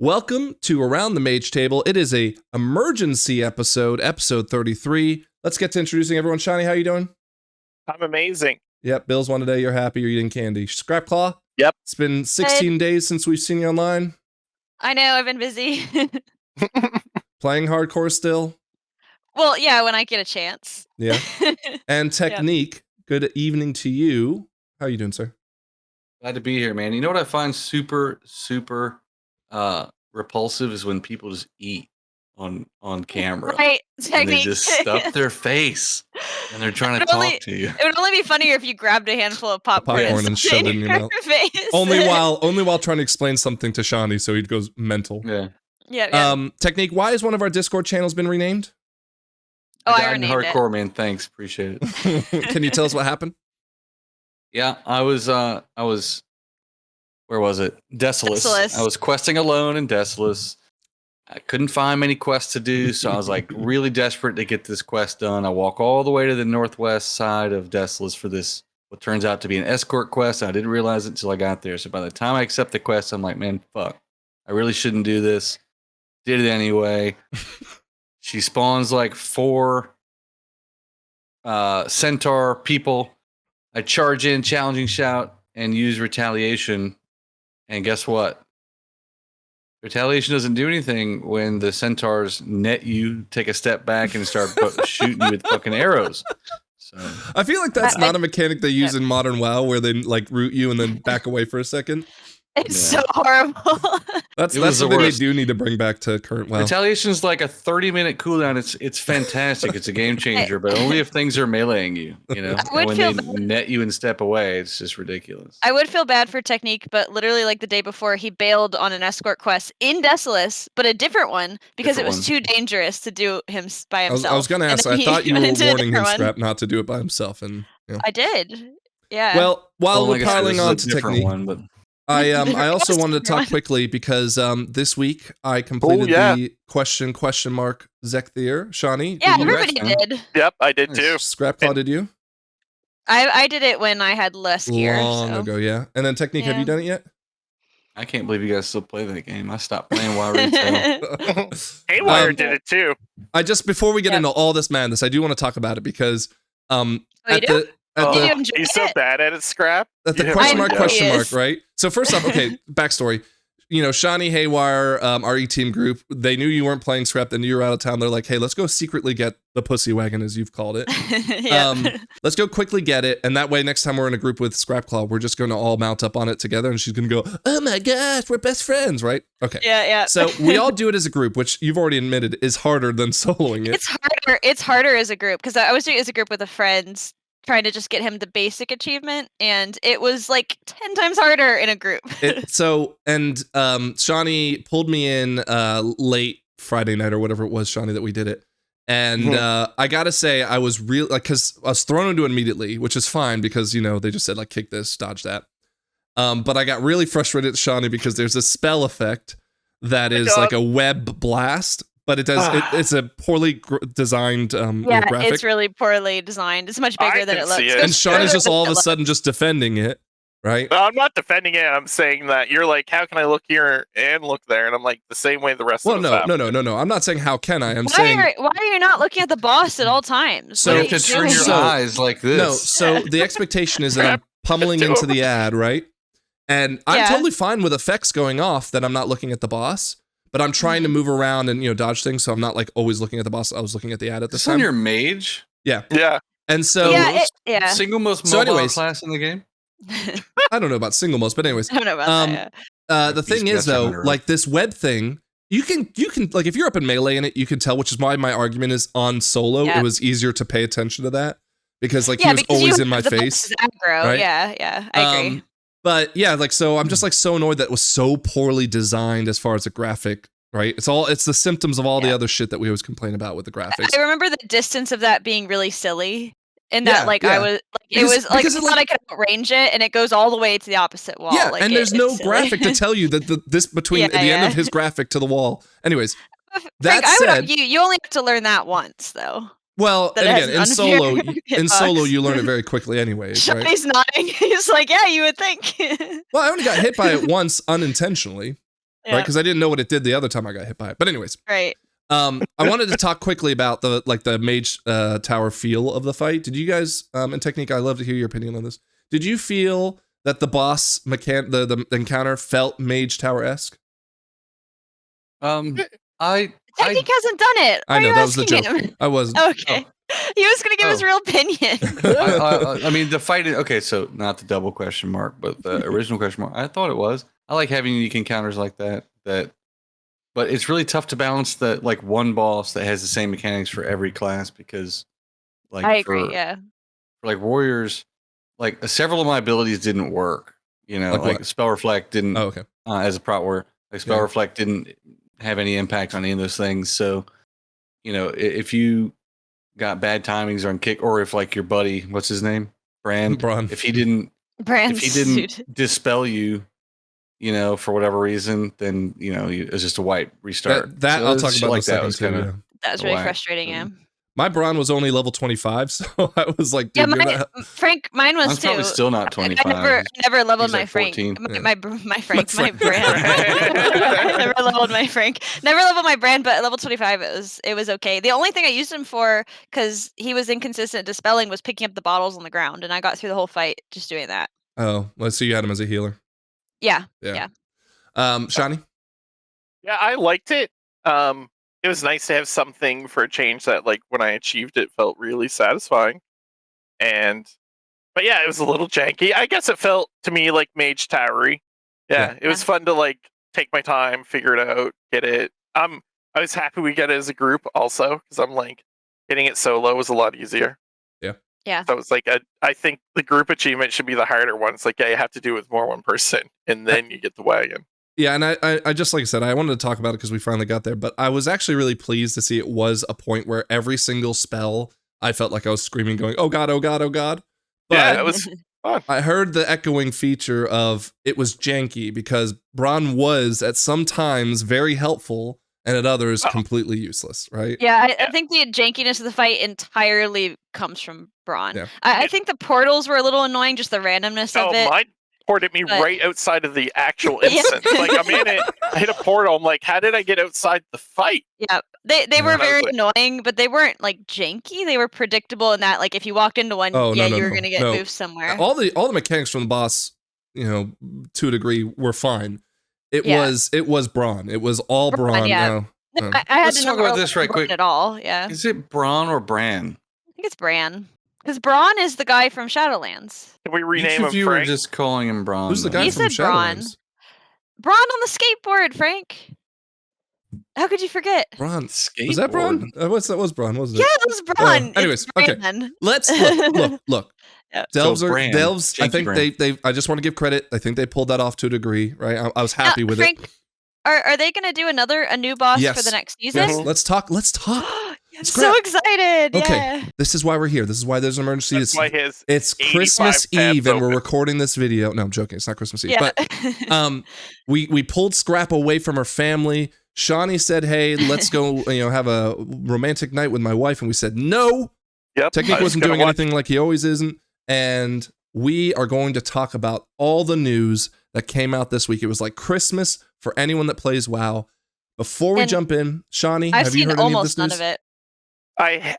Welcome to Around the Mage Table. It is a emergency episode 33. Let's get to introducing everyone. Shani, how you doing? I'm amazing. Yep, Bill's one today. You're happy. You're eating candy. Scrapclaw? Yep. It's been 16 days since we've seen you online. I know, I've been busy. Playing hardcore still? Well, yeah, when I get a chance. Yeah. And Technique, Good evening to you. How are you doing, sir? Glad to be here, man. You know what I find super repulsive is when people just eat on camera. Right, Technique. And they just stuff their face and they're trying to talk to you. It would only be funnier if you grabbed a handful of popcorn and shoved it in your mouth. Face. Only while trying to explain something to Shani, so he goes mental. Yeah. Technique, why has one of our Discord channels been renamed? Oh, I renamed hardcore, it. man. Thanks, appreciate it. Can you tell us what happened? Yeah, I was where was it? Desolus. I was questing alone in Desolus. I couldn't find many quests to do, so I was like really desperate to get this quest done. I walk all the way to the northwest side of Desolus for this, what turns out to be an escort quest. I didn't realize it until I got there. So by the time I accept the quest, I'm like, man, fuck. I really shouldn't do this. Did it anyway. She spawns like 4 centaur people. I charge in, challenging shout, and use retaliation. And guess what? Retaliation doesn't do anything when the centaurs net you, take a step back, and start shooting you with fucking arrows. So I feel like that's not a mechanic they use in modern WoW, where they like root you and then back away for a second. It's so horrible. That's something they do need to bring back to current WoW. Retaliation is like a 30-minute cooldown. It's fantastic. It's a game changer, but only if things are meleeing you. You know, and when they net you and step away, it's just ridiculous. I would feel bad for Technique, but literally like the day before, he bailed on an escort quest in Desolus, but a different one because it was too dangerous to do him by himself. I was going to ask. I thought you were warning him, Scrap, not to do it by himself, and I did. Yeah. Well, while we're piling on to Technique. But I also wanted to talk quickly because this week I completed the question mark Zekthir. Shani? Yeah, everybody did. Yep, I did too. Scrapclaw, did you? I did it when I had less gear. Long ago, yeah. And then Technique, have you done it yet? I can't believe you guys still play that game. I stopped playing WoW Retail. Haywire did it too. Before we get into all this madness, I do want to talk about it because he's so bad at it, Scrap. At the question mark, right? So first off, okay, backstory. You know, Shani, Haywire, our E-Team group, they knew you weren't playing Scrap, they knew you were out of town. They're like, hey, let's go secretly get the pussy wagon, as you've called it. Let's go quickly get it, and that way next time we're in a group with Scrapclaw, we're just going to all mount up on it together, and she's going to go, oh my gosh, we're best friends, right? Okay. Yeah. So we all do it as a group, which you've already admitted is harder than soloing it. It's harder as a group, because I was doing it as a group with a friend, trying to just get him the basic achievement, and it was like 10 times harder in a group. Shani pulled me in late Friday night or whatever it was, Shani, that we did it. And I gotta say, I was really, like, because I was thrown into it immediately, which is fine because, you know, they just said, like, kick this, dodge that. But I got really frustrated at Shani because there's a spell effect that is like a web blast. But it does. It's a poorly designed graphic. It's really poorly designed. It's much bigger than it looks. And Shani's just all of a sudden just defending it, right? No, I'm not defending it. I'm saying that you're like, how can I look here and look there? And I'm like, the same way the rest of us have. No. I'm not saying how can I. I'm saying why are you not looking at the boss at all times? So you have to turn your eyes like this. No. So the expectation is that I'm pummeling into the ad, right? And I'm totally fine with effects going off that I'm not looking at the boss. But I'm trying to move around and, you know, dodge things, so I'm not like always looking at the boss. I was looking at the ad at the time. On your Mage? Yeah. And so single most mobile class in the game? I don't know about single most, but anyways. I don't know about that. The thing is though, like this web thing, you can like if you're up in melee in it, you can tell, which is why my argument is on solo. It was easier to pay attention to that because like he was always in my face. Aggro. Right? Yeah. I agree. But yeah, like, so I'm just like so annoyed that it was so poorly designed as far as the graphic, right? It's the symptoms of all the other shit that we always complain about with the graphics. I remember the distance of that being really silly. And that I was like, it was like, I thought I could outrange it and it goes all the way to the opposite wall. Yeah, like, and there's no graphic to tell you that this between the end of his graphic to the wall. Anyways, Frank, I would argue you only have to learn that once though. Well, and again, in solo, you learn it very quickly anyways, right? He's nodding. He's like, yeah, you would think. Well, I only got hit by it once unintentionally. right? Because I didn't know what it did the other time I got hit by it. But anyways, Right. I wanted to talk quickly about the mage tower feel of the fight. Did you guys and Technique? I'd love to hear your opinion on this. Did you feel that the boss the encounter felt mage tower-esque? Technique hasn't done it. I know that was the joke. I wasn't. Okay. He was going to give his real opinion. I mean, the fight. Okay, so not the double question mark, but the original question mark. I thought it was. I like having unique encounters like that. But it's really tough to balance the one boss that has the same mechanics for every class because, I agree. For warriors, several of my abilities didn't work. You know, spell reflect didn't. Oh, okay. As a prot warrior, spell reflect didn't have any impact on any of those things. So, you know, if you got bad timings on kick, or if your buddy, what's his name, Bran, if he didn't dispel you, you know, for whatever reason, then you know it's just a white restart. That I'll talk about in a second too. That was really frustrating. Yeah. My Bron was only level 25, so I was like, dude, Frank, mine was Mine's too. Probably still not 25. I never leveled my Frank. My brand. Never leveled my Frank. Never leveled my brand, but at level 25, it was okay. The only thing I used him for, because he was inconsistent dispelling, was picking up the bottles on the ground, and I got through the whole fight just doing that. Oh, let's see. You had him as a healer. Yeah. Shani? Yeah, I liked it. It was nice to have something for a change that, when I achieved it, felt really satisfying. But yeah, it was a little janky. I guess it felt to me like Mage Towery. Yeah, it was fun to take my time, figure it out, get it. I was happy we got it as a group also, because I'm getting it solo was a lot easier. Yeah. So it's I think the group achievement should be the harder one. It's you have to do it with more one person, and then you get the wagon. Yeah, and I just, like I said, I wanted to talk about it because we finally got there, but I was actually really pleased to see it was a point where every single spell, I felt like I was screaming, going, oh god, oh god, oh god. But it was fun. I heard the echoing feature of it was janky, because Bron was, at some times, very helpful, and at others, completely useless, right? Yeah, I think the jankiness of the fight entirely comes from Bron. Yeah. I think the portals were a little annoying, just the randomness of it. Mine ported me right outside of the actual instance. I'm in it, I hit a portal, I'm like, how did I get outside the fight? Yeah, they were very annoying, but they weren't janky. They were predictable in that if you walked into one, you were gonna get moved somewhere. All the mechanics from the boss, you know, to a degree, were fine. It was Bron. It was all Bron. Yeah. I had Let's talk about this right quick. At all, yeah. Is it Bron or Bran? I think it's Bran. Because Bron is the guy from Shadowlands. Can we rename him Frank? You were just calling him Bron. Who's the guy from Shadowlands? Bron on the skateboard, Frank. How could you forget? Bron. Was that Bron? That was Bron, wasn't it? Yeah, it was Bron. Anyways, okay. Let's look. Yeah. Delves so are Delves. I think they. I just want to give credit. I think they pulled that off to a degree, right? I was happy with Frank, it. Are they going to do a new boss for the next season? Yes. Let's talk. So excited. Okay. Yeah. This is why we're here. This is why there's an emergency. It's 85 Christmas Eve and we're open. recording this video. No, I'm joking. It's not Christmas Eve. Yeah. But we pulled Scrap away from her family. Shawnee said, hey, let's go, have a romantic night with my wife. And we said, no. Yep. Technique wasn't doing anything like he always isn't. And we are going to talk about all the news that came out this week. It was like Christmas for anyone that plays WoW. Before we jump in, Shawnee, have you heard any of this news? I've seen almost none of it.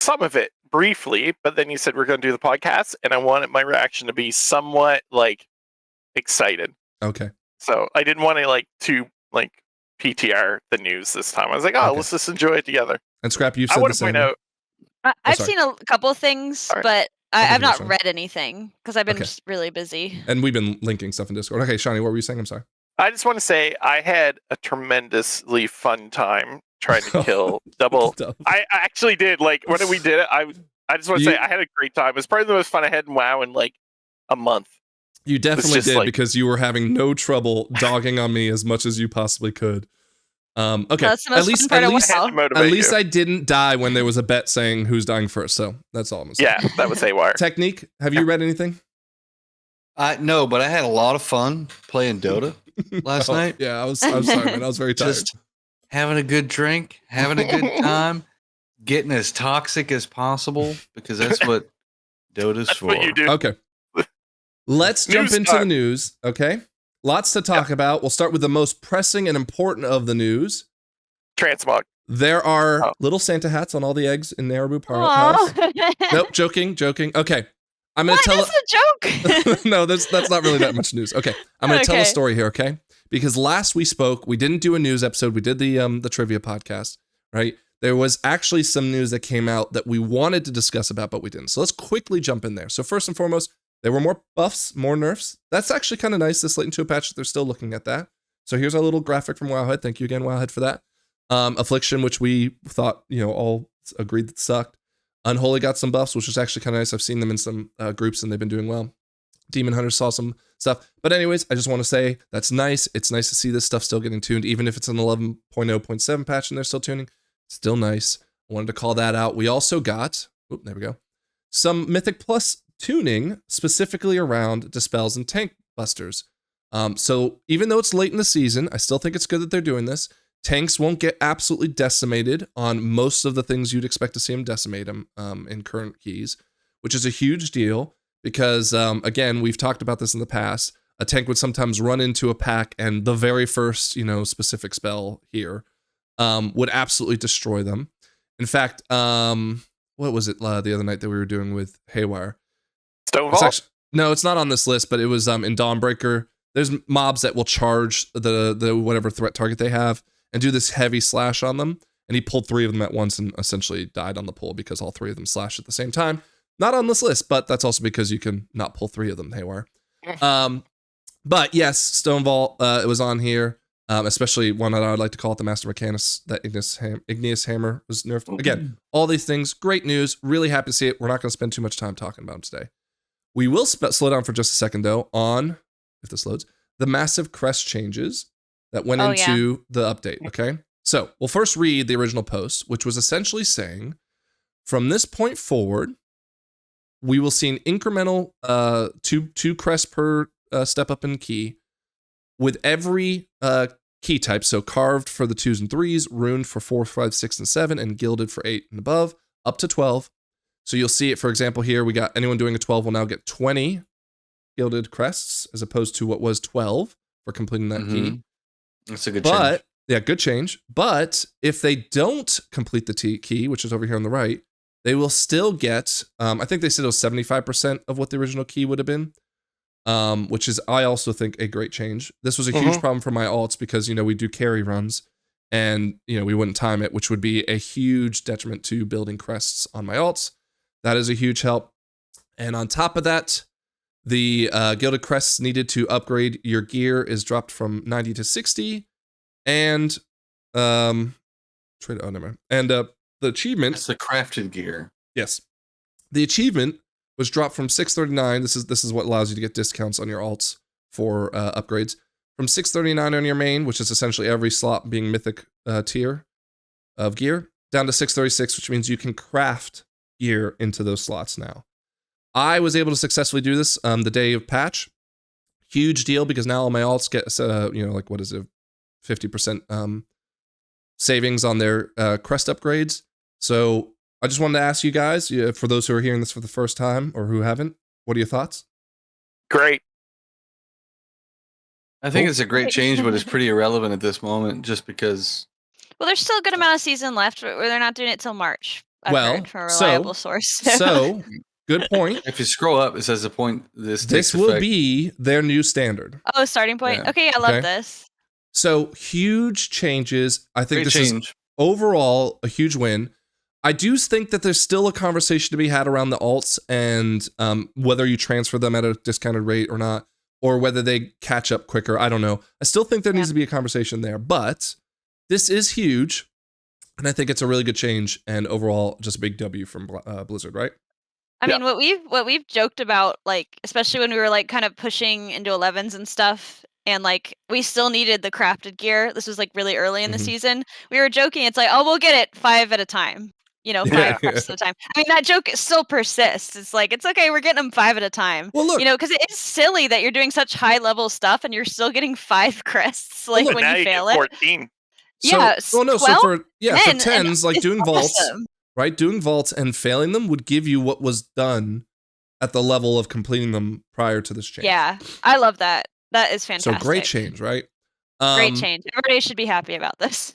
Some of it briefly, but then you said we're going to do the podcast, and I wanted my reaction to be somewhat excited. Okay. So I didn't want to PTR the news this time. I was like, let's just enjoy it together. And Scrap, you've said the same. I've seen a couple of things, but I've not read anything because I've been just really busy. And we've been linking stuff in Discord. Okay, Shawnee, what were you saying? I'm sorry. I just want to say I had a tremendously fun time trying to kill double. I actually did. When we did it, I just want to say I had a great time. It was probably the most fun I had in WoW in a month. You definitely did because you were having no trouble dogging on me as much as you possibly could. Okay, that's the most fun part at least I didn't die when there was a bet saying who's dying first. So that's all I'm saying. Yeah, that was haywire. Technique, have you read anything? No, but I had a lot of fun playing Dota last night. Yeah, I was sorry, man. I was very tired. Just having a good drink, having a good time, getting as toxic as possible because that's what Dota's for. What you do. Okay. Let's jump into the news, okay? lots to talk about. We'll start with the most pressing and important of the news. Transmog. There are little Santa hats on all the eggs in Narabu House. Nope, joking. Okay. I'm going to tell a joke. No, that's not really that much news. Okay. I'm going to tell a story here, okay? Because last we spoke, we didn't do a news episode. We did the trivia podcast, right? There was actually some news that came out that we wanted to discuss about, but we didn't. So let's quickly jump in there. So first and foremost, there were more buffs, more nerfs. That's actually kind of nice, this late into a patch. They're still looking at that. So here's our little graphic from Wowhead. Thank you again, Wowhead, for that. Affliction, which we thought, all agreed that sucked. Unholy got some buffs, which is actually kind of nice. I've seen them in some groups and they've been doing well. Demon Hunter saw some stuff. But anyways, I just want to say that's nice. It's nice to see this stuff still getting tuned, even if it's an 11.0.7 patch and they're still tuning. Still nice. I wanted to call that out. We also got, there we go, some Mythic Plus tuning specifically around Dispels and Tank Busters. So even though it's late in the season, I still think it's good that they're doing this. Tanks won't get absolutely decimated on most of the things you'd expect to see them decimate them in current keys, which is a huge deal because, again, we've talked about this in the past. A tank would sometimes run into a pack and the very first, specific spell here would absolutely destroy them. In fact, what was it the other night that we were doing with Haywire? Stonewall? No, it's not on this list, but it was in Dawnbreaker. There's mobs that will charge the whatever threat target they have and do this heavy slash on them. And he pulled 3 of them at once and essentially died on the pull because all 3 of them slashed at the same time. Not on this list, but that's also because you can not pull 3 of them, Haywire. But yes, Stonewall, it was on here. Especially one that I would like to call it the Master Mechanist, that Igneous Hammer was nerfed. Again, all these things, great news. Really happy to see it. We're not going to spend too much time talking about them today. We will slow down for just a second, though, on, if this loads, the massive crest changes that went into the update, okay? So we'll first read the original post, which was essentially saying, from this point forward, we will see an incremental two crests per step up in key with every key type. So carved for the 2s and 3s, runed for 4, 5, 6, and 7, and gilded for 8 and above, up to 12. So you'll see it, for example, here, we got anyone doing a 12 will now get 20 gilded crests as opposed to what was 12 for completing that key. That's a good change. Yeah, good change. But if they don't complete the key, which is over here on the right, they will still get, I think they said it was 75% of what the original key would have been, which is, I also think, a great change. This was a huge problem for my alts because, we do carry runs and, we wouldn't time it, which would be a huge detriment to building crests on my alts. That is a huge help. And on top of that, the gilded crests needed to upgrade your gear is dropped from 90 to 60. And, the achievement. It's the crafted gear. Yes. The achievement was dropped from 639. This is what allows you to get discounts on your alts for upgrades. From 639 on your main, which is essentially every slot being mythic tier of gear, down to 636, which means you can craft gear into those slots now. I was able to successfully do this the day of patch. Huge deal because now all my alts get, 50% savings on their crest upgrades. So I just wanted to ask you guys, for those who are hearing this for the first time or who haven't, what are your thoughts? Great. I think it's a great change, but it's pretty irrelevant at this moment just because... Well, there's still a good amount of season left where they're not doing it till March. I've heard from a reliable source. So, good point. If you scroll up, it says the point this will be their new standard. Oh, starting point? Yeah. Okay, I love this. So, huge changes. I think this is overall a huge win. I do think that there's still a conversation to be had around the alts and whether you transfer them at a discounted rate or not, or whether they catch up quicker. I don't know. I still think there needs to be a conversation there, but this is huge, and I think it's a really good change, and overall, just a big W from Blizzard, right? I mean, what we've joked about, like, especially when we were like kind of pushing into 11s and stuff, and like we still needed the crafted gear. This was like really early in the season. We were joking. It's like, oh, we'll get it 5 at a time. 5 crests at a time. I mean, that joke still persists. It's like, it's okay, we're getting them 5 at a time. Well, look, because it is silly that you're doing such high level stuff and you're still getting 5 crests. Like when you fail it. 14. So, yeah. Well, no. 12, so for 10s, like doing vaults, awesome. Right? Doing vaults and failing them would give you what was done at the level of completing them prior to this change. Yeah, I love that. That is fantastic. So great change, right? Great change. Everybody should be happy about this.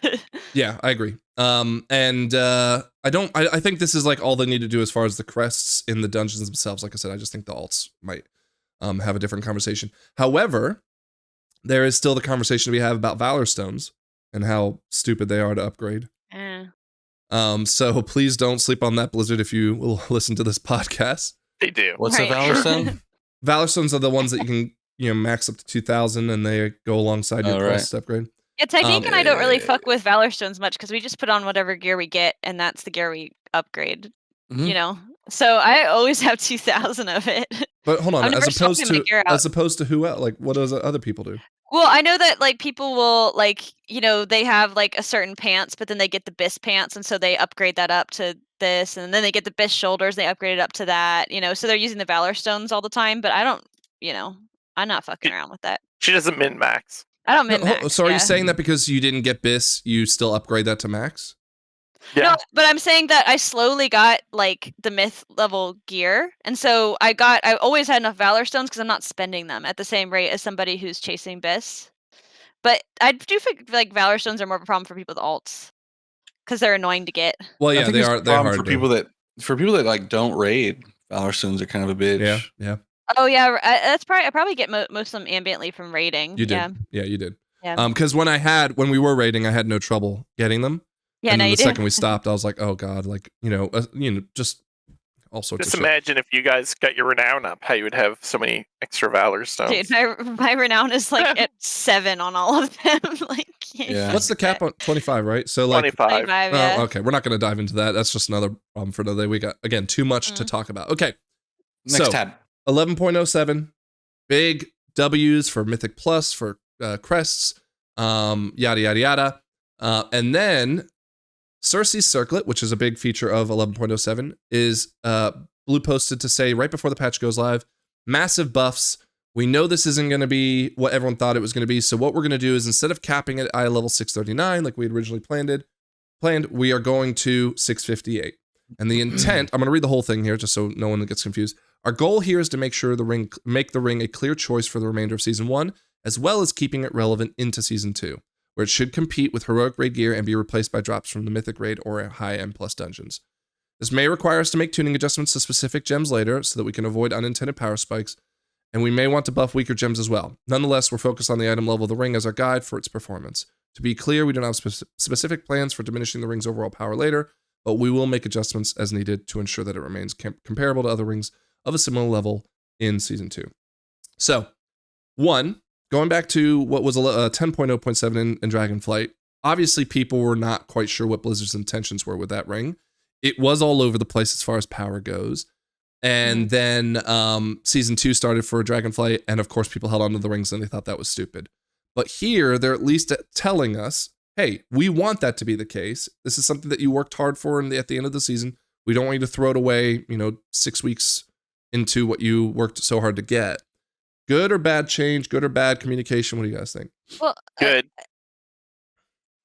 Yeah, I agree. I think this is like all they need to do as far as the crests in the dungeons themselves. Like I said, I just think the alts might have a different conversation. However, there is still the conversation we have about Valor Stones and how stupid they are to upgrade. So please don't sleep on that, Blizzard, if you will listen to this podcast. They do. What's a Valor Stone? Valor Stones are the ones that you can max up to 2,000 and they go alongside your quest upgrade. Yeah, Technique and I don't really fuck with Valor Stones much because we just put on whatever gear we get and that's the gear we upgrade. So I always have 2,000 of it. But hold on, as opposed to who else? Like, what does other people do? Well, I know that like people will they have like a certain pants, but then they get the BIS pants, and so they upgrade that up to this, and then they get the BIS shoulders, they upgrade it up to that. So they're using the Valor Stones all the time. But I don't, I'm not fucking around with that. She doesn't min max. I don't min max. So are you saying that because you didn't get BIS, you still upgrade that to max? Yeah. No, but I'm saying that I slowly got like the myth level gear, and so I always had enough Valor Stones because I'm not spending them at the same rate as somebody who's chasing BIS. But I do feel like Valor Stones are more of a problem for people with alts because they're annoying to get. Well, yeah, they are. They're hard for people that like don't raid. Valor Stones are kind of a bitch. Yeah. Oh yeah, I probably get most of them ambiently from raiding. You did. Yeah, you did. Yeah. Because when we were raiding, I had no trouble getting them. Yeah, and then the did. second we stopped, I was like, oh god, like just all sorts. Just of imagine if you guys got your renown up, how you would have so many extra Valor Stones. Dude, my renown is like at 7 on all of them. What's the cap on 25? Right, so like 25. Yeah. Okay, we're not going to dive into that. That's just another problem for another day. We got again too much to talk about. Okay, next tab 11.07, big W's for Mythic Plus for crests, yada yada yada, and then Cyrce's Circlet, which is a big feature of 11.07, is blue posted to say right before the patch goes live, massive buffs. We know this isn't going to be what everyone thought it was going to be. So what we're going to do is instead of capping it at eye level 639 like we had originally planned, we are going to 658. And the intent, I'm going to read the whole thing here just so no one gets confused. Our goal here is to make the ring a clear choice for the remainder of season 1, as well as keeping it relevant into season 2. Where it should compete with heroic raid gear and be replaced by drops from the mythic raid or high M+ dungeons. This may require us to make tuning adjustments to specific gems later so that we can avoid unintended power spikes, and we may want to buff weaker gems as well. Nonetheless, we're focused on the item level of the ring as our guide for its performance. To be clear, we don't have specific plans for diminishing the ring's overall power later, but we will make adjustments as needed to ensure that it remains comparable to other rings of a similar level in Season 2. So, 1, going back to what was 10.0.7 in Dragonflight, obviously people were not quite sure what Blizzard's intentions were with that ring. It was all over the place as far as power goes. And then Season 2 started for Dragonflight, and of course people held onto the rings and they thought that was stupid. But here, they're at least telling us, hey, we want that to be the case. This is something that you worked hard for at the end of the season. We don't want you to throw it away, 6 weeks into what you worked so hard to get. Good or bad change, good or bad communication? What do you guys think? Well, good.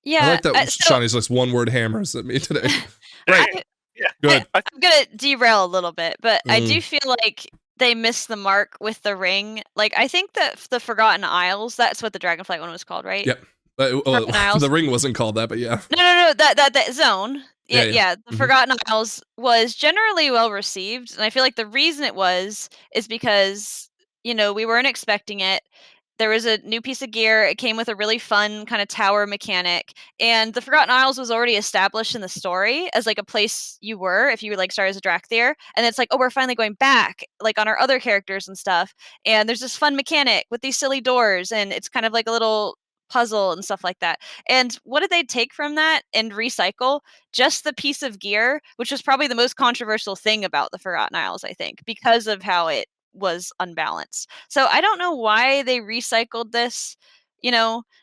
Yeah. I like that Shawnee's just one-word hammers at me today. Right. Good. I'm going to derail a little bit, but I do feel like they missed the mark with the ring. Like, I think that the Forgotten Isles, that's what the Dragonflight one was called, right? Yep. The ring wasn't called that, but yeah. No, that zone. Yeah. The Forgotten Isles was generally well received, and I feel like the reason it is because we weren't expecting it. There was a new piece of gear. It came with a really fun kind of tower mechanic, and the Forgotten Isles was already established in the story as like a place you were if you would like start as a Drakthir, and it's like, oh, we're finally going back like on our other characters and stuff. And there's this fun mechanic with these silly doors, and it's kind of like a little puzzle and stuff like that. And what did they take from that and recycle? Just the piece of gear, which was probably the most controversial thing about the Forgotten Isles, I think, because of how it was unbalanced. So I don't know why they recycled this,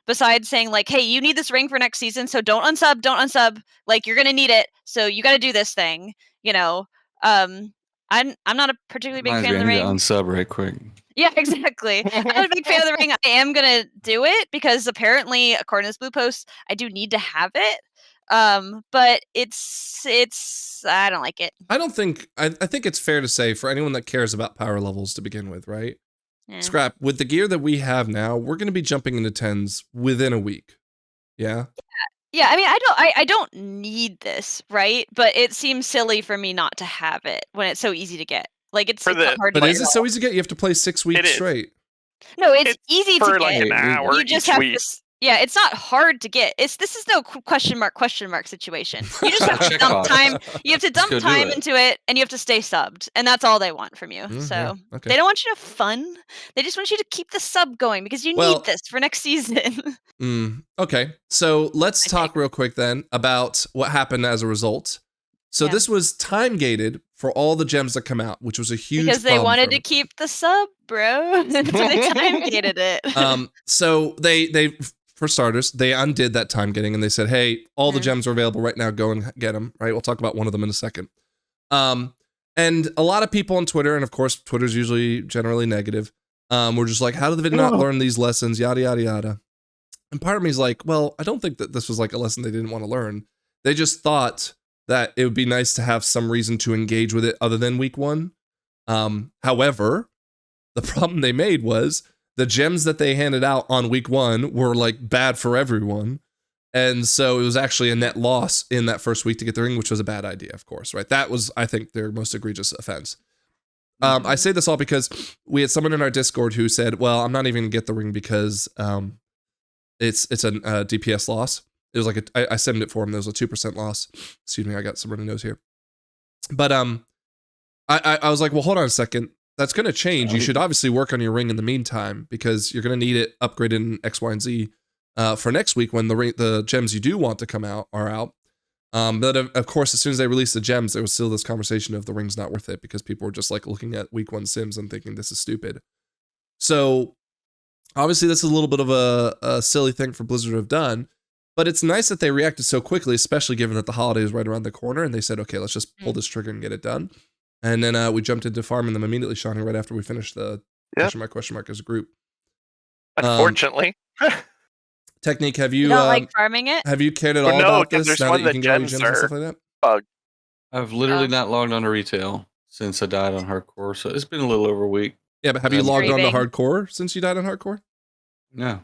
besides saying like, hey, you need this ring for next season, so don't unsub, like you're gonna need it, so you got to do this thing. I'm not a particularly big fan of the ring. Unsub right quick. Yeah, exactly. I'm not a big fan of the ring. I am gonna do it because apparently, according to this blue post, I do need to have it. But it's I don't like it. I think it's fair to say for anyone that cares about power levels to begin with, right? Scrap, with the gear that we have now, we're going to be jumping into 10s within a week. Yeah? Yeah, I mean, I don't need this, right? But it seems silly for me not to have it when it's so easy to get. Like, it's not hard to get. But is it so easy to get? You have to play 6 weeks straight. No, it's easy to get. Like an hour you just have to. Yeah, it's not hard to get. This is no question mark situation. You just have to dump time. You have to dump time into it, and you have to stay subbed, and that's all they want from you. So they don't want you to have fun. They just want you to keep the sub going because you need this for next season. Okay, so let's talk real quick then about what happened as a result. So this was time gated for all the gems that come out, which was a huge because they wanted to keep the sub, bro. So they time gated it. So they for starters, they undid that time getting and they said, hey, all the gems are available right now. Go and get them, right? We'll talk about one of them in a second. And a lot of people on Twitter, and of course, Twitter's usually generally negative, were just like, how did they not learn these lessons? Yada, yada, yada. And part of me is like, well, I don't think that this was like a lesson they didn't want to learn. They just thought that it would be nice to have some reason to engage with it other than week 1. However, the problem they made was the gems that they handed out on week 1 were like bad for everyone. And so it was actually a net loss in that first week to get the ring, which was a bad idea, of course, right? That was, I think, their most egregious offense. I say this all because we had someone in our Discord who said, well, I'm not even gonna get the ring because it's a DPS loss. It was like I stemmed it for him. There was a 2% loss. Excuse me, I got some runny nose here. But I was like, well, hold on a second. That's going to change. You should obviously work on your ring in the meantime because you're going to need it upgraded in X, Y, and Z for next week when the gems you do want to come out are out. But of course, as soon as they released the gems, there was still this conversation of the ring's not worth it because people were just like looking at week 1 sims and thinking this is stupid. So obviously, this is a little bit of a silly thing for Blizzard to have done. But it's nice that they reacted so quickly, especially given that the holiday is right around the corner. And they said, okay, let's just pull this trigger and get it done. And then we jumped into farming them immediately, Shawnee, right after we finished the question mark as a group. Unfortunately. Technique, have you... You don't like farming it? Have you cared at all about this now that you can go gems and stuff like that? Bug. I've literally not logged on to retail since I died on hardcore. So it's been a little over a week. Yeah, but have you logged on to hardcore since you died on hardcore? No.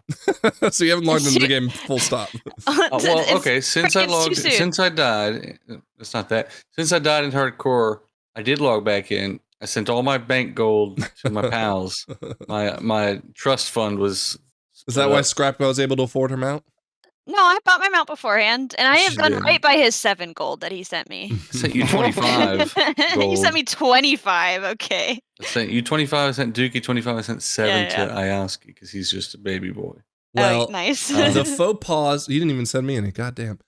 So you haven't logged into the game full stop. Well, okay. Since I died, it's not that. Since I died in hardcore, I did log back in. I sent all my bank gold to my pals. My trust fund was. Is that why Scrap was able to afford her mount? No, I bought my mount beforehand, and I have done right by his 7 gold that he sent me. I sent you 25 gold. You sent me 25, okay. I sent you 25, I sent Dookie 25, I sent 7 to Ioski because he's just a baby boy. Well, nice. The faux pas, you didn't even send me any, goddamn.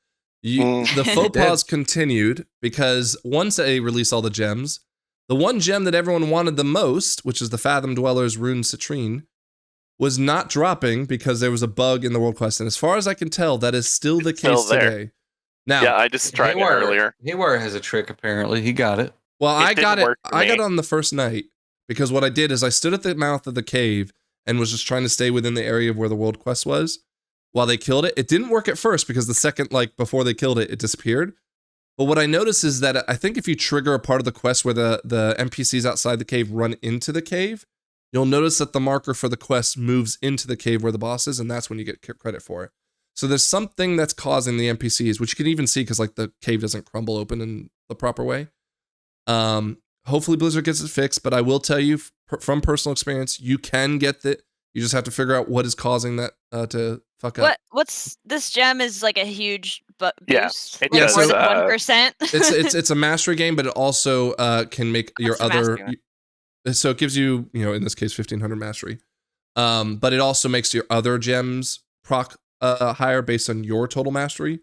The faux pas continued because once they released all the gems, the one gem that everyone wanted the most, which is the Fathom Dweller's Rune Citrine, was not dropping because there was a bug in the world quest. And as far as I can tell, that is still the case today. Now, yeah, I just tried it earlier. Haywire has a trick, apparently. He got it. Well, I got it on the first night because what I did is I stood at the mouth of the cave and was just trying to stay within the area of where the world quest was while they killed it. It didn't work at first because the second, before they killed it, it disappeared. But what I noticed is that I think if you trigger a part of the quest where the NPCs outside the cave run into the cave, you'll notice that the marker for the quest moves into the cave where the boss is, and that's when you get credit for it. So there's something that's causing the NPCs, which you can even see because the cave doesn't crumble open in the proper way. Hopefully Blizzard gets it fixed, but I will tell you from personal experience, you can get that. You just have to figure out what is causing that to fuck up. What's this gem is like a huge boost? Yeah, it does, more than 1%. It's a mastery game, but it also can make your other. So it gives you, in this case, 1500 mastery. But it also makes your other gems proc higher based on your total mastery.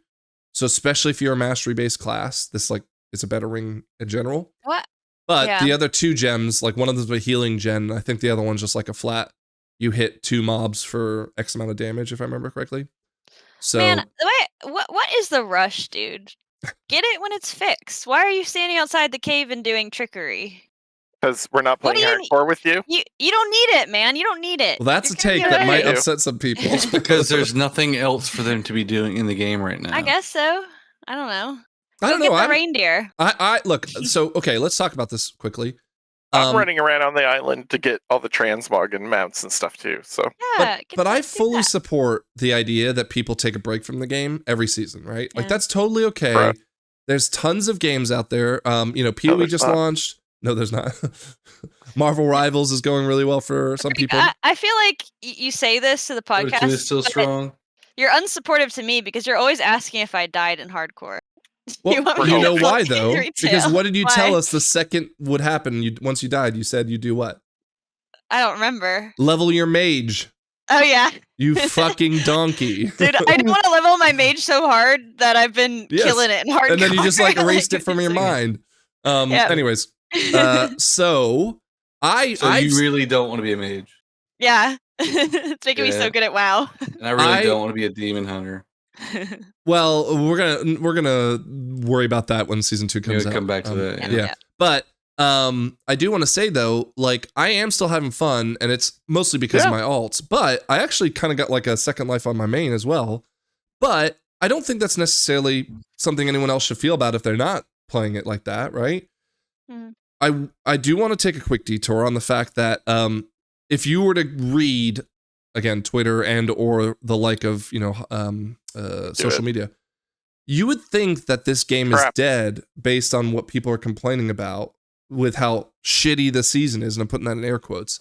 So especially if you're a mastery based class, this it's a better ring in general. What? But the other 2 gems, one of them is a healing gen. I think the other one's just like a flat. You hit 2 mobs for X amount of damage, if I remember correctly. So, man, what is the rush, dude? Get it when it's fixed. Why are you standing outside the cave and doing trickery? Because we're not playing hardcore with you? You don't need it, man. You don't need it. Well, that's a take that might upset some people. It's because there's nothing else for them to be doing in the game right now. I guess so. I don't know. I don't know. Get the reindeer. I look. So okay, let's talk about this quickly. I'm running around on the island to get all the transmog and mounts and stuff too. So Yeah, but I fully support the idea that people take a break from the game every season, right? Like that's totally okay. Right. There's tons of games out there. PoE just launched. No, there's not. Marvel Rivals is going really well for some people. I feel like you say this to the podcast. Two is still strong. You're unsupportive to me because you're always asking if I died in hardcore. Well, you know why though? Because what did you tell us the second would happen? Once you died, you said you do what? I don't remember. Level your mage. Oh yeah. You fucking donkey. Dude, I didn't want to level my mage so hard that I've been killing it in hardcore. And then you just like erased it from your mind. Anyways, so you really don't want to be a mage. Yeah. It's making me so good at WoW. And I really don't want to be a demon hunter. Well, we're gonna worry about that when season 2 comes out. Come back to that. Yeah. But I do want to say though, like I am still having fun, and it's mostly because of my alts. But I actually kind of got like a second life on my main as well. But I don't think that's necessarily something anyone else should feel about if they're not playing it like that, right? I do want to take a quick detour on the fact that if you were to read again Twitter and or the like of social media, you would think that this game is dead based on what people are complaining about with how shitty the season is, and I'm putting that in air quotes.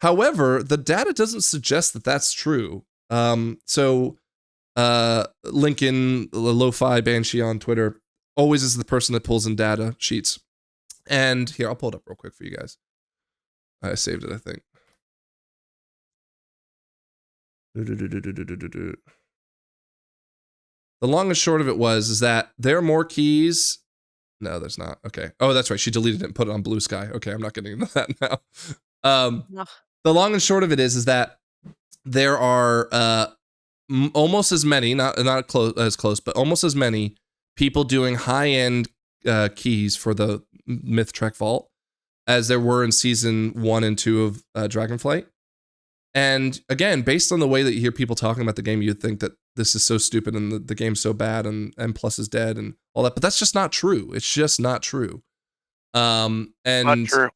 However, the data doesn't suggest that that's true. Lincoln Lo-Fi Banshee on Twitter always is the person that pulls in data sheets. And here, I'll pull it up real quick for you guys. I saved it, I think. The long and short of it is that there are more keys. No, there's not. Okay. Oh, that's right. She deleted it and put it on Blue Sky. Okay, I'm not getting into that now. The long and short of it is that there are almost as many, not as close, but almost as many people doing high-end keys for the Myth Trek Vault as there were in season 1 and 2 of Dragonflight. And again, based on the way that you hear people talking about the game, you'd think that this is so stupid and the game's so bad and M+ is dead and all that, but that's just not true. It's just not true. And not true.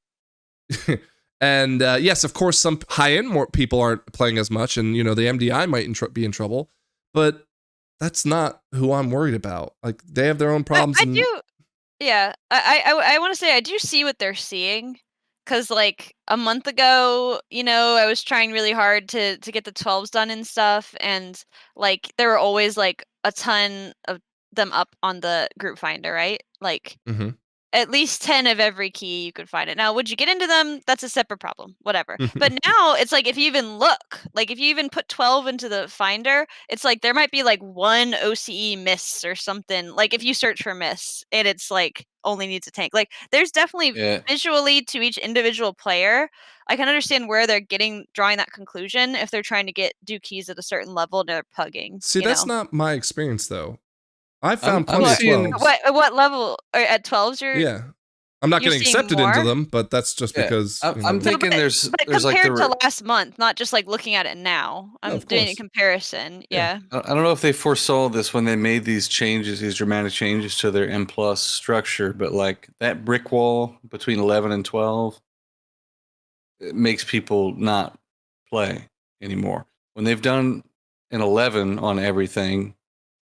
And yes, of course, some high-end people aren't playing as much, and the MDI might be in trouble, but that's not who I'm worried about. Like they have their own problems. I do. Yeah, I want to say I do see what they're seeing. Because, like, a month ago, I was trying really hard to get the 12s done and stuff. And, like, there were always, like, a ton of them up on the group finder, right? Like, at least 10 of every key you could find it. Now, would you get into them? That's a separate problem. Whatever. But now, it's like, if you even look, like, if you even put 12 into the finder, it's like, there might be, like, one OCE miss or something. Like, if you search for miss, and it's, like, only needs a tank. Like, there's definitely visually to each individual player. I can understand where they're drawing that conclusion if they're trying to do keys at a certain level and they're pugging. See, that's not my experience though. I found plenty of 12s. What level at 12s? Yeah, I'm not getting accepted into them, but that's just because I'm thinking there's compared like to last month, not just like looking at it now. I'm doing a comparison. Yeah. I don't know if they foresaw this when they made these changes, these dramatic changes to their M+ structure, but like that brick wall between 11 and 12, it makes people not play anymore. When they've done an 11 on everything,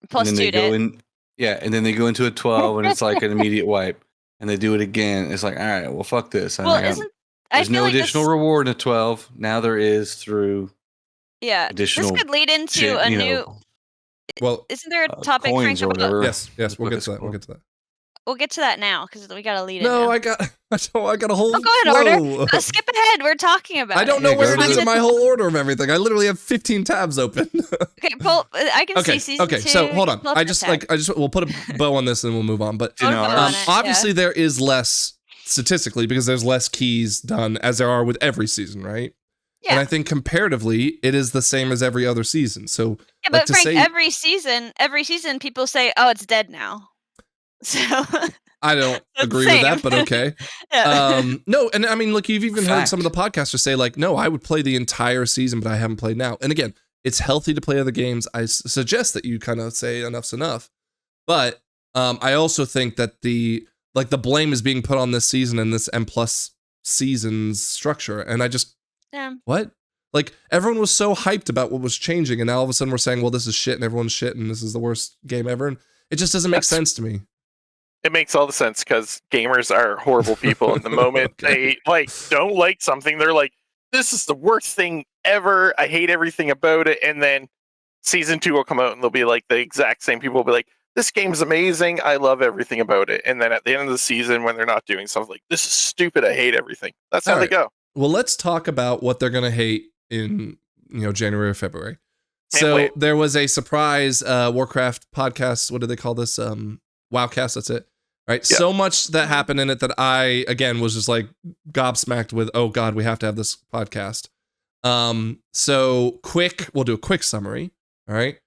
plus and then they go in. Yeah, and then they go into a 12 and it's like an immediate wipe. And they do it again. It's like, all right, well, fuck this. There's no additional reward in a 12. Now there is through additional. This could lead into a new. Well, isn't there a topic, Frank, about? Yes, we'll get to that. We'll get to that now because we got to lead it. No, I got a whole. Go ahead, order. Skip ahead. We're talking about. I don't know where it is in my whole order of everything. I literally have 15 tabs open. Okay, Paul. I can see season 2. So hold on. We'll put a bow on this and we'll move on. But obviously there is less statistically because there's less keys done as there are with every season, right? Yeah. And I think comparatively, it is the same as every other season. So yeah, but Frank, every season, people say, "Oh, it's dead now." So I don't agree with that, but okay. No, and I mean, look, you've even heard some of the podcasters say, like, no, I would play the entire season, but I haven't played now. And again, it's healthy to play other games. I suggest that you kind of say enough's enough. But I also think that the blame is being put on this season and this M+ seasons structure. And I just, Yeah. what? Like, everyone was so hyped about what was changing, and now all of a sudden we're saying, well, this is shit, and everyone's shit, and this is the worst game ever. And it just doesn't make sense to me. It makes all the sense because gamers are horrible people. And the moment they don't like something, they're like, "This is the worst thing ever. I hate everything about it." And then season 2 will come out, and they'll be like, the exact same people will be like, "This game's amazing. I love everything about it." And then at the end of the season, when they're not doing something, like, "This is stupid. I hate everything." That's how they go. Well, let's talk about what they're gonna hate in January or February. So there was a surprise Warcraft podcast. What do they call this? WoWcast. That's it. Right. Yep. So much that happened in it that I, again, was just like gobsmacked with, oh God, we have to have this podcast. So we'll do a quick summary. All right.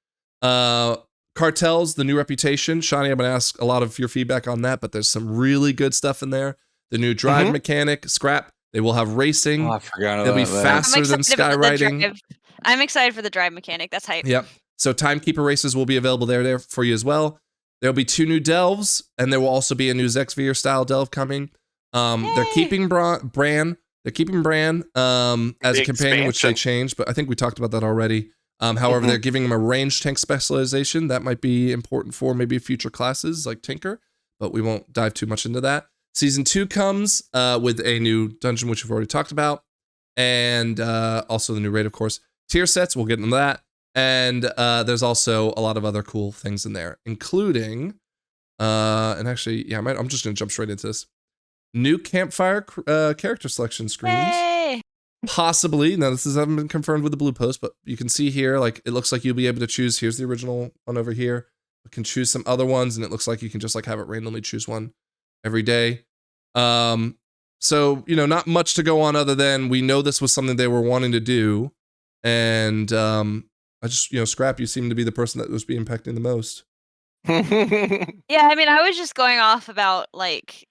Cartels, the new reputation. Shawnee, I'm going to ask a lot of your feedback on that, but there's some really good stuff in there. The new drive mechanic, scrap. They will have racing. Oh, I forgot about They'll be faster than skywriting. I'm excited for the drive mechanic. That's hype. Yep. So timekeeper races will be available there for you as well. There'll be 2 new delves, and there will also be a new Zexvier style delve coming. They're keeping Bran. They're keeping Bran as a companion, which they changed, but I think we talked about that already. However, they're giving him a range tank specialization. That might be important for maybe future classes like Tinker, but we won't dive too much into that. Season 2 comes with a new dungeon, which we've already talked about, and also the new raid, of course. Tier sets, we'll get into that. And there's also a lot of other cool things in there, including, and actually, yeah, I'm just going to jump straight into this. New campfire character selection screens. Yay! Possibly. Now, this hasn't been confirmed with the blue post, but you can see here, like, it looks like you'll be able to choose. Here's the original one over here. You can choose some other ones, and it looks like you can just, like, have it randomly choose one every day. So, not much to go on other than we know this was something they were wanting to do. And I just, Scrap, you seem to be the person that was being impacted the most. Yeah, I mean, I was just going off about, like,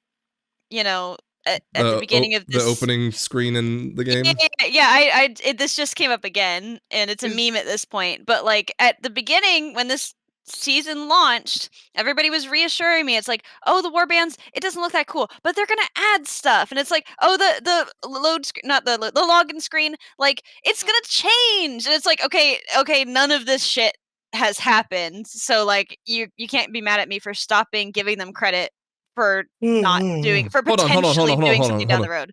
at the beginning of this... The opening screen in the game? Yeah, this just came up again, and it's a meme at this point. But, like, at the beginning, when this season launched, everybody was reassuring me. It's like, oh, the warbands, it doesn't look that cool, but they're gonna add stuff. And it's like, oh, the load screen, not the login screen, like, it's gonna change. And it's like, okay, none of this shit has happened. So, like, you can't be mad at me for stopping giving them credit for not doing, for potentially doing something down the road.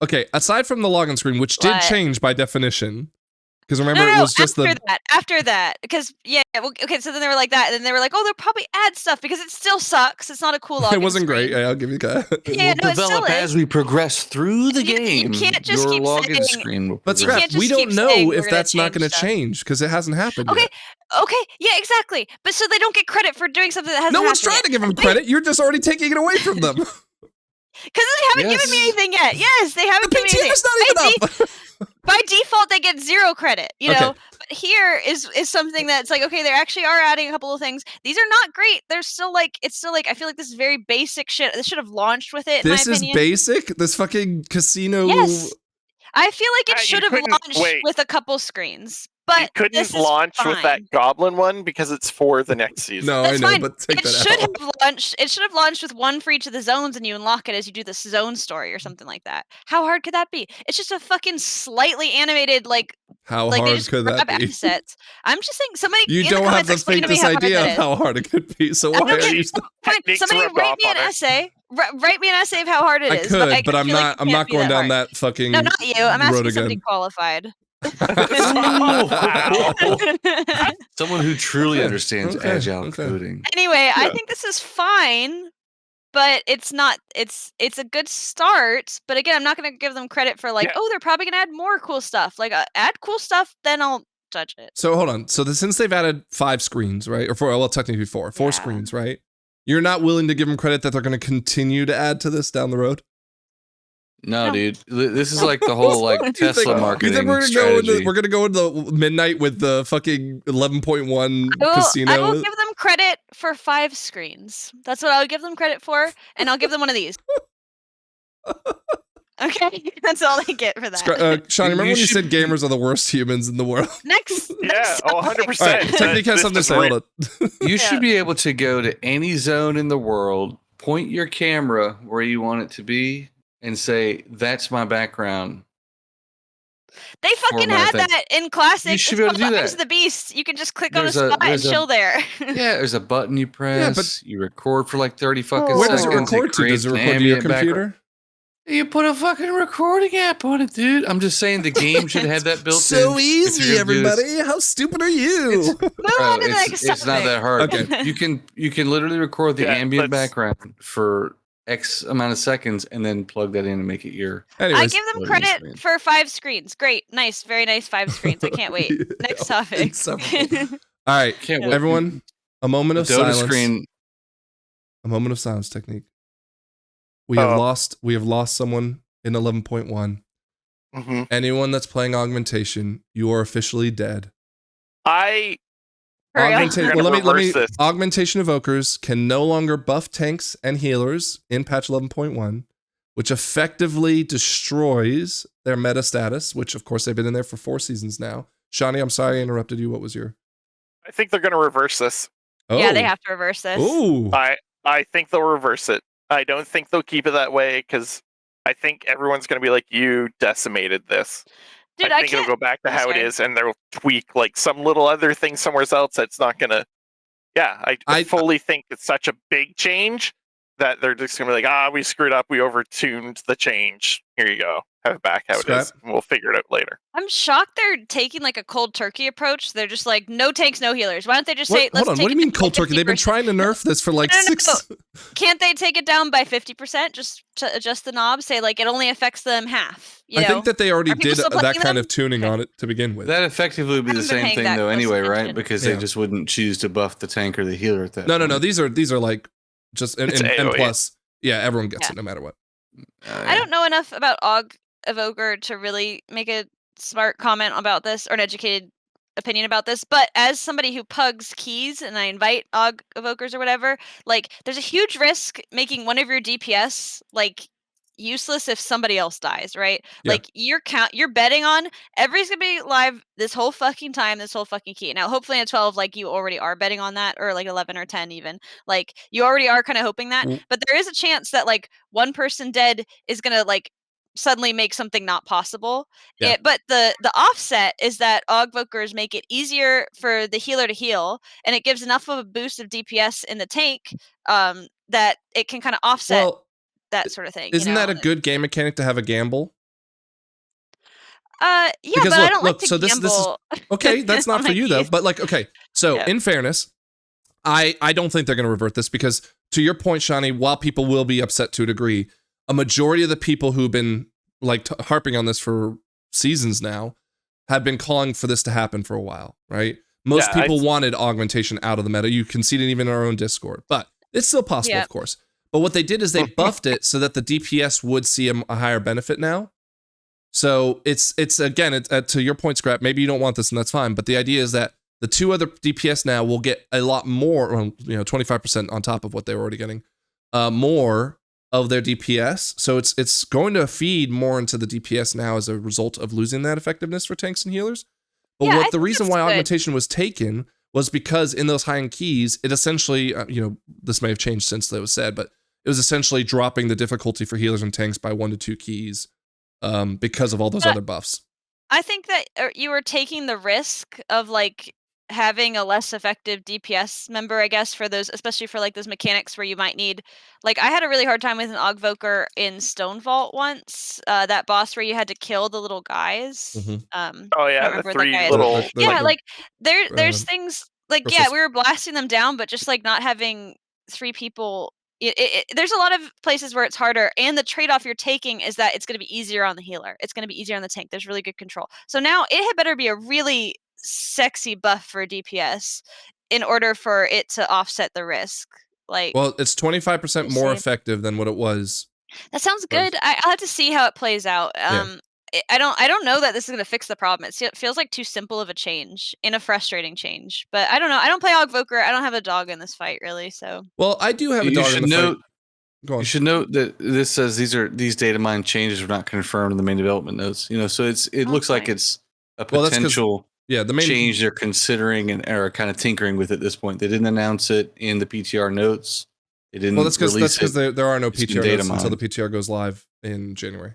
Okay, aside from the login screen, which did change by definition. Because remember, it was just after that, because okay, so then they were like that, and then they were like, oh, they'll probably add stuff because it still sucks. It's not a cool login. It wasn't screen. great. Yeah, I'll give you that. Yeah, it will develop as we progress through the game. You can't just keep login saying, screen will but Scrap, we don't know if that's not going to change because it hasn't happened yet. Okay, yeah, exactly. But so they don't get credit for doing something that hasn't happened. No one's trying to give them credit. You're just already taking it away from them. Because they haven't given me anything yet. Yes, they haven't given me anything. Not even up. By default, they get 0 credit, But here is something that's like, okay, they actually are adding a couple of things. These are not great. They're still like, I feel like this is very basic shit. This should have launched with it. This is basic? This fucking casino. Yes. I feel like it should have launched with a couple screens. But you couldn't launch with that goblin one because it's for the next season. No, that's I know, fine. but take that out. It should have launched with one for each of the zones, and you unlock it as you do the zone story or something like that. How hard could that be? It's just a fucking slightly animated, like. How like hard could that be? Assets. I'm just saying, somebody. You don't have the faintest idea of how hard it could be. So why are you? Somebody write me an essay. Write me an essay of how hard it is. I could, but I'm not. I'm not going down that fucking. No, not you. I'm asking somebody qualified. Someone who truly understands agile coding. Anyway, I think this is fine, but it's not. It's a good start. But again, I'm not going to give them credit for oh, they're probably going to add more cool stuff. Like add cool stuff, then I'll judge it. So hold on. So since they've added 5 screens, right, or 4? Well, technically 4 screens, right? You're not willing to give them credit that they're going to continue to add to this down the road? No, dude. This is like the whole Tesla marketing strategy. We're gonna go into midnight with the fucking 11.1 casino. I will give them credit for 5 screens. That's what I'll give them credit for, and I'll give them one of these. Okay, that's all they get for that. Sean, remember when you said gamers are the worst humans in the world? Next 100%. Right, Technique has something to say. Hold on. You should be able to go to any zone in the world, point your camera where you want it to be, and say, "That's my background." They fucking had that in Classic. You should be able to do that. Eyes of the Beast. You can just click on a spot and chill there. Yeah, there's a button you press. But you record for like 30 fucking where seconds. Where does it record to? Does it record to your computer? Background. You put a fucking recording app on it, dude. I'm just saying the game should have that built in. So easy, everybody. How stupid are you? It's not that hard. Okay. You can literally record the ambient background for X amount of seconds and then plug that in and make it your. Anyways, I give them credit for 5 screens. Great, nice, very nice 5 screens. I can't wait. Next topic. All right, everyone. A moment of silence. Screen. A moment of silence technique. We have lost someone in 11.1. Mm-hmm. Anyone that's playing Augmentation, you are officially dead. Augmentation Evokers can no longer buff tanks and healers in patch 11.1, which effectively destroys their meta status, which of course they've been in there for 4 seasons now. Shawnee, I'm sorry I interrupted you. What was your? I think they're going to reverse this. Oh. Yeah, they have to reverse this. Ooh. I think they'll reverse it. I don't think they'll keep it that way because I think everyone's going to be like, you decimated this. Dude, I think it'll go back to how it is, and they'll tweak like some little other thing somewhere else that's not going to... Yeah, I fully think it's such a big change that they're just going to be like, we screwed up, we overtuned the change. Here you go. Have it back how it is. And we'll figure it out later. I'm shocked they're taking like a cold turkey approach. They're just like, no tanks, no healers. Why don't they just say, hold on, what do you mean cold turkey? They've been trying to nerf this for like 6... No. Can't they take it down by 50%? Just to adjust the knob, say like it only affects them half. I think that they already did that kind of tuning on it to begin with. That effectively would be the same thing though anyway, right? Because they just wouldn't choose to buff the tank or the healer at that point. No. These are like just and plus, everyone gets it no matter what. I don't know enough about Evoker to really make a smart comment about this or an educated opinion about this, but as somebody who pugs keys and I invite Evokers or whatever, like there's a huge risk making one of your DPS like useless if somebody else dies, right? Yeah. Like you're betting on everybody's gonna be live this whole fucking time, this whole fucking key. Now hopefully at 12 like you already are betting on that, or like 11 or 10 even, like you already are kind of hoping that, but there is a chance that like one person dead is gonna like suddenly make something not possible. Yeah. But the offset is that Augvokers make it easier for the healer to heal, and it gives enough of a boost of DPS in the tank that it can kind of offset that sort of thing. Isn't that a good game mechanic to have a gamble? Yeah, because but I don't like to gamble. This is okay. That's not for you though. But like, okay. So in fairness, I don't think they're going to revert this because, to your point, Shawnee, while people will be upset to a degree, a majority of the people who've been like harping on this for seasons now have been calling for this to happen for a while, right? Most people wanted Augmentation out of the meta. You can see it even in our own Discord, but it's still possible, of course. But what they did is they buffed it so that the DPS would see a higher benefit now. So it's again, to your point, Scrap, maybe you don't want this and that's fine. But the idea is that the 2 other DPS now will get a lot more, 25% on top of what they were already getting, more of their DPS. So it's going to feed more into the DPS now as a result of losing that effectiveness for tanks and healers. But the reason why Augmentation was taken was because in those high-end keys, it essentially, this may have changed since that was said, but it was essentially dropping the difficulty for healers and tanks by 1 to 2 keys because of all those other buffs. I think that you were taking the risk of like having a less effective DPS member, I guess, for those, especially for like those mechanics where you might need, like I had a really hard time with an Augvoker in Stone Vault once, that boss where you had to kill the little guys. Mm-hmm. The 3 little. There's things like, we were blasting them down, but just like not having 3 people. There's a lot of places where it's harder, and the trade-off you're taking is that it's going to be easier on the healer. It's going to be easier on the tank. There's really good control. So now it had better be a really sexy buff for DPS in order for it to offset the risk. Like, well, it's 25% more effective than what it was. That sounds good. I'll have to see how it plays out. I don't know that this is going to fix the problem. It feels like too simple of a change and a frustrating change. But I don't know. I don't play Augvoker. I don't have a dog in this fight, really. So. Well, I do have a dog in the fight. Go on. You should note that this says these data mine changes are not confirmed in the main development notes. So it looks like it's a potential the main change they're considering and are kind of tinkering with at this point. They didn't announce it in the PTR notes. It didn't. Well, that's because because there are no It's been PTR data notes until the mined. PTR goes live in January.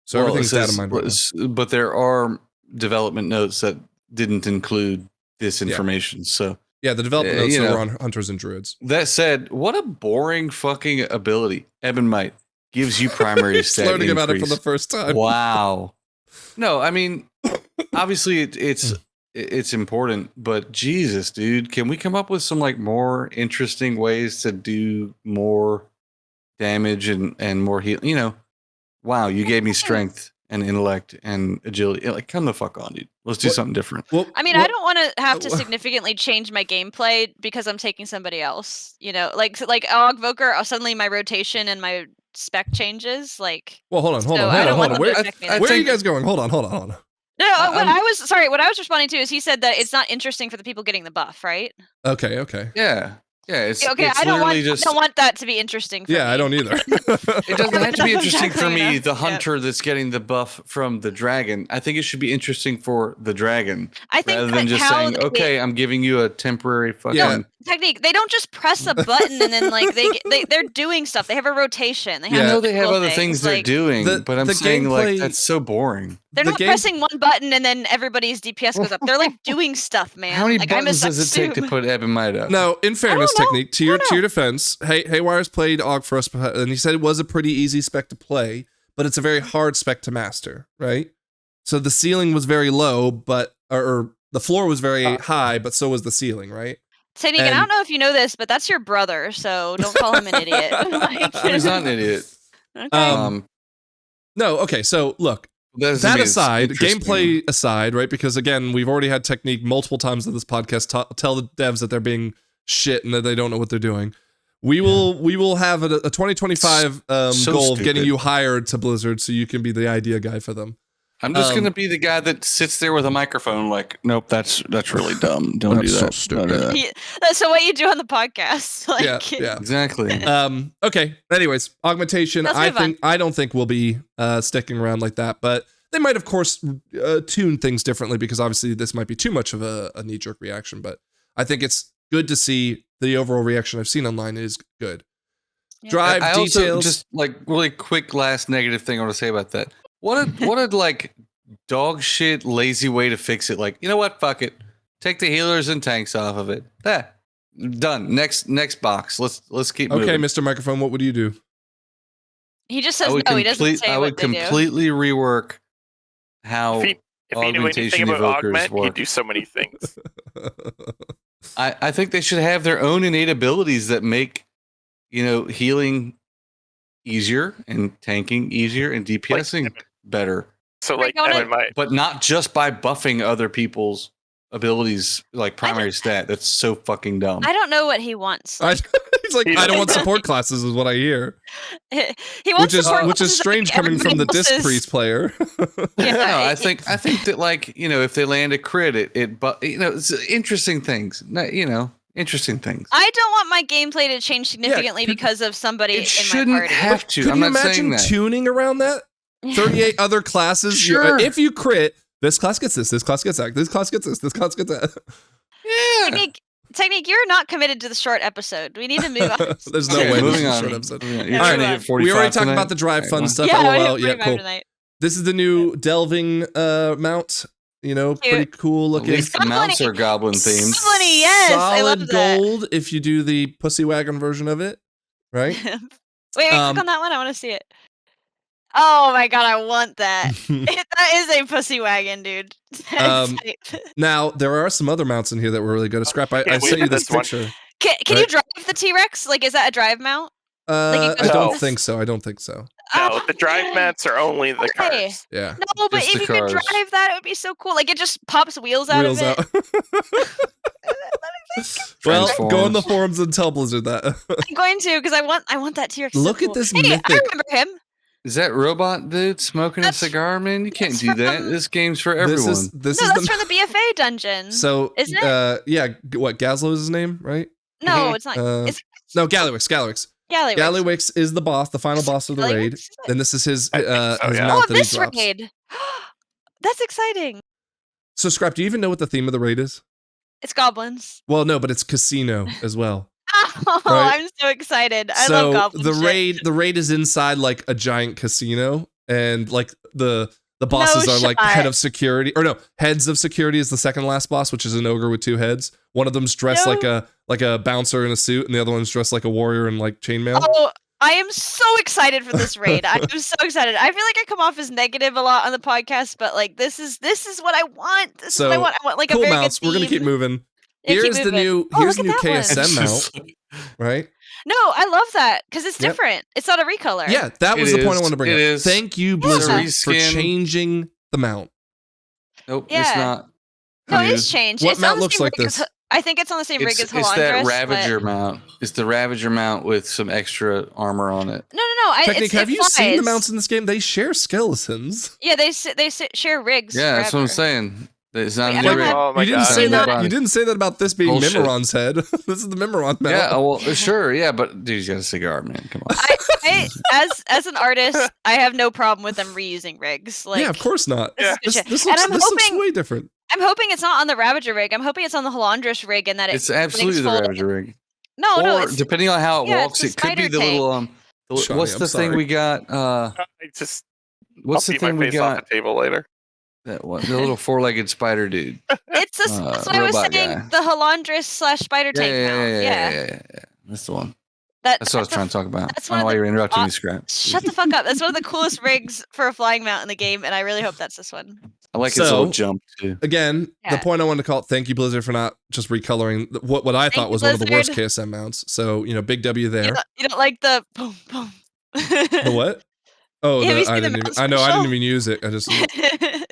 So Well, everything's it says- data mined right now. But there are development notes that didn't include this information. So Yeah, the development notes you were know. on Hunters and Druids. that said, what a boring fucking ability. Ebonmite gives you primary He's stat learning increase. about it for the first time. Wow. No, I mean, obviously it's important, but Jesus, dude, can we come up with some like more interesting ways to do more damage and more heal? You know, wow, you gave me strength and intellect and agility. Like, come the fuck on, dude. Let's do something different. I don't want to have to significantly change my gameplay because I'm taking somebody else. You know, like Augvoker, suddenly my rotation and my spec changes. Like, well, hold on. Where are you guys going? Hold on. No, what I was responding to is he said that it's not interesting for the people getting the buff, right? Okay. Yeah. It's okay. It's I don't just, want that to be interesting. For me. I don't either. It doesn't have to be interesting for me, enough. the hunter that's getting the buff from the dragon. I think it should be interesting for the dragon. I think rather than just saying, okay, I'm giving you a temporary fucking technique. They don't just press a button and then like they're doing stuff. They have a rotation. They have I know they have other things they're doing, but I'm saying gameplay, like that's so boring. They're not pressing one button and then everybody's DPS goes up. They're like doing stuff, man. How many like, buttons does it take to put Ebonmite up? No, in fairness, Technique, to your defense, Haywire's played Aug for us, and he said it was a pretty easy spec to play, but it's a very hard spec to master, right? So the ceiling was very low, but or the floor was very high, but so was the ceiling, right? Technique, and I don't know if you know this, but that's your brother, so don't call him an idiot. He's not an idiot. Okay. No, okay, so look, that aside, gameplay aside, right? Because again, we've already had Technique multiple times in this podcast tell the devs that they're being shit and that they don't know what they're doing. We will have a 2025 goal of getting you hired to Blizzard so you can be the idea guy for them. I'm just gonna be the guy that sits there with a microphone, like, nope, that's really dumb. Don't do that. So stupid. Don't do that. So what you do on the podcast? Like, yeah, exactly. Okay. Anyways, Augmentation. I don't think we'll be sticking around like that, but they might, of course, tune things differently because obviously this might be too much of a knee-jerk reaction. But I think it's good to see the overall reaction I've seen online is good. Yeah. Drive I details. Also, just like really quick last negative thing I want to say about that. What a like dog shit lazy way to fix it. Like, you know what? Fuck it. Take the healers and tanks off of it. Done. Next box. Let's keep moving. Okay, Mr. Microphone, what would you do? He just says no. He doesn't say I would completely rework how if he knew anything about Augment, he'd do so many things. I think they should have their own innate abilities that make, healing easier and tanking easier and DPSing better. So but not just by buffing other people's abilities like primary stat. That's so fucking dumb. I don't know what he wants. He's like, I don't want support classes is what I hear. He wants which is strange coming from the Disc Priest player. I think that like, if they land a crit, it's interesting things. Interesting things. I don't want my gameplay to change significantly because of somebody in my party. It shouldn't have to. Could you imagine tuning around that? 38 other classes. Sure. If you crit, this class gets this class gets that, this class gets this class gets that. Yeah. Technique, you're not committed to the short episode. We need to move on. There's no way moving on. Short episode. All right, we already talked about the drive fun stuff. LOL. Yeah, cool. Tonight. This is the new delving mount. Pretty cool looking. At least the mounts are goblin themed. Yes, solid I love that. Gold if you do the pussy wagon version of it, right? wait, click on that one. I want to see it. Oh my god, I want that. That is a pussy wagon, dude. Now there are some other mounts in here that were really good. Scrap, I sent you this picture. Can you drive the T-Rex? Like, is that a drive mount? I don't think so. No, the drive mats are only the cars. Yeah. No, but if you could drive that, it would be so cool. Like, it just pops wheels out of it. Well, go on the forums and tell Blizzard that. I'm going to, because I want that T-Rex. Look at this mythic. I remember him. Is that robot dude smoking a cigar, man? You can't do that. This game's for everyone. That's from the BFA dungeon. So, isn't it? Yeah, what, Gazlo is his name, right? No, it's not. No, Gallywix. Gallywix is the boss, the final boss of the raid. Then this is his mount that he drops. Raid. That's exciting. So, Scrap, do you even know what the theme of the raid is? It's goblins. Well, no, but it's casino as well. Oh, right? I'm so excited. I love goblin the raid is inside like a giant casino, and like the bosses are like heads of security is the second last boss, which is an ogre with 2 heads. One of them's dressed like a bouncer in a suit, and the other one's dressed like a warrior in like chainmail. Oh, I am so excited for this raid. I am so excited. I feel like I come off as negative a lot on the podcast, but like this is what I want. This is what I want. I want like cool a very mounts. good We're gonna keep moving. Here's the new KSM mount, right? No, I love that because it's different. It's not a recolor. Yeah, that was the point I wanted to bring up. Thank you, Blizzard, for changing the mount. Nope, it's not. No, it is changed. What mount looks like this? I think it's on the same rig as Halandris. It's that Ravager mount. It's the Ravager mount with some extra armor on it. No. Technic, have you seen the mounts in this game? They share skeletons. Yeah, they share rigs. Yeah, that's what I'm saying. It's not a new rig. Oh my you didn't say that about this being Mimiron's head. This is the Mimiron mount. Yeah, well, sure, yeah, but dude, he's got a cigar, man. Come on. As an artist, I have no problem with them reusing rigs. Like, yeah, of course not. This looks way different. I'm hoping it's not on the Ravager rig. I'm hoping it's on the Halandris rig, and that it's absolutely the Ravager rig. No, it's, depending on how it walks, it could be the little what's the thing we got? What's the thing we got? Off the table later. That one, the little 4-legged spider dude. It's that's what I was saying. Guy. The Halandris / spider tank mount. Yeah. That's the one. That's what I was trying to talk about. I don't know why you're interrupting me, Scrap. Shut the fuck up. That's one of the coolest rigs for a flying mount in the game, and I really hope that's this one. I like its little jump too. Again, the point I wanted to call it, thank you Blizzard for not just recoloring what I thought was one of the worst KSM mounts. So, big W there. You don't like the boom boom. The what? Oh, I didn't even use it. I just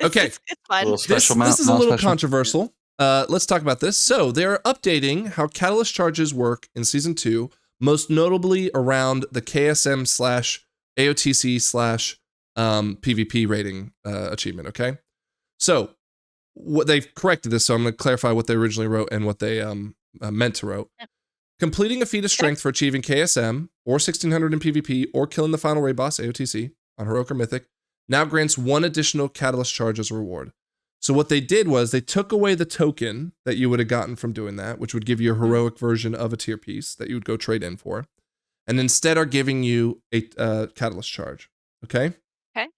okay. It's fun. This is a little controversial. Let's talk about this. So they're updating how catalyst charges work in season 2, most notably around the KSM / AOTC / PvP rating achievement. Okay, so what they've corrected this. So I'm going to clarify what they originally wrote and what they meant to wrote. Yep. Completing a feat of strength for achieving KSM or 1600 in PvP or killing the final raid boss AOTC on Heroic or Mythic now grants 1 additional catalyst charge as a reward. So what they did was they took away the token that you would have gotten from doing that, which would give you a heroic version of a tier piece that you would go trade in for, and instead are giving you a catalyst charge. Okay? Okay.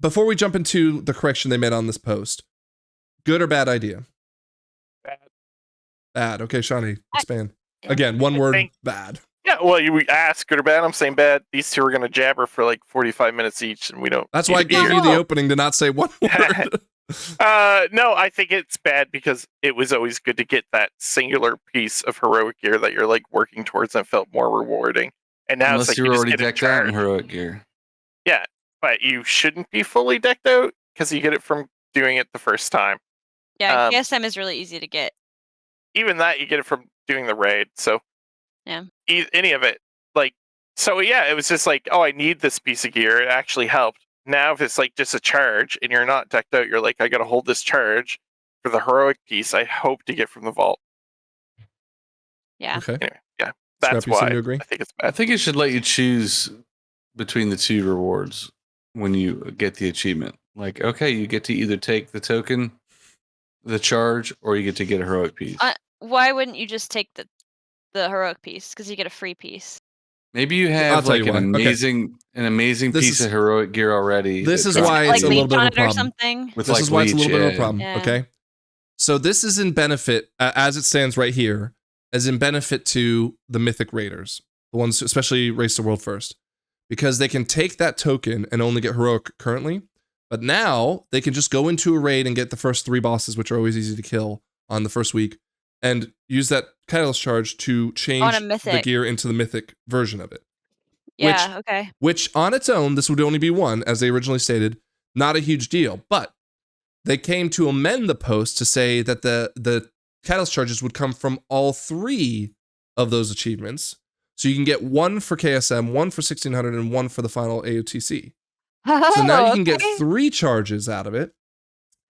Before we jump into the correction they made on this post, good or bad idea? Bad. Okay, Shawnee, expand. Again, one word, bad. Yeah, well, you ask good or bad. I'm saying bad. These two are going to jabber for like 45 minutes each, and we don't. That's why I gave you the opening to not say one word. No, I think it's bad because it was always good to get that singular piece of heroic gear that you're like working towards and felt more rewarding. And now unless it's like you're already decked out in heroic gear. Yeah, but you shouldn't be fully decked out because you get it from doing it the first time. Yeah, KSM is really easy to get. Even that, you get it from doing the raid. So yeah, any of it, like, so yeah, it was just like, oh, I need this piece of gear. It actually helped. Now, if it's like just a charge and you're not decked out, you're like, I got to hold this charge for the heroic piece I hope to get from the vault. Yeah. Okay. Anyway, yeah, that's why I think it's bad. I think it should let you choose between the 2 rewards when you get the achievement. Like, okay, you get to either take the token, the charge, or you get to get a heroic piece. Why wouldn't you just take the heroic piece? Because you get a free piece. Maybe you have like an amazing piece of heroic gear already. This is why it's a little bit of a problem. Or something. This is why it's a little bit of a problem. Yeah. Okay, so this is in benefit, as it stands right here, as in benefit to the Mythic Raiders, the ones especially Race to World First, because they can take that token and only get heroic currently. But now they can just go into a raid and get the first 3 bosses, which are always easy to kill on the first week, and use that catalyst charge to change the gear into the mythic version of it. Yeah, Which on its own, this would only be 1, as they originally stated, not a huge deal. But they came to amend the post to say that the catalyst charges would come from all 3 of those achievements. So you can get 1 for KSM, 1 for 1600, and 1 for the final AOTC. So now you can get 3 charges out of it.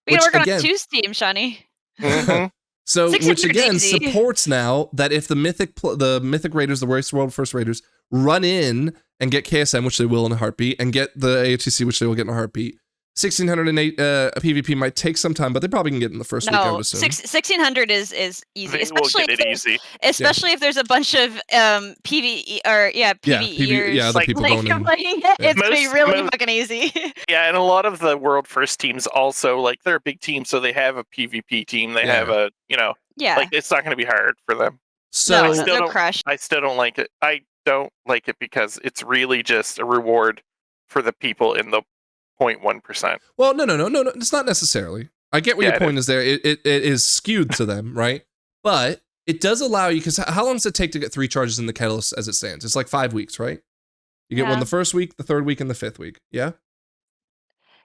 We can work on 2 Steam, Shawnee. Mm-hmm. So, which again supports now that if the Mythic Raiders, the Race World First Raiders, run in and get KSM, which they will in a heartbeat, and get the AOTC, which they will get in a heartbeat, 1608 PvP might take some time, but they probably can get in the first week, I would assume. 1600 is easy, They especially will get it easy. Especially if there's a bunch of PvE or PvEers other people going in. playing it. It's gonna be really fucking easy. Yeah, and a lot of the world first teams also, like, they're a big team, so they have a PvP team. They have a, like, it's not going to be hard for them. So they'll crush. I still don't like it. I don't like it because it's really just a reward for the people in the 0.1%. Well, no. It's not necessarily. I get what your point is there. It is skewed to them, right? But it does allow you, because how long does it take to get 3 charges in the Catalyst as it stands? It's like 5 weeks, right? You get one the first week, the 3rd week, and the 5th week. Yeah?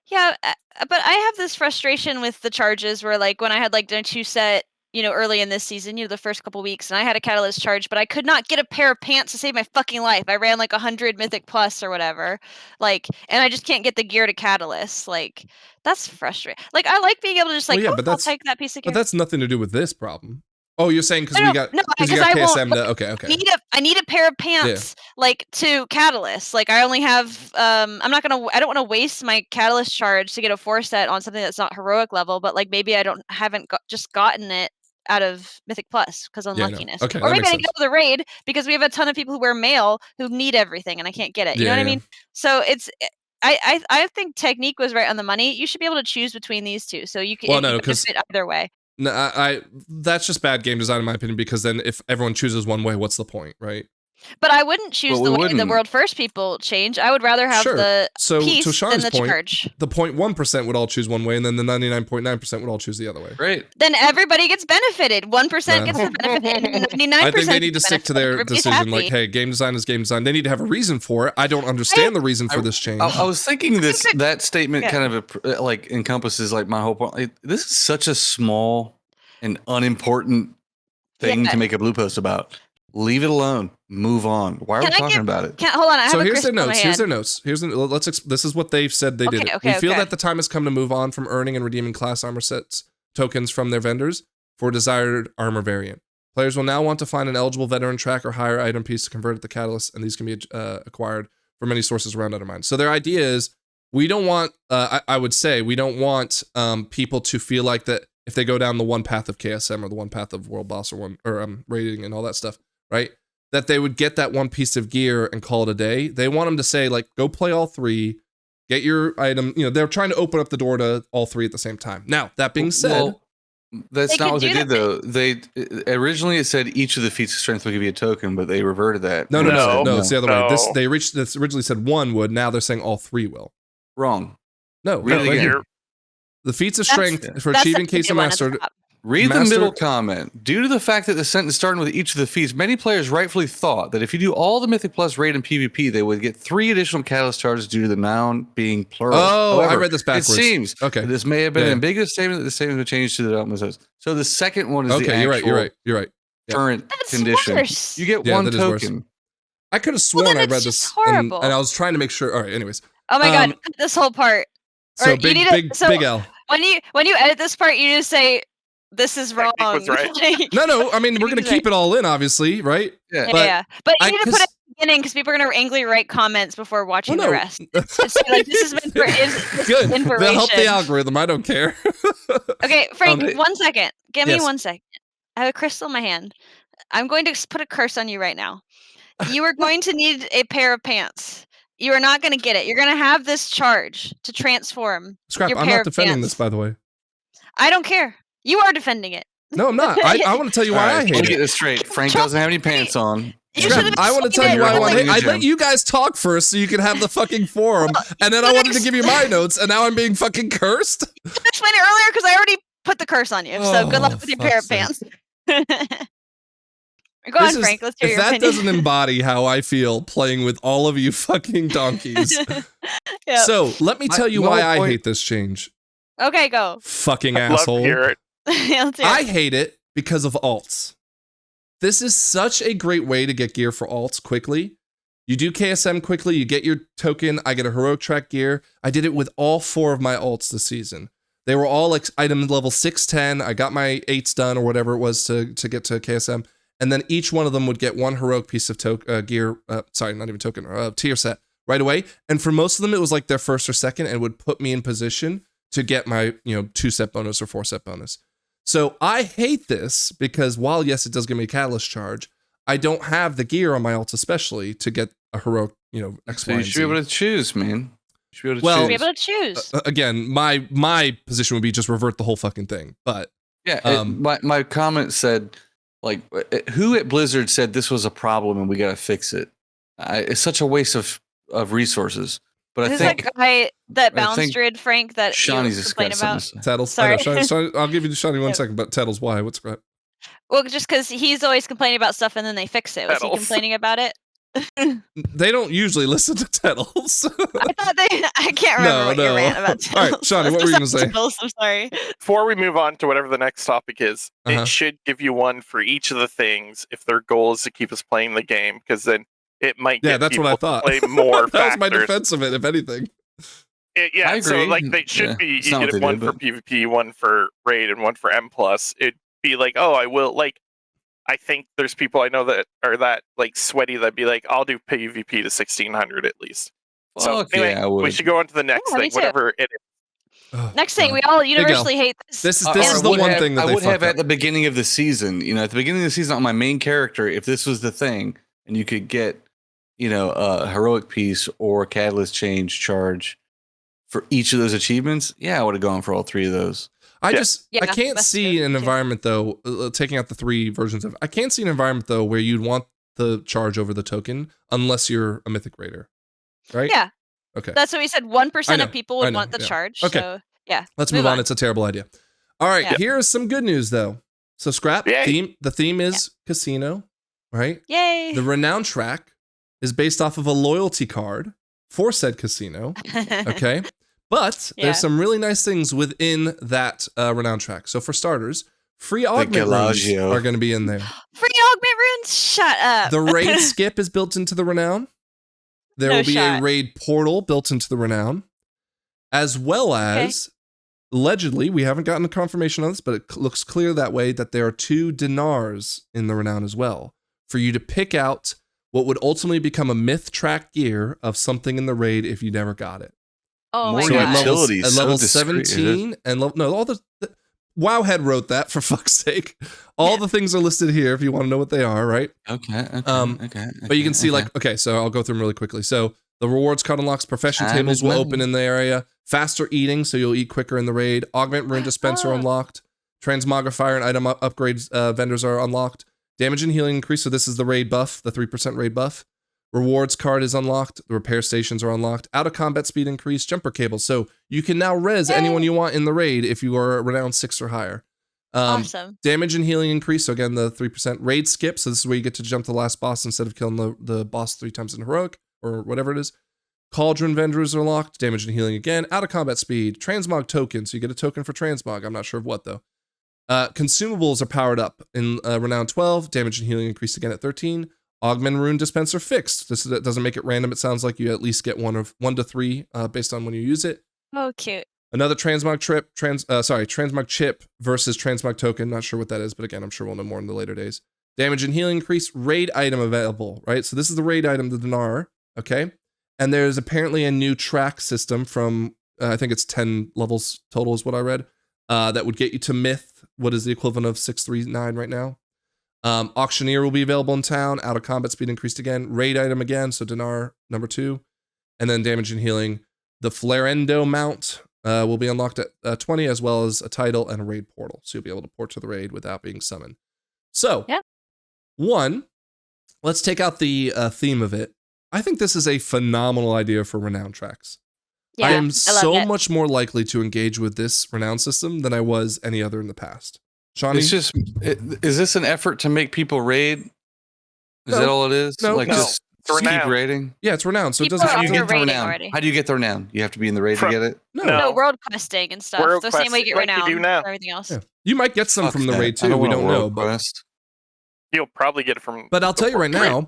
Yeah, but I have this frustration with the charges where, like, when I had like the 2 set, early in this season, the first couple weeks, and I had a Catalyst charge, but I could not get a pair of pants to save my fucking life. I ran like 100 Mythic Plus or whatever, like, and I just can't get the gear to Catalyst. Like, that's frustrating. Like, I like being able to just like, I'll take that piece of gear. But that's nothing to do with this problem. Oh, you're saying because you got KSM to, okay. I need a pair of pants like to Catalyst. Like, I only have I don't want to waste my Catalyst charge to get a 4 set on something that's not heroic level, but like maybe I haven't gotten it out of Mythic Plus because unluckiness. Okay, or maybe I can go to the raid because we have a ton of people who wear mail who need everything and I can't get it. You know what I mean? So it's I think Technique was right on the money. You should be able to choose between these two. So you can fit either way. No, that's just bad game design in my opinion, because then if everyone chooses one way, what's the point, right? But I wouldn't choose the way the world first people change. I would rather have the piece than the charge. The 0.1% would all choose one way, and then the 99.9% would all choose the other way. Right. Then everybody gets benefited. 1% gets the benefit, and 99% I think they need to stick to their decision. Like, hey, game design is game design. They need to have a reason for it. I don't understand the reason for this change. I was thinking that statement kind of like encompasses like my whole point. Like, this is such a small and unimportant thing to make a blue post about. Leave it alone. Move on. Why are we talking about it? Hold on. I have here's their notes. This is what they've said they did. We feel that the time has come to move on from earning and redeeming class armor sets tokens from their vendors for desired armor variant. Players will now want to find an eligible veteran track or higher item piece to convert at the Catalyst, and these can be acquired from many sources around Undermine. So their idea is, we don't want, I would say, we don't want people to feel like that if they go down the one path of KSM or the one path of World Boss or rating and all that stuff, right? That they would get that one piece of gear and call it a day. They want them to say, like, go play all 3, get your item. They're trying to open up the door to all 3 at the same time. Now, that being said, that's not what they did though. They originally it said each of the feats of strength will give you a token, but they reverted that. No, it's the other way. This originally said 1 would. Now they're saying all 3 will. Wrong. No, the feats of strength for achieving Case of Master. Read the middle comment. Due to the fact that the sentence started with each of the feats, many players rightfully thought that if you do all the Mythic Plus raid and PvP, they would get 3 additional Catalyst charges due to the noun being plural. Oh, however, I read this backwards. It seems this may have been an ambiguous statement that the statement would change to the development. So the second one is the actual you're right. Current condition. Worse. You get 1 token. I could have sworn I read this, and I was trying to make sure. All right, anyways. Oh my god, this whole part. So big L. When you edit this part, you just say, this is wrong. Right. No. I mean, we're gonna keep it all in, obviously, right? Yeah. But you need to put it at the beginning because people are gonna angrily write comments before watching the rest. Just like, this has been good. They'll help the algorithm. I don't care. Okay, Frank, 1 second. Give me 1 second. I have a crystal in my hand. I'm going to put a curse on you right now. You are going to need a pair of pants. You are not going to get it. You're going to have this charge to transform. Scrap, I'm not defending this, by the way. I don't care. You are defending it. No, I'm not. I want to tell you why I hate it. Get this straight. Frank doesn't have any pants on. Scrap, I want to tell you why I want to hate it. I let you guys talk first so you can have the fucking forum, and then I wanted to give you my notes, and now I'm being fucking cursed? I explained it earlier because I already put the curse on you, so good luck with your pair of pants. Go on, Frank. Let's hear your opinion. If that doesn't embody how I feel playing with all of you fucking donkeys. So, let me tell you why I hate this change. Okay, go. Fucking asshole. Love to hear it. I hate it because of alts. This is such a great way to get gear for alts quickly. You do KSM quickly, you get your token, I get a heroic track gear. I did it with all 4 of my alts this season. They were all like item level 610. I got my 8s done or whatever it was to get to KSM. And then each one of them would get 1 heroic piece of gear. Sorry, not even token, tier set right away. And for most of them, it was like their first or second and would put me in position to get my, 2-set bonus or 4-set bonus. So I hate this because while, yes, it does give me a catalyst charge, I don't have the gear on my ult especially to get a heroic, X, Y, and Z. You should be able to choose, man. You should be able to choose. Again, my position would be just revert the whole fucking thing. But yeah, my comment said, like, who at Blizzard said this was a problem and we got to fix it? It's such a waste of resources. But I think that balance druid, Frank, that Shawnee's you complain about. Tattles. Sorry. I'll give you the Shawnee 1 second, but Tattles, why? What's crap? Well, just because he's always complaining about stuff and then they fix it. Was he complaining about it? They don't usually listen to Tattles. I can't remember what you rant about Tattles. All right, Shawnee, what were you going to say? I'm sorry. Before we move on to whatever the next topic is, it should give you one for each of the things if their goal is to keep us playing the game, because then it might get that's people what I thought. to play more That was my factors. defense of it, if anything. I agree. So like they should be, you get one for PvP, one for raid, and one for M+. It'd be like, oh, I will, like, I think there's people I know that are that like sweaty that'd be like, I'll do PvP to 1600 at least. So anyway, we should go on to the next thing, whatever it is. Next thing, we all universally hate this. This is the one thing that I they would have up. at the beginning of the season. At the beginning of the season on my main character, if this was the thing, and you could get, a heroic piece or catalyst change charge for each of those achievements, I would have gone for all 3 of those. I can't see an environment though, taking out the 3 versions of it, I can't see an environment though where you'd want the charge over the token unless you're a mythic raider, right? Yeah. Okay. That's what we said. 1% of people would want the charge. Okay. So yeah. Let's move on. It's a terrible idea. All right. Here's some good news though. So Scrap theme. The theme is casino, right? Yay. The Renown Track is based off of a loyalty card for said casino. Okay. But there's some really nice things within that Renown Track. So for starters, free augment runes are going to be in there. Free augment runes? Shut up. The raid skip is built into the Renown. There will be a raid portal built into the Renown. As well as, allegedly, we haven't gotten a confirmation on this, but it looks clear that way, that there are 2 dinars in the Renown as well. For you to pick out what would ultimately become a myth track gear of something in the raid if you never got it. Oh my god! At level 17 and all the Wowhead wrote that, for fuck's sake. All the things are listed here if you want to know what they are, right? Okay. But you can see so I'll go through them really quickly. So the rewards card unlocks, profession tables will open in the area, faster eating, so you'll eat quicker in the raid, augment rune dispenser unlocked, transmogrifier and item upgrades vendors are unlocked, damage and healing increase, so this is the raid buff, the 3% raid buff. Rewards card is unlocked. The repair stations are unlocked. Out of combat speed increase. Jumper cables. So you can now res anyone you want in the raid if you are Renown 6 or higher. Awesome. Damage and healing increase. So again, the 3% raid skip. So this is where you get to jump to the last boss instead of killing the boss 3 times in heroic or whatever it is. Cauldron vendors are locked. Damage and healing again. Out of combat speed. Transmog token. So you get a token for transmog. I'm not sure of what though. Consumables are powered up in Renown 12. Damage and healing increased again at 13. Augment rune dispenser fixed. That doesn't make it random. It sounds like you at least get 1 to 3 based on when you use it. Oh, cute. Another transmog chip versus transmog token. Not sure what that is, but again, I'm sure we'll know more in the later days. Damage and healing increase. Raid item available, right? So this is the raid item, the dinar, okay? And there's apparently a new track system from, I think it's 10 levels total is what I read, that would get you to myth, what is the equivalent of 639 right now. Auctioneer will be available in town. Out of combat speed increased again. Raid item again, so dinar number 2. And then damage and healing. The Flarendo mount will be unlocked at 20, as well as a tidal and a raid portal. So you'll be able to port to the raid without being summoned. So, one, let's take out the theme of it. I think this is a phenomenal idea for Renown tracks. Yeah, I am so much more likely to engage with this Renown system than I was any other in the past. Shawnee? Is this an effort to make people raid? Is that all it is? Just keep raiding? Yeah, it's Renown. So people it doesn't. How do you get the Renown? How do you get the Renown? You have to be in the raid to get it? No, world questing and stuff. World the same way you get like Renown you do now. for everything else. Yeah. You might get some from the raid too. We don't know. But you'll probably get it from. But I'll tell you right now,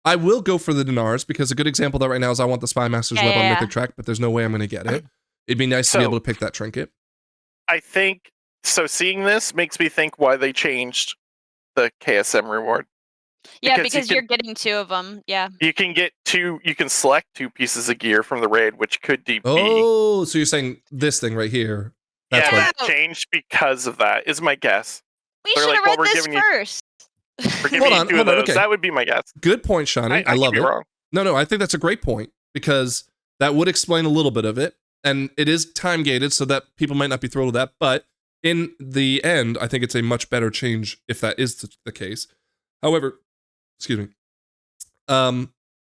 I will go for the dinars because a good example of that right now is I want the Spy Master's Web on Mythic Track, but there's no way I'm going to get it. It'd be nice to be able to pick that trinket. I think so. Seeing this makes me think why they changed the KSM reward. Yeah, because you're getting 2 of them. Yeah. You can get 2. You can select 2 pieces of gear from the raid, which could be. Oh, so you're saying this thing right here? That's it changed because of that. Is my guess. We should have read this first. Hold on. Okay. That would be my guess. Good point, Shawnee. I love it. Wrong. No, I think that's a great point because that would explain a little bit of it, and it is time gated, so that people might not be thrilled with that. But in the end, I think it's a much better change if that is the case. However, excuse me.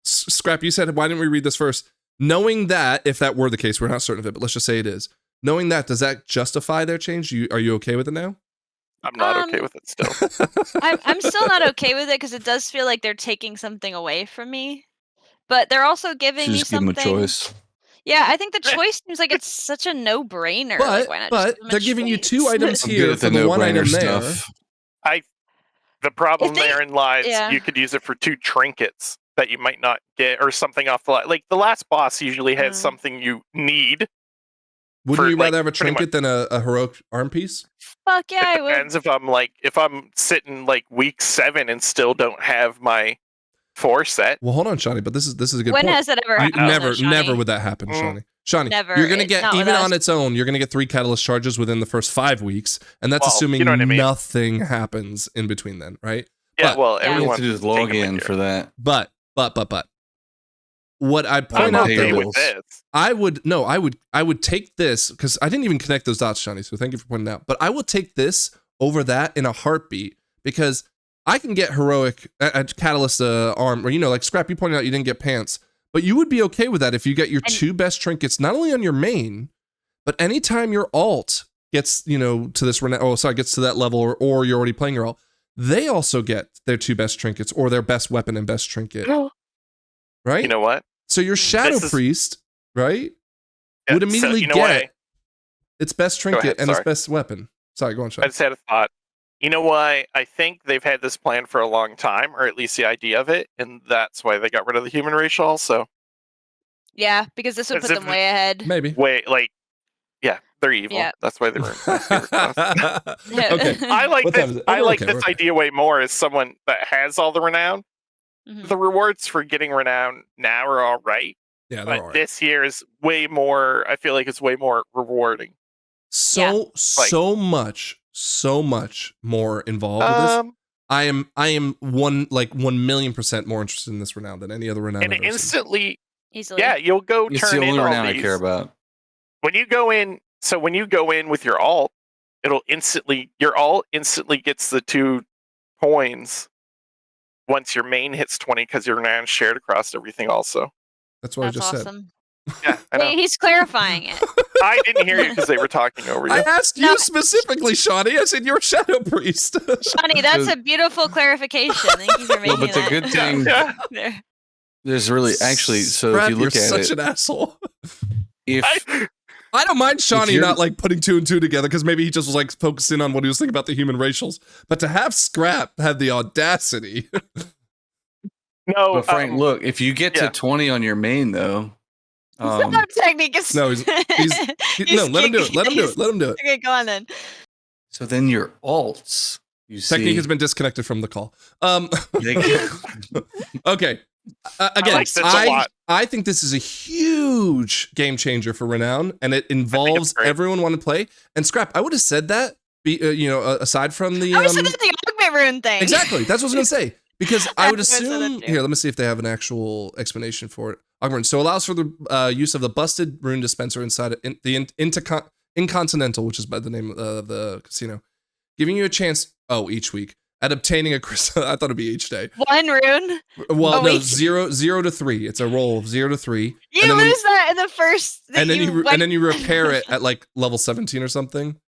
Scrap, you said, why didn't we read this first? Knowing that, if that were the case, we're not certain of it, but let's just say it is. Knowing that, does that justify their change? Are you okay with it now? I'm not okay with it still. I'm still not okay with it because it does feel like they're taking something away from me. But they're also giving me something. Give them a choice. Yeah, I think the choice seems like it's such a no-brainer. But, why not but they're giving you 2 items here for the 1 item stuff. there. The problem therein lies, you could use it for 2 trinkets that you might not get, or something off the like the last boss usually has something you need. Wouldn't you rather have a trinket than a heroic arm piece? Fuck yeah, it depends if I'm sitting like week 7 and still don't have my 4 set. Well, hold on, Shawnee, but this is a good point. When has that ever happened? Never would that happen, Shawnee. Shawnee, never. You're gonna get even on its own. You're gonna get 3 catalyst charges within the first 5 weeks, and that's assuming nothing happens in between then, right? Yeah. Everyone have to just log in for that. But what I'd point out though, I would take this because I didn't even connect those dots, Shawnee. So thank you for pointing out. But I will take this over that in a heartbeat because I can get heroic catalyst arm, or like Scrap, you pointed out you didn't get pants, but you would be okay with that if you get your 2 best trinkets not only on your main, but anytime your alt gets to this gets to that level, or you're already playing your alt, they also get their 2 best trinkets or their best weapon and best trinket. Right? You know what? So your Shadow Priest, right, would immediately get its best trinket and its best weapon. Sorry, go on, Shadow. I just had a thought. You know why I think they've had this plan for a long time, or at least the idea of it, and that's why they got rid of the human racial also? Yeah, because this would put them way ahead. Maybe. They're evil. Yeah. That's why they were my favorite class. Okay. I like this idea way more as someone that has all the renown. Mm-hmm. The rewards for getting renown now are all right. Yeah, but this year is way more. I feel like it's way more rewarding. So much more involved with this. I am 1,000,000% more interested in this renown than any other renown. And easily. Yeah, you'll go it's turn the only in renown all these. I care about. When you go in with your alt, your alt instantly gets the 2 coins once your main hits 20 because your renown shared across everything also. That's what I just awesome. said. Yeah, I know. He's clarifying it. I didn't hear you because they were talking over you. I asked you specifically, Shawnee. I said you're a Shadow Priest. Shawnee, that's a beautiful clarification. Thank you for making but the good thing, there's really actually. So if you look at it, such an asshole. If I don't mind Shawnee not putting 2 and 2 together because maybe he just was focusing on what he was thinking about the human racials, but to have Scrap have the audacity. No, but Frank, look, if you get to 20 on your main though. Technique is no, he's no, let him do it. Let him do it. Okay, go on then. So then your alts, Technique has been disconnected from the call. Okay. Again, I think this is a huge game changer for Renown, and it involves everyone want to play. And Scrap, I would have said that, aside from the. I would have said the augment rune thing. Exactly, that's what I was gonna say. Because I would assume here. Let me see if they have an actual explanation for it. Augment, so allows for the use of the busted rune dispenser inside the Incontinental, which is by the name of the casino, giving you a chance. Each week. At obtaining a crystal, I thought it'd be each day. 1 rune? Well, no, 0 to 3. It's a roll of 0 to 3. You lose that in the first. And then you repair it at level 17 or something.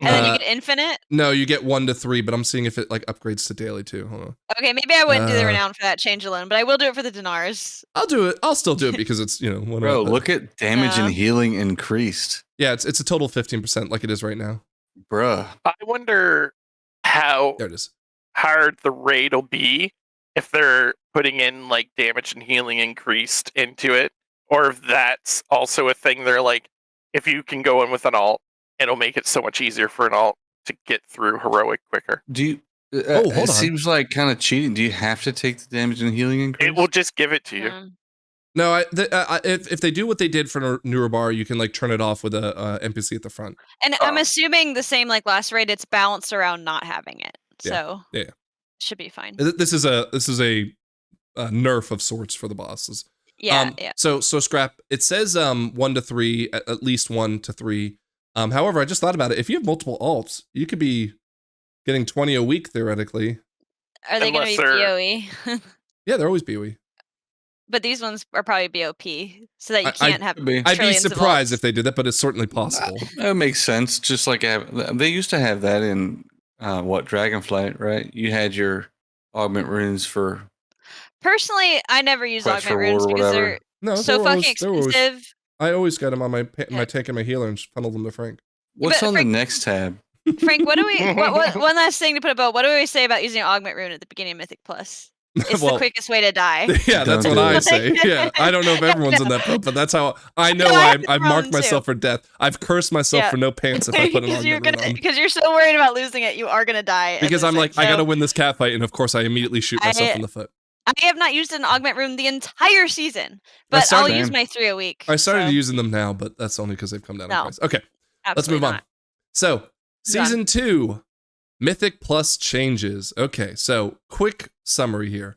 And then you get infinite? No, you get 1 to 3, but I'm seeing if it upgrades to daily too. Hold on. Okay, maybe I wouldn't do the renown for that change alone, but I will do it for the dinars. I'll do it. I'll still do it because it's one. Bro, look at damage and healing increased. Yeah, it's a total 15% like it is right now. Bruh. I wonder how there it is. Hard the raid will be if they're putting in damage and healing increased into it, or if that's also a thing. They're if you can go in with an alt, it'll make it so much easier for an alt to get through heroic quicker. Do hold on. It seems like kind of cheating. Do you have to take the damage and healing increase? It will just give it to you. No, if they do what they did for Newer Bar, you can like turn it off with a NPC at the front. And I'm assuming the same like last raid, it's balanced around not having it. So yeah, should be fine. This is a nerf of sorts for the bosses. Yeah, So Scrap, it says 1 to 3, at least 1 to 3. However, I just thought about it. If you have multiple alts, you could be getting 20 a week theoretically. Are they going to be BOE? Yeah, they're always BOE. But these ones are probably BOP, so that you can't have. I'd be surprised if they did that, but it's certainly possible. That makes sense. Just like they used to have that in Dragonflight, right? You had your augment runes for. Personally, I never use augment runes because they're so fucking expensive. I always got them on my tank and my healer and just funneled them to Frank. What's on the next tab? Frank, what do we? One last thing to put about. What do we say about using augment rune at the beginning of Mythic Plus? It's the quickest way to die. Yeah, that's what I say. Yeah, I don't know if everyone's in that boat, but that's how I know. I've marked myself for death. I've cursed myself for no pants if I put an augment rune on. Because you're so worried about losing it, you are gonna die. Because I'm like, I gotta win this cat fight, and of course I immediately shoot myself in the foot. I have not used an augment rune the entire season, but I'll use my 3 a week. I started using them now, but that's only because they've come down in price. Okay, let's move on. So, Season 2, Mythic Plus changes. Okay, so quick summary here.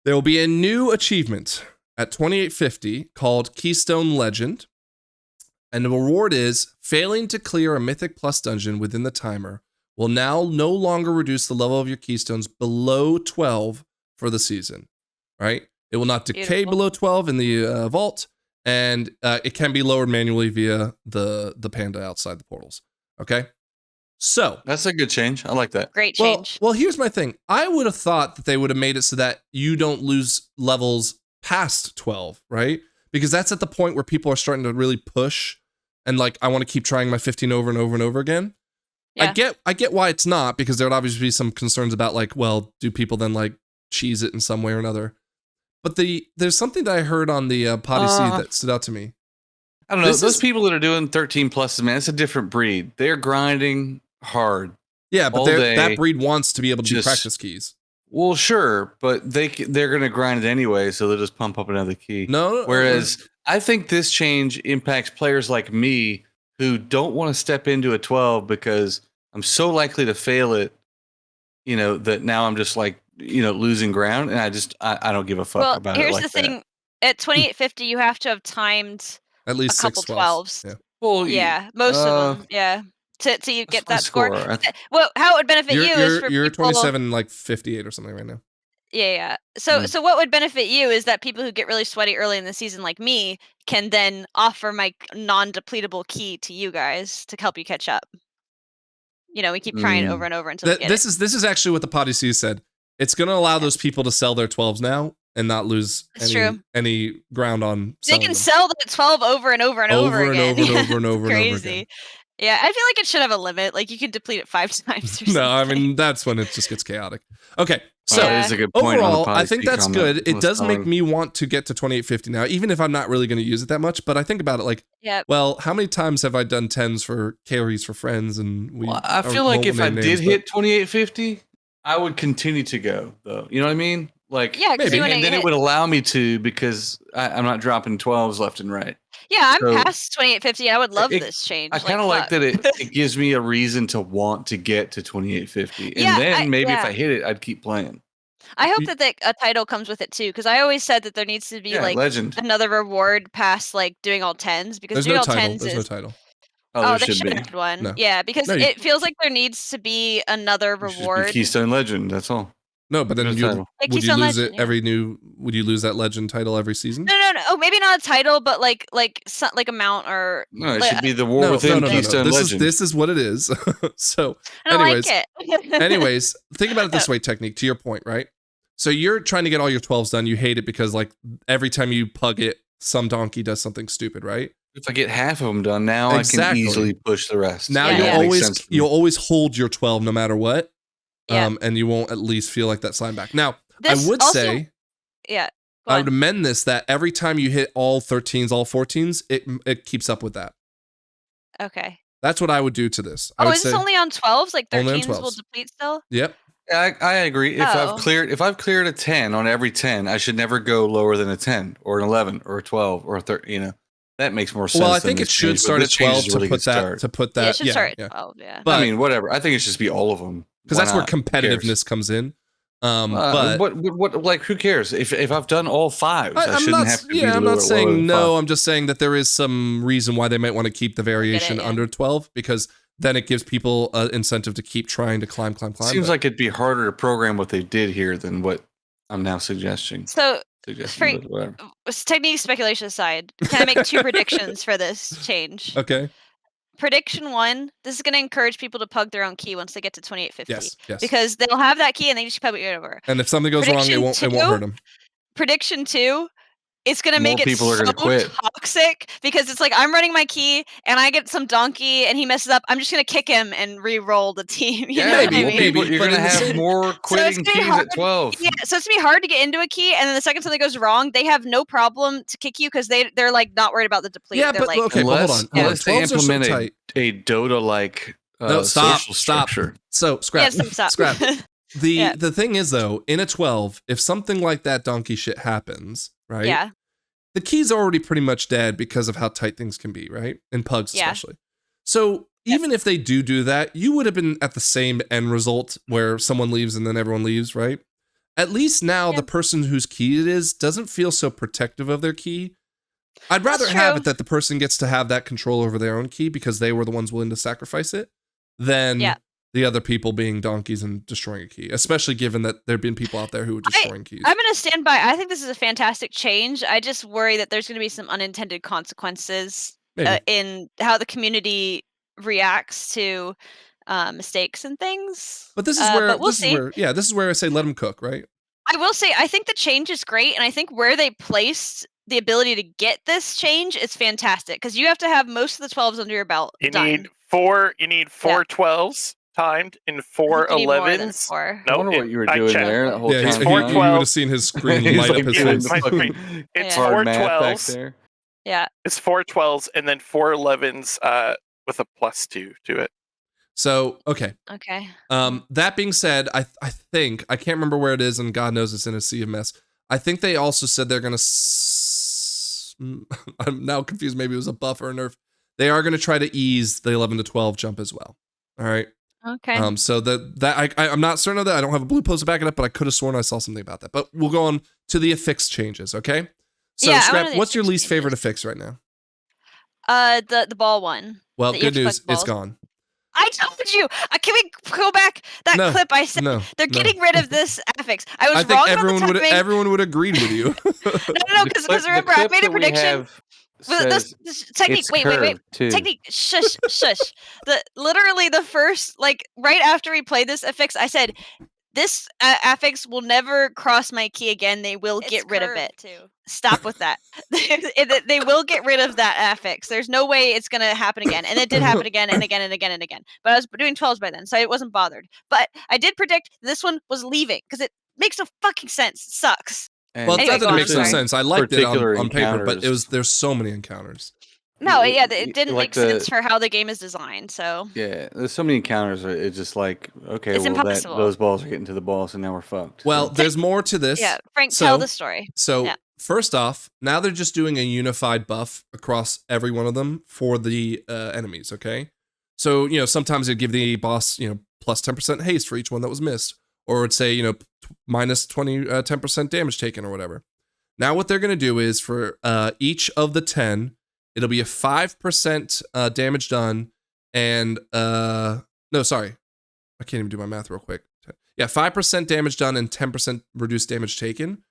There will be a new achievement at 2850 called Keystone Legend, and the reward is failing to clear a Mythic Plus dungeon within the timer will now no longer reduce the level of your keystones below 12 for the season, right? It will not decay below 12 in the vault, and it can be lowered manually via the panda outside the portals, okay? So that's a good change. I like that. Great change. Well, here's my thing. I would have thought that they would have made it so that you don't lose levels past 12, right? Because that's at the point where people are starting to really push and like, I want to keep trying my 15 over and over and over again. Yeah. I get why it's not, because there would obviously be some concerns about like, well, do people then like cheese it in some way or another? But there's something that I heard on the Podyssey that stood out to me. I don't know. Those people that are doing 13 pluses, man, it's a different breed. They're grinding hard. Yeah, but that breed wants to be able to do practice keys. Well, sure, but they're going to grind it anyway, so they'll just pump up another key. No. Whereas I think this change impacts players like me who don't want to step into a 12 because I'm so likely to fail it, that now I'm just like, losing ground, and I don't give a fuck about it. Well, here's the thing. At 2850, you have to have timed at least a couple 12s. Yeah. Well, most of them. Yeah. To you get that score. Well, how it would benefit you is for you're people, 27, like 58 or something right now. Yeah. So what would benefit you is that people who get really sweaty early in the season, like me, can then offer my non-depletable key to you guys to help you catch up. We keep trying over and over until we get this is actually what the Podyssey said. It's going to allow those people to sell their 12s now and not lose any ground on. They can sell the 12 over and over and over again. Over and over Crazy. Yeah, I feel like it should have a limit. Like you can deplete it 5 times or something. No, I mean, that's when it just gets chaotic. Okay, so that is a good point overall, I think that's good. It does make me want to get to 2850 now, even if I'm not really going to use it that much. But I think about it like, well, how many times have I done 10s for carries for friends? And I feel like if I did hit 2850, I would continue to go, though. You know what I mean? Like, maybe. And then it would allow me to, because I'm not dropping 12s left and right. Yeah, I'm past 2850. I would love this change. I kind of like that it gives me a reason to want to get to 2850. And then maybe if I hit it, I'd keep playing. I hope that a title comes with it too, because I always said that there needs to be legend. Another reward past like doing all 10s, because doing all 10s There's no title. Oh, there should be one. No. Yeah, because it feels like there needs to be another reward. Keystone Legend, that's all. No, but then would you lose it would you lose that legend title every season? No. Oh, maybe not a title, but like amount or. No, it should be the war within Keystone Legend. This is what it is. So, I don't like it. anyways, think about it this way, Technique, to your point, right? So you're trying to get all your 12s done. You hate it because like every time you pug it, some donkey does something stupid, right? If I get half of them done now, I can easily push the rest. Now you'll always hold your 12 no matter what. And you won't at least feel like that slime back. Now, I would say, I would amend this that every time you hit all 13s, all 14s, it keeps up with that. Okay. That's what I would do to this. Is this only on 12s? Like 13s will deplete still? Yep. I agree. If I've cleared a 10 on every 10, I should never go lower than a 10 or an 11 or a 12 or a 13. You know, that makes more sense. Well, I think it should start at 12 to put that. Yeah, it should start at 12. Yeah. But I mean, whatever. I think it should just be all of them because that's where competitiveness comes in. But what like who cares if I've done all 5s? I shouldn't have to be I'm not saying no. 5. I'm just saying that there is some reason why they might want to keep the variation under 12 because then it gives people an incentive to keep trying to climb. Seems like it'd be harder to program what they did here than what I'm now suggesting. So, technique speculation aside, can I make 2 predictions for this change? Okay. Prediction 1, this is going to encourage people to pug their own key once they get to 2850. Yes. Because they'll have that key and they just pug it over. And if something goes wrong, it won't hurt them. Prediction 2, it's going to make it so toxic because it's like I'm running my key and I get some donkey and he messes up. I'm just going to kick him and re-roll the team. Maybe. You're going to have more quitting keys at 12. Yeah, so it's going to be hard to get into a key, and then the second something goes wrong, they have no problem to kick you because they're like not worried about the deplete. Yeah, they're but like, okay, hold on. Unless they implement a Dota-like social structure. So scrap. Scrap. The thing is though, in a 12, if something like that donkey shit happens, right? Yeah. The key's already pretty much dead because of how tight things can be, right? In pugs especially. So even if they do that, you would have been at the same end result where someone leaves and then everyone leaves, right? At least now the person whose key it is doesn't feel so protective of their key. I'd rather have it that the person gets to have that control over their own key because they were the ones willing to sacrifice it than the other people being donkeys and destroying a key, especially given that there have been people out there who are destroying keys. I'm going to stand by. I think this is a fantastic change. I just worry that there's going to be some unintended consequences in how the community reacts to mistakes and things. But this is where this is where I say let them cook, right? I will say I think the change is great, and I think where they placed the ability to get this change is fantastic because you have to have most of the 12s under your belt. You need four 12s timed in 4 11s. I wonder what you were doing there. That whole time. It's 4 12s. You would have seen his screen light up his face. It's 4 12s. Yeah. It's 4 12s and then 4 11s with a +2 to it. So, okay. That being said, I think, I can't remember where it is, and God knows it's in a sea of mess. I think they also said they're going to, I'm now confused, maybe it was a buff or a nerf. They are going to try to ease the 11 to 12 jump as well. All right. Okay. So I'm not certain of that. I don't have a blue post to back it up, but I could have sworn I saw something about that. But we'll go on to the affix changes, okay? So, Scrap, what's your least favorite affix right now? The ball one. Well, good news, it's gone. I told you. Can we go back that clip? I said they're getting rid of this affix. I was wrong about the everyone would agree with you. no, because remember I made a prediction. This technique. Wait. Technique. Shush. Literally the first, right after we played this affix, I said, this affix will never cross my key again. They will get rid of it. Too. Stop with that. They will get rid of that affix. There's no way it's going to happen again. And it did happen again and again and again and again. But I was doing 12s by then, so I wasn't bothered. But I did predict this one was leaving because it makes no fucking sense. It sucks. Well, it's not that it makes no sense. I liked it on paper, but there's so many encounters. No, it didn't make sense for how the game is designed. So there's so many encounters. It's just like, okay, it's impossible. Those balls are getting to the boss, and now we're fucked. Well, there's more to this. Yeah, Frank, tell the story. So first off, now they're just doing a unified buff across every one of them for the enemies. Okay, so sometimes it'd give the boss plus 10% haste for each one that was missed, or it'd say minus 10% damage taken or whatever. Now what they're gonna do is for each of the 10. It'll be a 5% damage done, and no, sorry, I can't even do my math real quick. Yeah, 5% damage done and 10% reduced damage taken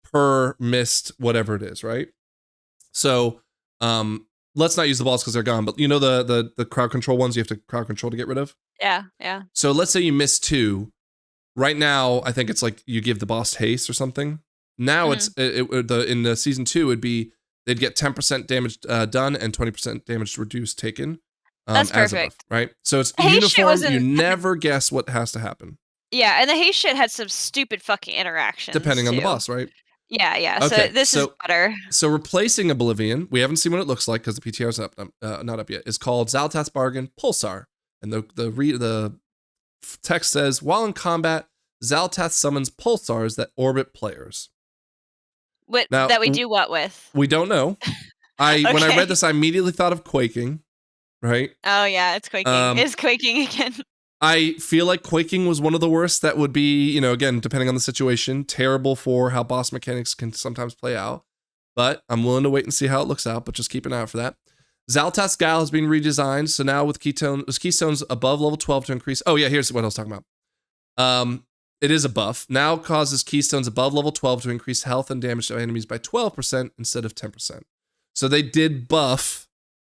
per missed whatever it is, right? So, let's not use the balls because they're gone. But the crowd control ones you have to crowd control to get rid of. Yeah. So let's say you miss 2. Right now, I think it's like you give the boss haste or something. Now in the season 2 it'd be. They'd get 10% damage done and 20% damage reduced taken. That's perfect. As a buff, right? So it's uniform. You never guess what has to happen. Yeah, and the haste shit had some stupid fucking interactions. Depending on the boss, right? Yeah. Okay, so this is better. So replacing Oblivion, we haven't seen what it looks like because the PTR's not up yet, is called Xal'atath's Bargain Pulsar. And the text says, while in combat, Xal'atath summons pulsars that orbit players. Now, that we do what with? We don't know. When I read this, I immediately thought of quaking, right? Oh yeah, it's quaking. It's quaking again. I feel like quaking was one of the worst. That would be, again, depending on the situation, terrible for how boss mechanics can sometimes play out. But I'm willing to wait and see how it looks out, but just keep an eye out for that. Xal'atath's Gal has been redesigned, so now with keystones above level 12 to increase. Oh yeah, here's what I was talking about. It is a buff. Now causes keystones above level 12 to increase health and damage to enemies by 12% instead of 10%. So they did buff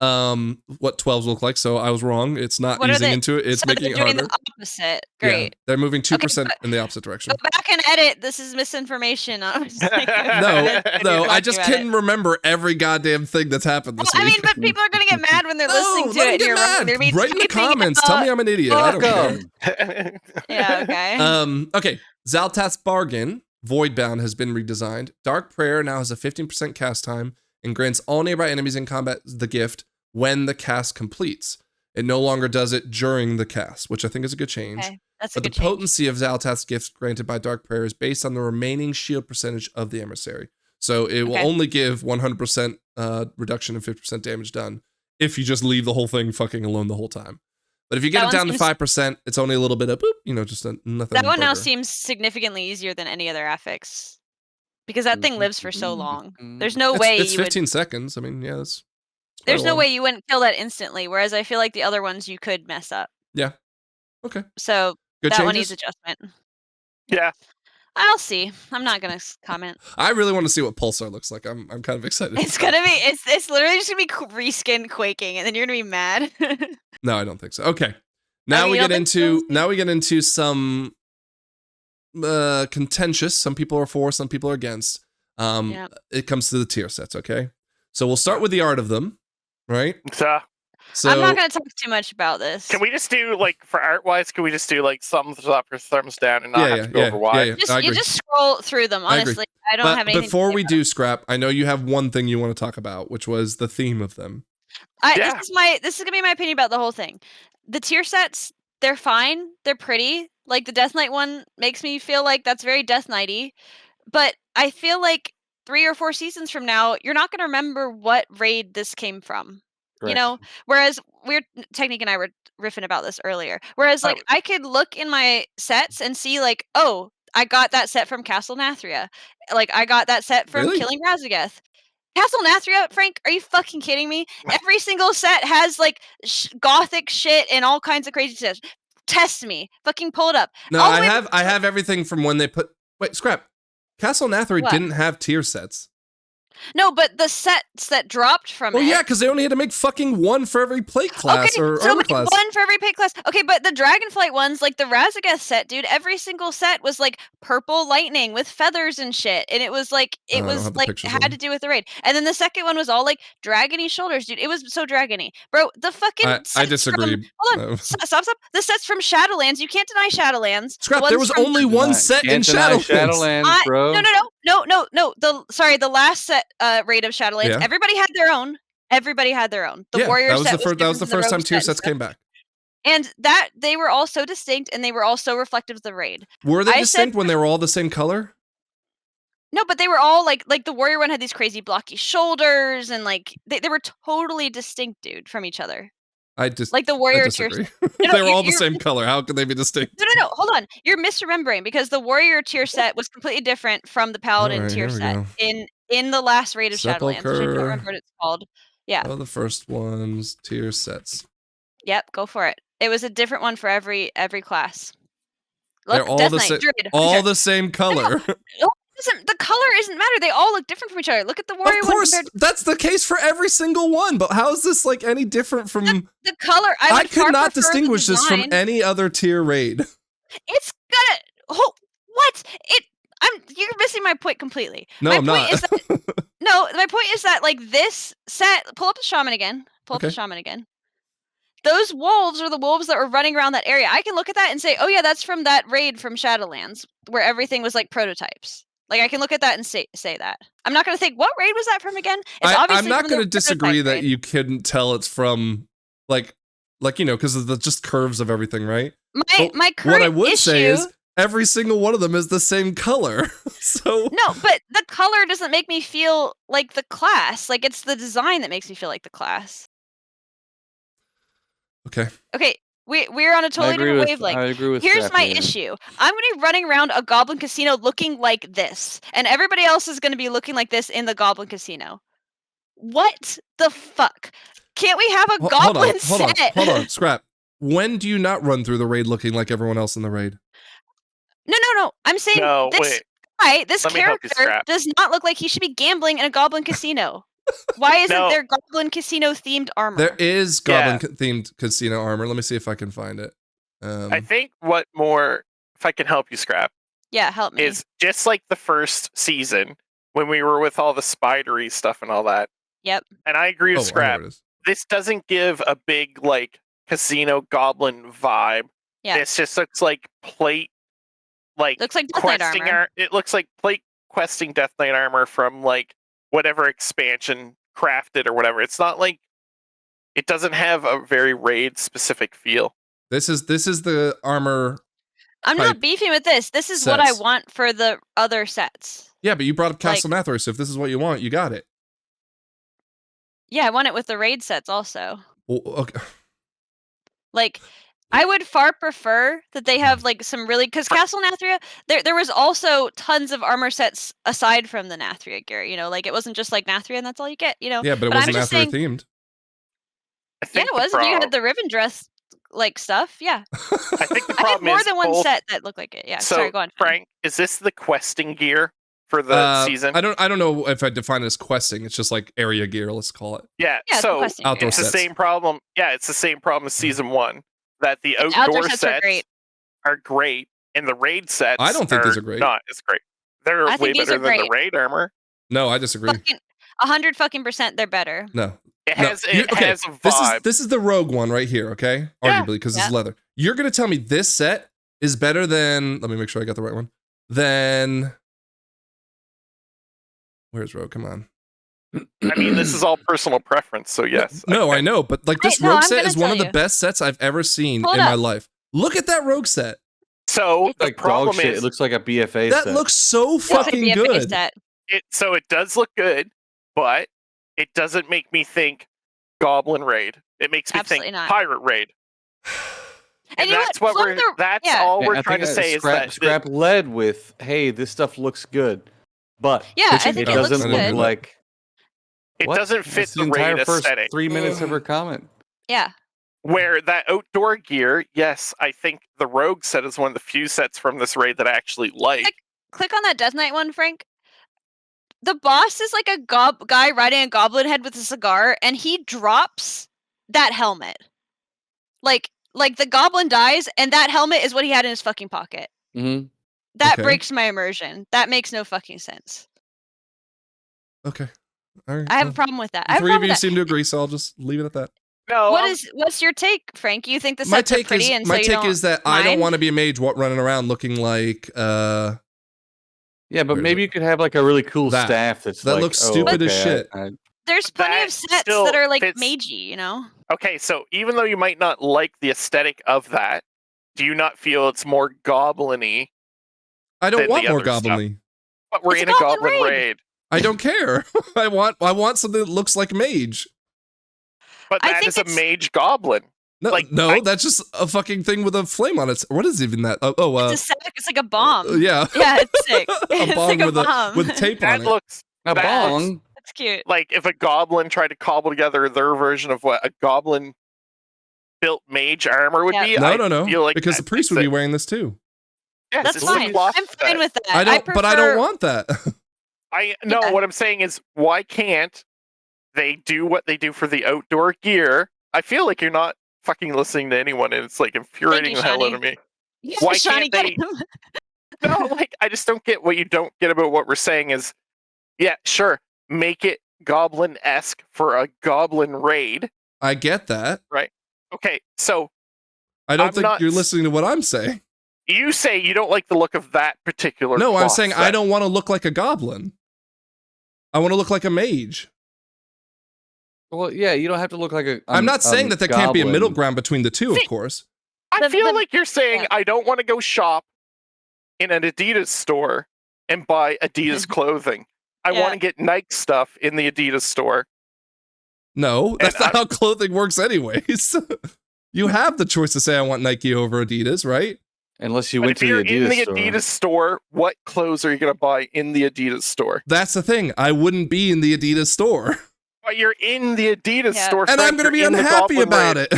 what 12s look like, so I was wrong. It's not easing into it, it's making it harder. They're doing the opposite. Great. Yeah, they're moving 2% in the opposite direction. Go back and edit. This is misinformation. No, I just couldn't remember every goddamn thing that's happened this week. I mean, but people are going to get mad when they're listening to it. Get mad. Write in the comments. Tell me I'm an idiot. I don't care. Yeah, okay. Okay, Xal'atath's Bargain, Voidbound, has been redesigned. Dark Prayer now has a 15% cast time and grants all nearby enemies in combat the gift when the cast completes. It no longer does it during the cast, which I think is a good change. Okay, that's but the potency of Xal'atath's gifts granted by Dark Prayer is based on the remaining shield percentage of the emissary. So it will only give 100% reduction and 50% damage done if you just leave the whole thing fucking alone the whole time. But if you get it down to 5%, it's only a little bit of boop, just nothing. That one now seems significantly easier than any other affix. Because that thing lives for so long. There's no way it's 15 seconds. I mean, yeah, that's... There's no way you wouldn't kill that instantly, whereas I feel like the other ones you could mess up. Yeah. Okay. So good that changes? One needs adjustment. Yeah. I'll see. I'm not gonna comment. I really want to see what Pulsar looks like. I'm kind of excited. It's gonna be it's literally just gonna be reskin quaking, and then you're gonna be mad. No, I don't think so. Okay. Now we get into some contentious. Some people are for, some people are against. It comes to the tier sets. Okay. So we'll start with the art of them. Right? So I'm not going to talk too much about this. Can we just do, for art-wise, can we just do, thumbs up or thumbs down and not have to go over wide? You just scroll through them, honestly. I don't have anything before we do, Scrap, I know you have one thing you want to talk about, which was the theme of them. This is going to be my opinion about the whole thing. The tier sets, they're fine. They're pretty. Like, the Death Knight one makes me feel like that's very Death Knight-y. But I feel like 3 or 4 seasons from now, you're not going to remember what raid this came from. Correct. Whereas Technique and I were riffing about this earlier. Whereas I could look in my sets and see oh, I got that set from Castle Nathria. I got that set from Killing Razageth. Castle Nathria, Frank, are you fucking kidding me? Every single set has gothic shit and all kinds of crazy stuff. Test me. Fucking pull it up. No, I have everything from when they put Scrap. Castle Nathria didn't have tier sets. No, but the sets that dropped from it. Well, yeah, because they only had to make fucking one for every plate class or armor class. One for every plate class. Okay, but the Dragonflight ones, the Razageth set, dude, every single set was purple lightning with feathers and shit, and it was had to do with the raid. And then the second one was all dragony shoulders, dude. It was so dragony, bro. The fucking I disagree. Hold on, stop. The sets from Shadowlands, you can't deny Shadowlands. Scrap. There was only one set in Shadowlands, bro. No. The last set raid of Shadowlands, everybody had their own. The warrior set that was the first time tier sets came back. And that they were all so distinct, and they were all so reflective of the raid. Were they distinct when they were all the same color? No, but they were all like the warrior one had these crazy blocky shoulders, and they were totally distinct, dude, from each other. The warrior tier. They were all the same color. How could they be distinct? No. Hold on. You're misremembering because the warrior tier set was completely different from the paladin tier set in the last raid of Shadowlands. I don't remember what it's called. Yeah. Oh, the first one's tier sets. Yep, go for it. It was a different one for every class. Look, they're all the same color. The color isn't matter. They all look different from each other. Look at the warrior one. Of course, that's the case for every single one. But how is this any different from the color? I could not distinguish this from any other tier raid. It's gonna. What? You're missing my point completely. No, I'm not. My point is that this set. Pull up the shaman again. Those wolves are the wolves that were running around that area. I can look at that and say, oh yeah, that's from that raid from Shadowlands where everything was prototypes. I can look at that and say that. I'm not going to think, what raid was that from again? I'm not going to disagree that you couldn't tell it's from, because of the just curves of everything, right? My current what I would say is every single one of them is the same color. So no, but the color doesn't make me feel like the class. Like, it's the design that makes me feel like the class. Okay. Okay, we're on a totally different wavelength. I agree with Here's my Scrappy, issue. I'm going to be running around a Goblin Casino looking like this, and everybody else is going to be looking like this in the Goblin Casino. What the fuck? Can't we have a Goblin set? Hold on, Scrap. When do you not run through the raid looking like everyone else in the raid? No. I'm saying this character does not look like he should be gambling in a Goblin Casino. Why isn't there Goblin Casino themed armor? There is Goblin themed casino armor. Let me see if I can find it. I think if I can help you, Scrap. Yeah, help me. Is just like the first season when we were with all the spidery stuff and all that. Yep. And I agree with Scrap. This doesn't give a big like casino goblin vibe. Yeah. This just looks like plate, like looks like Death Knight armor. It looks like plate questing Death Knight armor from like whatever expansion crafted or whatever. It's not like it doesn't have a very raid specific feel. This is the armor. I'm not beefing with this. This is what I want for the other sets. Yeah, but you brought up Castle Nathor, so if this is what you want, you got it. Yeah, I want it with the raid sets also. Well, okay. Like, I would far prefer that they have like some really, because Castle Nathria, there was also tons of armor sets aside from the Nathria gear. You know, like it wasn't just like Nathria and that's all you get. You know. Yeah, but it wasn't Nathria themed. Yeah, it was. If you had the Riven dress like stuff, yeah. I think the I had problem more is than one set that looked like it. Yeah. So, sorry, go on. Frank, is this the questing gear for the season? I don't know if I define it as questing. It's just like area gear, let's call it. Yeah, so outdoor it's sets. the same problem. Yeah, it's the same problem as season 1. That the outdoor sets are great, and the raid sets I don't think these are great. Not as great. They're way better than the raid armor. No, I disagree. 100% they're better. No. It has a vibe. This is the rogue one right here, okay? Arguably, because it's leather. You're gonna tell me this set is better than, let me make sure I got the right one. Where's rogue? Come on. I mean, this is all personal preference, so yes. No, I know, but like this rogue set is one of the best sets I've ever seen in my life. Look at that rogue set. So the problem is, it looks like a BFA that set. looks so fucking good. So it does look good, but it doesn't make me think Goblin Raid. It makes me think Pirate Raid. And that's what all we're trying to say is that Scrap led with, hey, this stuff looks good, but I think it doesn't look like. It doesn't fit the raid aesthetic. 3 minutes of her comment. Yeah. Where that outdoor gear, yes, I think the rogue set is one of the few sets from this raid that I actually like. Click on that Death Knight one, Frank. The boss is like a guy riding a goblin head with a cigar, and he drops that helmet. Like the goblin dies, and that helmet is what he had in his fucking pocket. Mm-hmm. That breaks my immersion. That makes no fucking sense. Okay. All right. I have a problem with that. Three of you seem to agree, so I'll just leave it at that. No. What's your take, Frank? You think the sets are pretty, and so my you take is that mind? I don't want to be a mage running around looking like. Yeah, but maybe you could have like a really cool staff that looks stupid as shit. There's plenty of sets that are like magey, you know. Okay, so even though you might not like the aesthetic of that, do you not feel it's more goblin-y? I don't want more goblin-y. But we're in a goblin raid. I don't care. I want something that looks like mage. But that is a mage goblin. No, that's just a fucking thing with a flame on it. What is even that? It's a sack. It's like a bomb. Yeah. Yeah, it's sick. A bomb with tape on it. That looks a bong. That's cute. Like if a goblin tried to cobble together their version of what a goblin built mage armor would be. No. Like because the priest would be wearing this too. Yes, that's fine. I'm fine with that. But I don't want that. What I'm saying is, why can't they do what they do for the outdoor gear? I feel like you're not fucking listening to anyone, and it's like infuriating the hell out of me. Yeah, why can't they? No, like I just don't get what you don't get about what we're saying is, yeah, sure, make it goblin-esque for a goblin raid. I get that. Right. Okay, so I don't think you're listening to what I'm saying. You say you don't like the look of that particular. No, I'm saying I don't want to look like a goblin. I want to look like a mage. Well, yeah, you don't have to look like a. I'm not saying that there can't be a middle ground between the two, of course. I feel like you're saying I don't want to go shop in an Adidas store and buy Adidas clothing. I want to get Nike stuff in the Adidas store. No, that's not how clothing works anyways. You have the choice to say I want Nike over Adidas, right? Unless you went to the Adidas store. If you're in the Adidas store, what clothes are you going to buy in the Adidas store? That's the thing. I wouldn't be in the Adidas store. But you're in the Adidas store. And I'm going to be unhappy about it.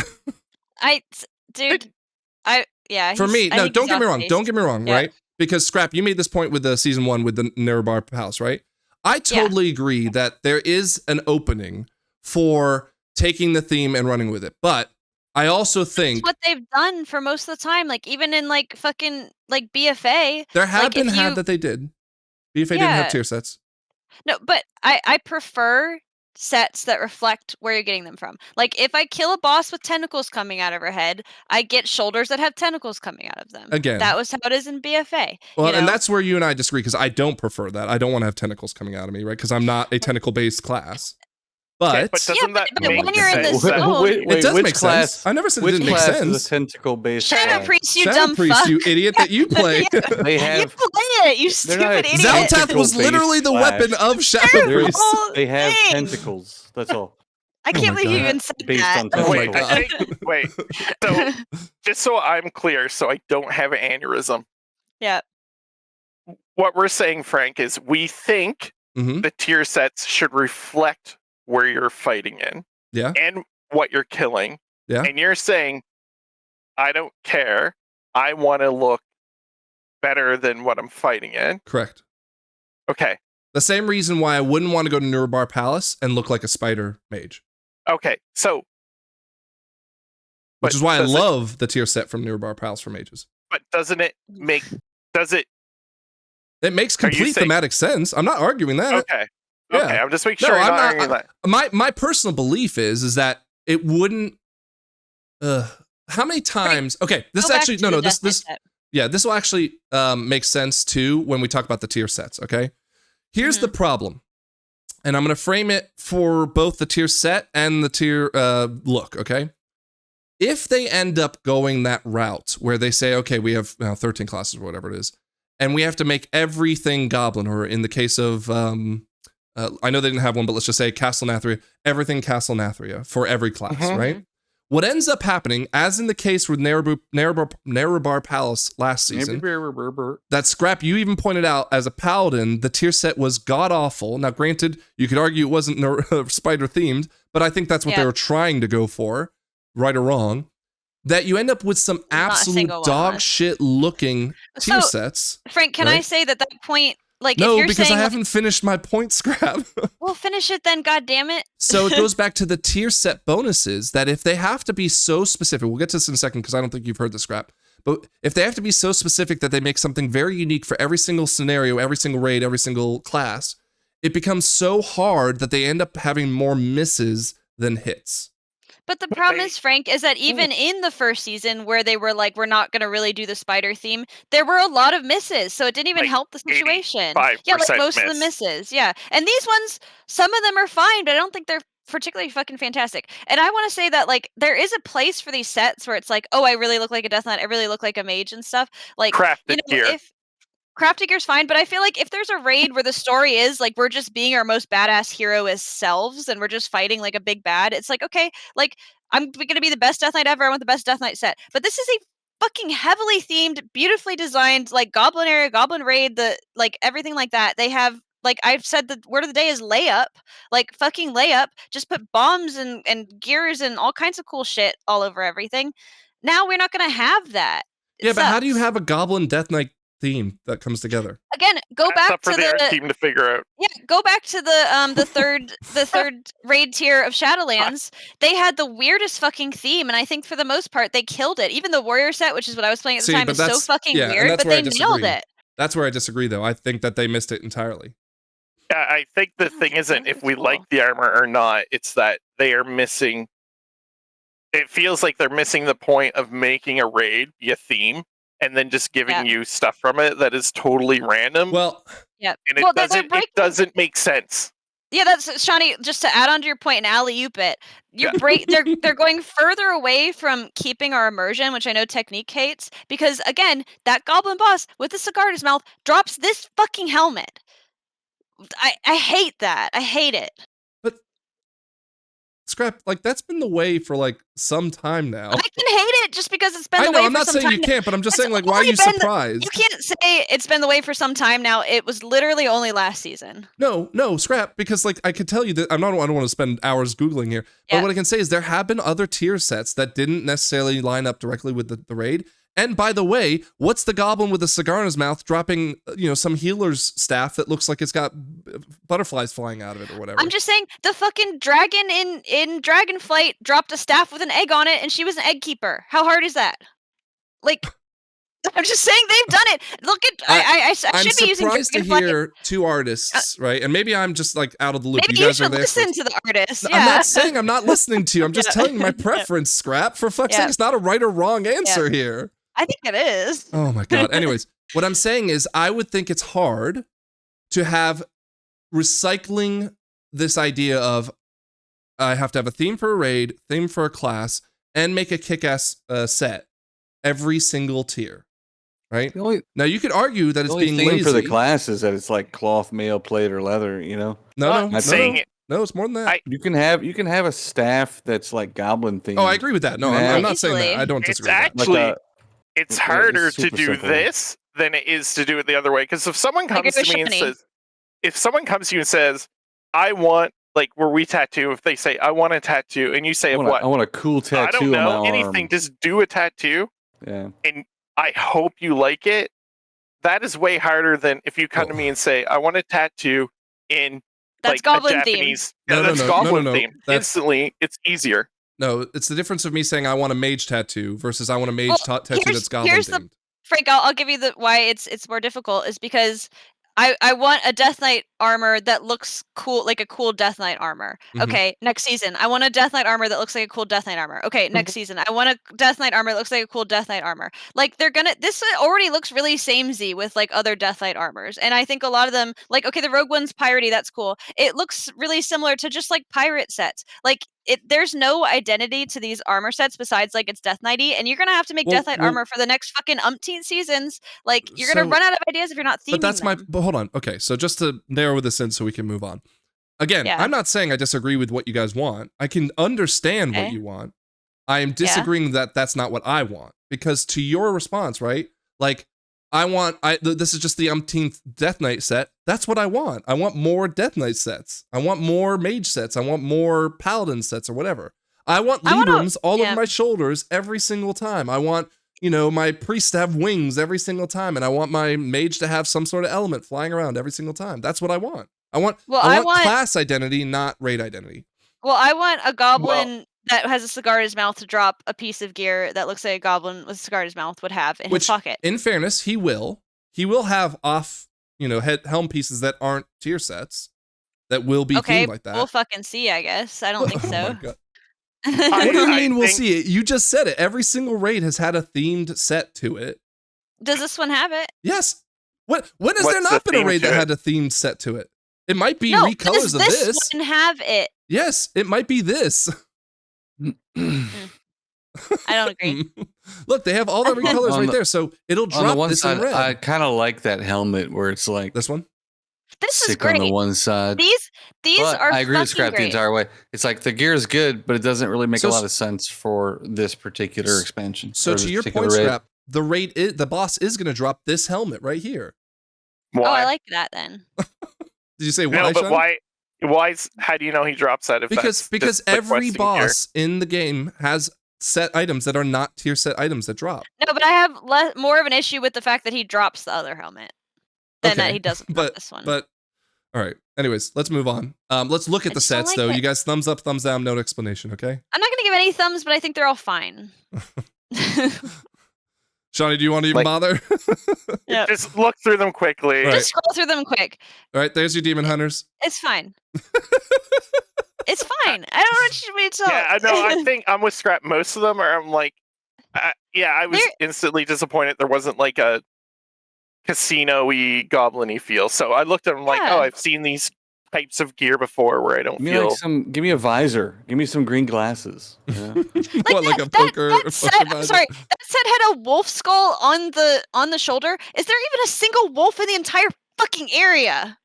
For me, no, don't get me wrong. Don't get me wrong, right? Because Scrap, you made this point with the season 1 with the Nerebar Palace, right? I totally agree that there is an opening for taking the theme and running with it. But I also think that's what they've done for most of the time. Like even in like fucking like BFA. There have been that they did. BFA didn't have tier sets. No, but I prefer sets that reflect where you're getting them from. Like if I kill a boss with tentacles coming out of her head, I get shoulders that have tentacles coming out of them. Again, that was how it is in BFA. Well, and that's where you and I disagree because I don't prefer that. I don't want to have tentacles coming out of me, right? Because I'm not a tentacle-based class. But, doesn't that when you're in the zone, it does make sense. I never said it didn't make sense. Is a tentacle-based Shadow Priest, you Shadow dumb Priest, fuck. you idiot that you play. They have. You play it, you stupid idiot. Zaltath was literally the weapon of Shadow Priest. They have tentacles. That's all. I can't believe you even said that. Wait. So, just so I'm clear, so I don't have an aneurysm. Yeah. What we're saying, Frank, is we think the tier sets should reflect where you're fighting in. Yeah. And what you're killing. Yeah. And you're saying, I don't care. I want to look better than what I'm fighting in. Correct. Okay. The same reason why I wouldn't want to go to Nerebar Palace and look like a spider mage. Okay, so... Which is why I love the tier set from Nerebar Palace for mages. But doesn't it make... It makes complete thematic sense. I'm not arguing that. Okay. Yeah. Okay, I'm just making sure you're not arguing that. My personal belief is that it wouldn't... how many times... Okay, this actually... No, this will actually make sense too when we talk about the tier sets, okay? Here's the problem. And I'm going to frame it for both the tier set and the tier look, okay? If they end up going that route where they say, okay, we have 13 classes or whatever it is, and we have to make everything Goblin, or in the case of, I know they didn't have one, but let's just say Castle Nathria, everything Castle Nathria for every class, right? What ends up happening, as in the case with Nerebar Palace last season, that Scrap, you even pointed out, as a paladin, the tier set was god-awful. Now, granted, you could argue it wasn't spider-themed, but I think that's what they were trying to go for, right or wrong, that you end up with some absolute dog shit looking tier sets. Frank, can I say that point... Like, no, if you're because saying, I haven't finished my point, Scrap. Well, finish it then, goddammit. So it goes back to the tier set bonuses, that if they have to be so specific, we'll get to this in a second because I don't think you've heard the Scrap, but if they have to be so specific that they make something very unique for every single scenario, every single raid, every single class, it becomes so hard that they end up having more misses than hits. But the problem is, Frank, is that even in the first season where they were like, we're not going to really do the spider theme, there were a lot of misses. So it didn't even help the situation. Yeah, like most of the misses. Yeah. And these ones, some of them are fine, but I don't think they're particularly fucking fantastic. And I want to say that, like, there is a place for these sets where it's like, oh, I really look like a Death Knight. I really look like a mage and stuff. Like, crafted gear. Crafted gear's fine, but I feel like if there's a raid where the story is like we're just being our most badass hero as selves and we're just fighting like a big bad, it's like, okay, like I'm gonna be the best Death Knight ever. I want the best Death Knight set. But this is a fucking heavily themed, beautifully designed, like Goblin area, Goblin raid, the like everything like that. They have, like I've said, the word of the day is layup. Like fucking layup. Just put bombs and gears and all kinds of cool shit all over everything. Now we're not gonna have that. But how do you have a Goblin Death Knight theme that comes together? Again, go back to the team to figure out. Yeah, go back to the third raid tier of Shadowlands. They had the weirdest fucking theme, and I think for the most part they killed it. Even the warrior set, which is what I was playing at the time, is so fucking weird, but they nailed it. That's where I disagree, though. I think that they missed it entirely. Yeah, I think the thing isn't if we like the armor or not. It's that they are missing. It feels like they're missing the point of making a raid be a theme, and then just giving you stuff from it that is totally random. Well, and it doesn't make sense. Yeah, that's Shawnee. Just to add on to your point and alley-oop it, they're going further away from keeping our immersion, which I know Technique hates, because again, that goblin boss with the cigar in his mouth drops this fucking helmet. I hate that. I hate it. But Scrap, like that's been the way for like some time now. I can hate it just because it's been the way for some time. I'm not saying you can't, but I'm just saying like, why are you surprised? You can't say it's been the way for some time now. It was literally only last season. No, Scrap, because like I could tell you that I don't want to spend hours Googling here, but what I can say is there have been other tier sets that didn't necessarily line up directly with the raid. And by the way, what's the goblin with a cigar in his mouth dropping, some healer's staff that looks like it's got butterflies flying out of it or whatever? I'm just saying the fucking dragon in Dragonflight dropped a staff with an egg on it and she was an egg keeper. How hard is that? Like, I'm just saying they've done it. Look at, I should be using Dragonflight. I'm surprised to hear two artists, right? And maybe I'm just like out of the loop. Maybe you guys should are there listen to the artists. Yeah. I'm not saying I'm not listening to you. I'm just telling you my preference, Scrap. For fuck's sake, it's not a right or wrong answer here. I think it is. Oh my God. Anyways, what I'm saying is I would think it's hard to have recycling this idea of I have to have a theme for a raid, theme for a class, and make a kick-ass set every single tier, right? Now you could argue that it's being lazy. For the class is that it's like cloth, mail, plate, or leather. No, it's more than that. You can have a staff that's like goblin themed. Oh, I agree with that. No, I'm not saying that. I don't disagree. It's harder to do this than it is to do it the other way. Because if someone comes to me and says, I want, like where we tattoo, if they say, I want a tattoo, and you say, what? I want a cool tattoo. I don't know on my anything, arm. Just do a tattoo. Yeah. And I hope you like it. That is way harder than if you come to me and say, I want a tattoo in that's like goblin a Japanese. Theme. Yeah, that's goblin theme. Instantly, it's easier. No, it's the difference of me saying I want a mage tattoo versus I want a mage tattoo that's goblin themed. Frank, I'll give you why it's more difficult is because I want a Death Knight armor that looks cool, like a cool Death Knight armor. Mm-hmm. Okay, next season, I want a Death Knight armor that looks like a cool Death Knight armor. Okay, next season, I want a Death Knight armor that looks like a cool Death Knight armor. Like this already looks really samey with like other Death Knight armors, and I think a lot of them, like okay, the Rogue One's piratey, that's cool. It looks really similar to just like pirate sets. Like there's no identity to these armor sets besides like it's Death Knighty, and you're gonna have to make Death Knight armor for the next fucking umpteen seasons. Like you're gonna run out of ideas if you're not theming them. But hold on. Okay, so just to narrow this in so we can move on. Again, I'm not saying I disagree with what you guys want. I can understand what you want. I am disagreeing that that's not what I want. Because to your response, right? Like, this is just the umpteenth Death Knight set. That's what I want. I want more Death Knight sets. I want more Mage sets. I want more Paladin sets or whatever. I want Librams all over my shoulders every single time. I want, my priest to have wings every single time. And I want my mage to have some sort of element flying around every single time. That's what I want. I want class identity, not raid identity. Well, I want a goblin that has a cigar in his mouth to drop a piece of gear that looks like a goblin with a cigar in his mouth would have in his pocket. In fairness, he will have off, helm pieces that aren't tier sets that will be themed like that. We'll fucking see, I guess. I don't think so. My God. What do you mean we'll see it? You just said it. Every single raid has had a themed set to it. Does this one have it? Yes. When has there not been a raid that had a themed set to it? It might be recolors of this. This one have it. Yes, it might be this. I don't agree. Look, they have all the recolors right there, so it'll drop on the one this side, in red. I kind of like that helmet where it's like this one. This is great. On the one side. These are. I agree with Scrap the entire way. It's like the gear is good, but it doesn't really make a lot of sense for this particular expansion. So to your point, Scrap, the boss is going to drop this helmet right here. Why? Oh, I like that then. Did you say why? No, but why? How do you know he drops that? Because every boss in the game has set items that are not tier set items that drop. No, but I have more of an issue with the fact that he drops the other helmet than that he doesn't drop this one. But all right. Anyways, let's move on. Let's look at the sets though. You guys, thumbs up, thumbs down, no explanation. Okay. I'm not gonna give any thumbs, but I think they're all fine. Shawnee, do you want to even bother? Yeah. Just look through them quickly. Right. Just scroll through them quick. All right, there's your demon hunters. It's fine. It's fine. I don't want you to tell. Yeah, I know. I think I'm with Scrap. Most of them are. I'm like, I was instantly disappointed there wasn't like a casino-y, goblin-y feel. So I looked at them like, I've seen these types of gear before where I don't feel. Give me a visor. Give me some green glasses. Yeah. Like a poker? That set had a wolf skull on the shoulder. Is there even a single wolf in the entire fucking area?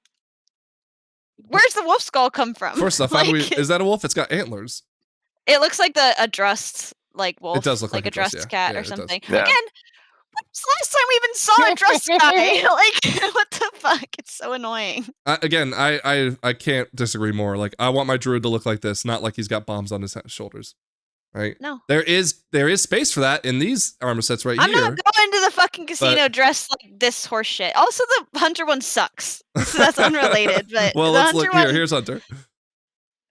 Where's the wolf skull come from? First off, is that a wolf? It's got antlers. It looks like a dressed wolf. It does look like a dressed cat or something. Yeah. Again, when's the last time we even saw a dressed guy? What the fuck? It's so annoying. Again, I can't disagree more. Like, I want my druid to look like this, not like he's got bombs on his shoulders. Right? No. There is space for that in these armor sets right here. I'm not going to the fucking casino dressed like this horse shit. Also, the hunter one sucks. So that's unrelated. But well, let's look here. Here's Hunter.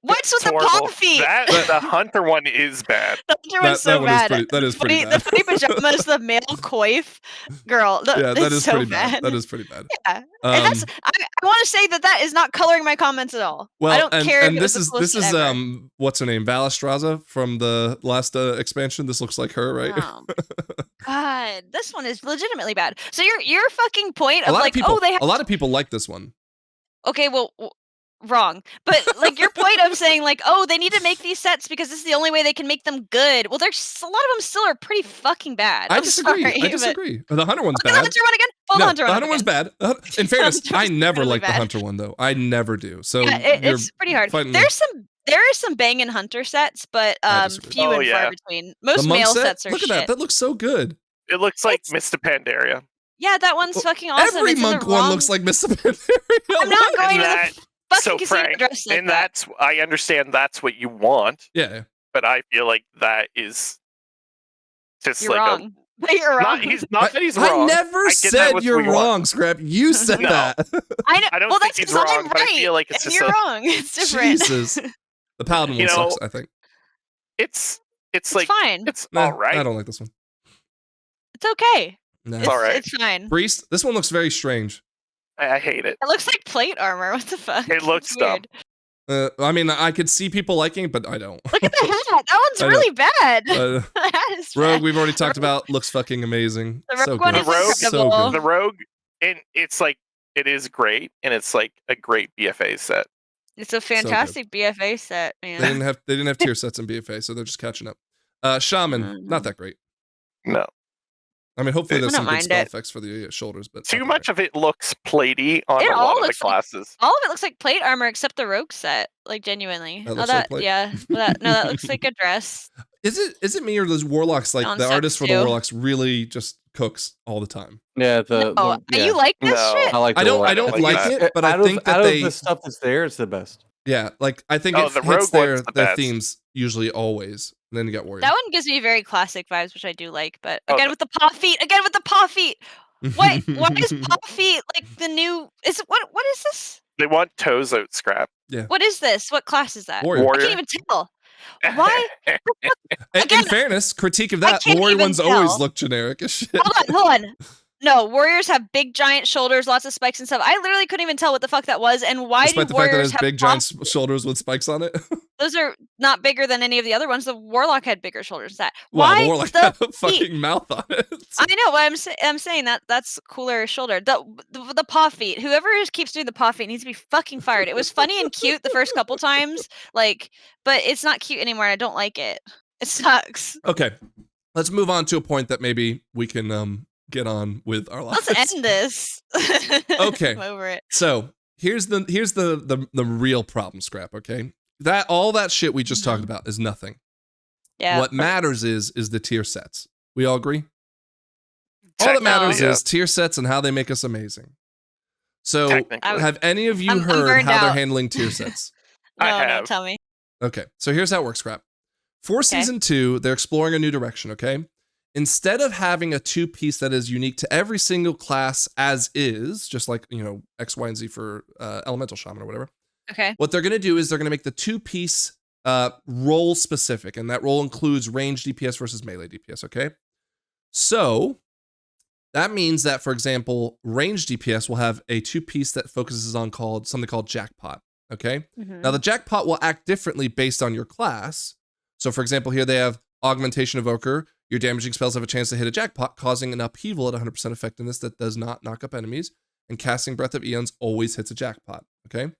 What's with the paw feet? The hunter one is bad. The hunter one's so bad. That is pretty bad. The funny pajamas, the male coif girl. Yeah, that is so pretty bad. That is pretty bad. Yeah, and that's. I want to say that is not coloring my comments at all. Well, I don't care. And this is what's her name? Valastraza from the last expansion. This looks like her, right? Oh, God, this one is legitimately bad. So your fucking point of a lot of people like this one. Okay, well. Wrong, but like your point of saying they need to make these sets because this is the only way they can make them good. Well, there's a lot of them still are pretty fucking bad. I disagree. The hunter one's bad. The hunter one again. The hunter one's bad. In fairness, I never like the hunter one though. I never do. So it's pretty hard. There is some banging hunter sets, but few and far between. Most male sets are Look at that. That looks so good. It looks like Mr. Pandaria. Yeah, that one's fucking awesome. Every monk one looks like Mr. Pandaria. I'm not going to the. So Frank, and I understand that's what you want. Yeah. But I feel like that is just you're wrong. You're wrong. He's wrong. I never said you're wrong, Scrap. You said that. I don't think he's wrong, but I feel like it's just you're wrong. It's different. Jesus. The Paladin one sucks, I think. It's like fine. It's all right. I don't like this one. It's okay. No. It's all right. It's fine. Priest, this one looks very strange. I hate it. It looks like plate armor. What the fuck? It looks dumb. I mean, I could see people liking it, but I don't. Look at the hat. That one's really bad. The hat is Rogue, bad. we've already talked about, looks fucking amazing. The Rogue one is incredible. The Rogue, and it's like, it is great, and it's like a great BFA set. It's a fantastic BFA set, man. They didn't have tier sets in BFA, so they're just catching up. Shaman, not that great. No. I mean, hopefully there's some good spell effects for the shoulders, but too much of it looks platey on a lot of the classes. All of it looks like plate armor except the rogue set, like genuinely. That looks like a dress. Is it me or those warlocks? Like the artist for the warlocks really just cooks all the time. Yeah, you like this shit? I don't like it, but I think that the stuff that's there, it's the best. Yeah, like I think it hits their themes usually always. And then you got warrior. That one gives me very classic vibes, which I do like. But again with the paw feet. Why is paw feet like the new? What is this? They want toes out, Scrap. Yeah. What is this? What class is that? Warrior. I can't even tell. Why? In fairness, critique of that, warrior ones always look generic as shit. Hold on. No, warriors have big giant shoulders, lots of spikes and stuff. I literally couldn't even tell what the fuck that was, and why Despite do the fact that it warriors has big giant shoulders with spikes on it? Those are not bigger than any of the other ones. The warlock had bigger shoulders than that. Well, the warlock had a fucking mouth on it. I know, but I'm saying that's cooler shoulder. The paw feet. Whoever keeps doing the paw feet needs to be fucking fired. It was funny and cute the first couple times, but it's not cute anymore. And I don't like it. It sucks. Okay, let's move on to a point that maybe we can get on with our lives. Let's end this. Okay. I'm over it. So here's the real problem, Scrap, okay? All that shit we just talked about is nothing. Yeah. What matters is the tier sets. We all agree? All that matters is tier sets and how they make us amazing. So have any of you heard how they're handling tier sets? No, tell me. Okay, so here's how it works, Scrap. For season 2, they're exploring a new direction, okay? Instead of having a 2-piece that is unique to every single class as is, just like, X, Y, and Z for Elemental Shaman or whatever. Okay. What they're going to do is they're going to make the 2-piece role specific, and that role includes range DPS versus melee DPS, okay? So that means that, for example, range DPS will have a 2-piece that focuses on something called Jackpot, okay? Mm-hmm. Now, the Jackpot will act differently based on your class. So, for example, here they have Augmentation Evoker. Your damaging spells have a chance to hit a jackpot, causing an upheaval at 100% effectiveness that does not knock up enemies. And casting Breath of Eons always hits a jackpot, okay?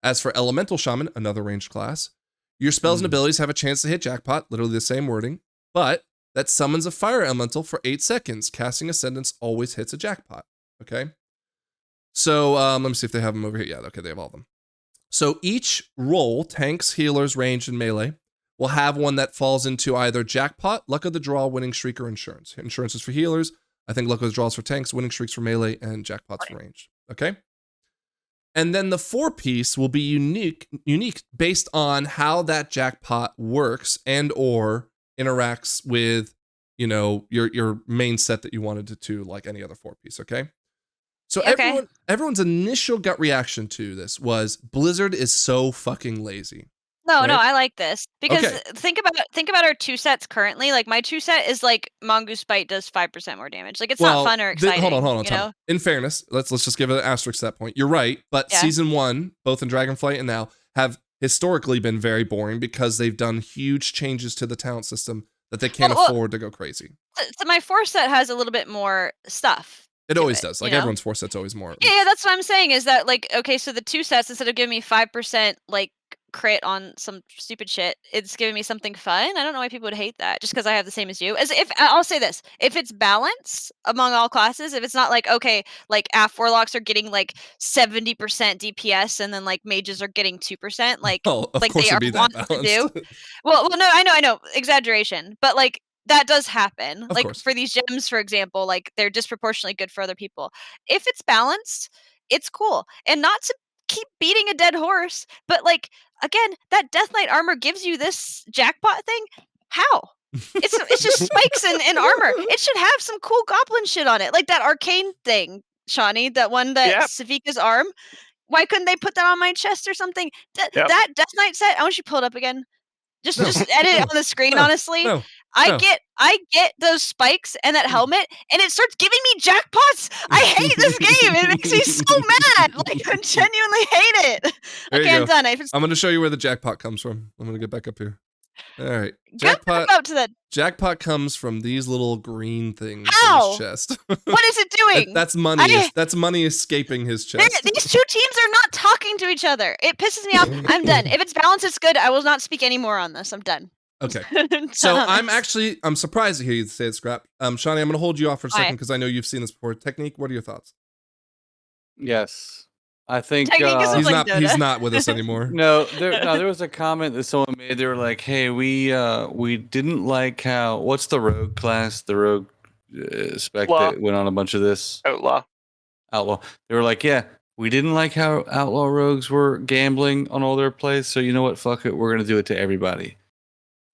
As for Elemental Shaman, another ranged class, your spells and abilities have a chance to hit jackpot, literally the same wording, but that summons a fire elemental for 8 seconds. Casting Ascendance always hits a jackpot. Okay. So let me see if they have them over here. Yeah, okay, they have all of them. So each role, tanks, healers, ranged, and melee, will have one that falls into either jackpot, luck of the draw, winning streak, or insurance. Insurance is for healers. I think luck of the draw is for tanks, winning streaks for melee, and jackpots for ranged. Okay. And then the 4-piece will be unique based on how that jackpot works and or interacts with, you know, your main set that you wanted to like any other 4-piece. Okay. So everyone's initial gut reaction to this was Blizzard is so fucking lazy. No, I like this because think about our 2 sets currently. Like my 2 set is like Mongoose Bite does 5% more damage. Like it's not fun or exciting. Hold on. You know? In fairness, let's just give it an asterisk to that point. You're right, but season 1, both in Dragonflight and now, have historically been very boring because they've done huge changes to the talent system that they can't afford to go crazy. So my 4 set has a little bit more stuff. It always does. Like everyone's 4 set's always more. Yeah, that's what I'm saying is that like, okay, so the 2 sets, instead of giving me 5% like crit on some stupid shit, it's giving me something fun. I don't know why people would hate that just because I have the same as you. As if I'll say this, if it's balanced among all classes, if it's not like, okay, like AF warlocks are getting like 70% DPS and then like mages are getting 2%, like like they are want to do. Well, no, I know, exaggeration, but like that does happen. Of like course. For these gems, for example, like they're disproportionately good for other people. If it's balanced, it's cool. And not to keep beating a dead horse, but like again, that Death Knight armor gives you this jackpot thing. How? It's just spikes and armor. It should have some cool goblin shit on it, like that arcane thing, Shawnee. That one that Savika's arm. Why couldn't they put that on my chest or something? That Death Knight set. I want you to pull it up again. Just edit it on the screen. Honestly, I get those spikes and that helmet, and it starts giving me jackpots. I hate this game. It makes me so mad. Like I genuinely hate it. Okay, I'm done. I'm going to show you where the jackpot comes from. I'm going to get back up here. All right, jackpot comes from these little green things in his chest. What is it doing? That's money. That's money escaping his chest. These 2 teams are not talking to each other. It pisses me off. I'm done. If it's balanced, it's good. I will not speak anymore on this. I'm done. Okay. So I'm surprised to hear you say it, Scrap. Shawnee, I'm going to hold you off for a second because I know you've seen this before. Technique, what are your thoughts? Yes. I think he's not with us anymore. There was a comment that someone made. They were like, "Hey, we didn't like how what's the rogue class? The rogue spec that went on a bunch of this outlaw. They were like, yeah, we didn't like how outlaw rogues were gambling on all their plays. So you know what? Fuck it, we're gonna do it to everybody."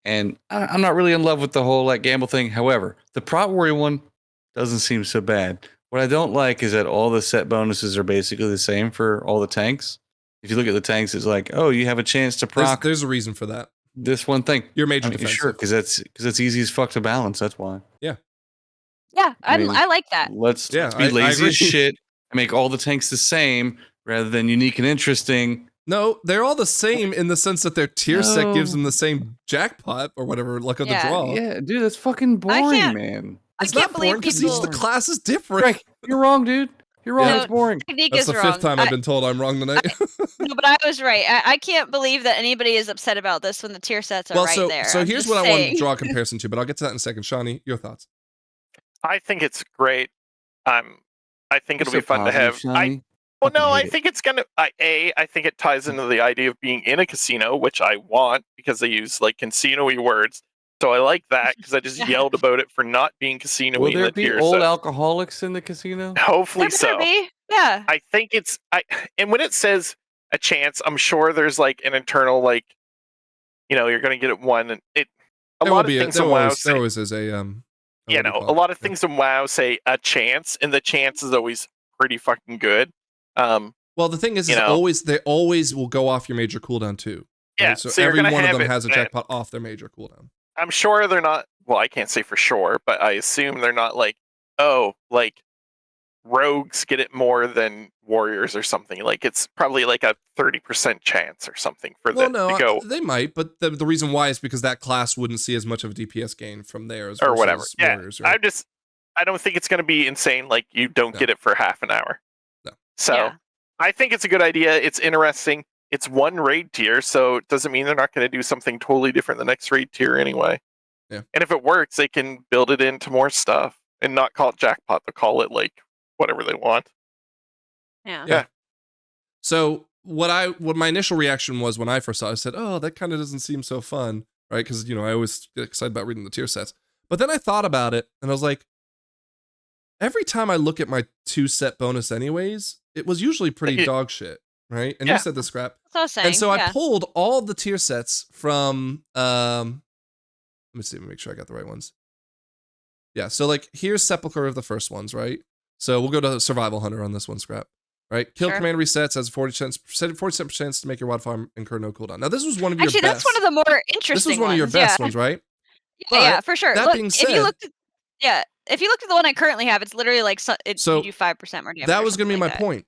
And I'm not really in love with the whole like gamble thing. However, the prot warrior one doesn't seem so bad. What I don't like is that all the set bonuses are basically the same for all the tanks. If you look at the tanks, it's like, oh, you have a chance to proc. There's a reason for that. This one thing. Your major defensive. Sure, because it's easy as fuck to balance. That's why. Yeah. Yeah, I like that. Let's be lazy as shit and make all the tanks the same rather than unique and interesting. No, they're all the same in the sense that their tier set gives them the same jackpot or whatever, luck of the draw. Yeah, dude, that's fucking boring, man. It's not boring because each of the class is different. Right. You're wrong, dude. You're wrong. It's boring. That's the 5th time I've been told I'm wrong tonight. No, but I was right. I can't believe that anybody is upset about this when the tier sets are there. So here's what I wanted to draw a comparison to, but I'll get to that in a second. Shawnee, your thoughts? I think it's great. I think it'll be fun to have. I think it's gonna. I think it ties into the idea of being in a casino, which I want because they use like casino-y words. So I like that because I just yelled about it for not being casino-y. Will there be old alcoholics in the casino? Hopefully so. Yeah. I think it's. And when it says a chance, I'm sure there's like an internal like, you're gonna get it one, and it. A lot of things in WoW there always is a a lot of things in WoW say a chance, and the chance is always pretty fucking good. Well, the thing is they always will go off your major cooldown too. Right? Yeah, so every one of them has a jackpot off their major cooldown. I'm sure they're not. Well, I can't say for sure, but I assume they're not like, rogues get it more than warriors or something. Like it's probably like a 30% chance or something for them to go. They might, but the reason why is because that class wouldn't see as much of a DPS gain from theirs or whatever. Yeah, warriors, right? I don't think it's going to be insane. Like you don't get it for half an hour. No. So I think it's a good idea. It's interesting. it's one raid tier, so it doesn't mean they're not going to do something totally different the next raid tier anyway. Yeah. And if it works, they can build it into more stuff and not call it jackpot. They'll call it like whatever they want. Yeah. So what my initial reaction was when I first saw it, I said, oh, that kind of doesn't seem so fun, right? Because, you know, I always get excited about reading the tier sets. But then I thought about it, and I was like, every time I look at my 2-set bonus anyways, it was usually pretty dog shit, right? And you said the Scrap. That's what I was saying. And so I pulled all of the tier sets from, let me see, make sure I got the right ones. Yeah, so like, here's Sepulchre of the first ones, right? So we'll go to Survival Hunter on this one, Scrap. Right? Kill command resets has a 47% chance to make your wildfire incur no cooldown. Now, this was one of your best. Actually, that's one of the more interesting This was one of your best ones, right? Yeah, for sure. That being said, if you looked at the one I currently have, it's literally like you do 5% more damage. That was going to be my point.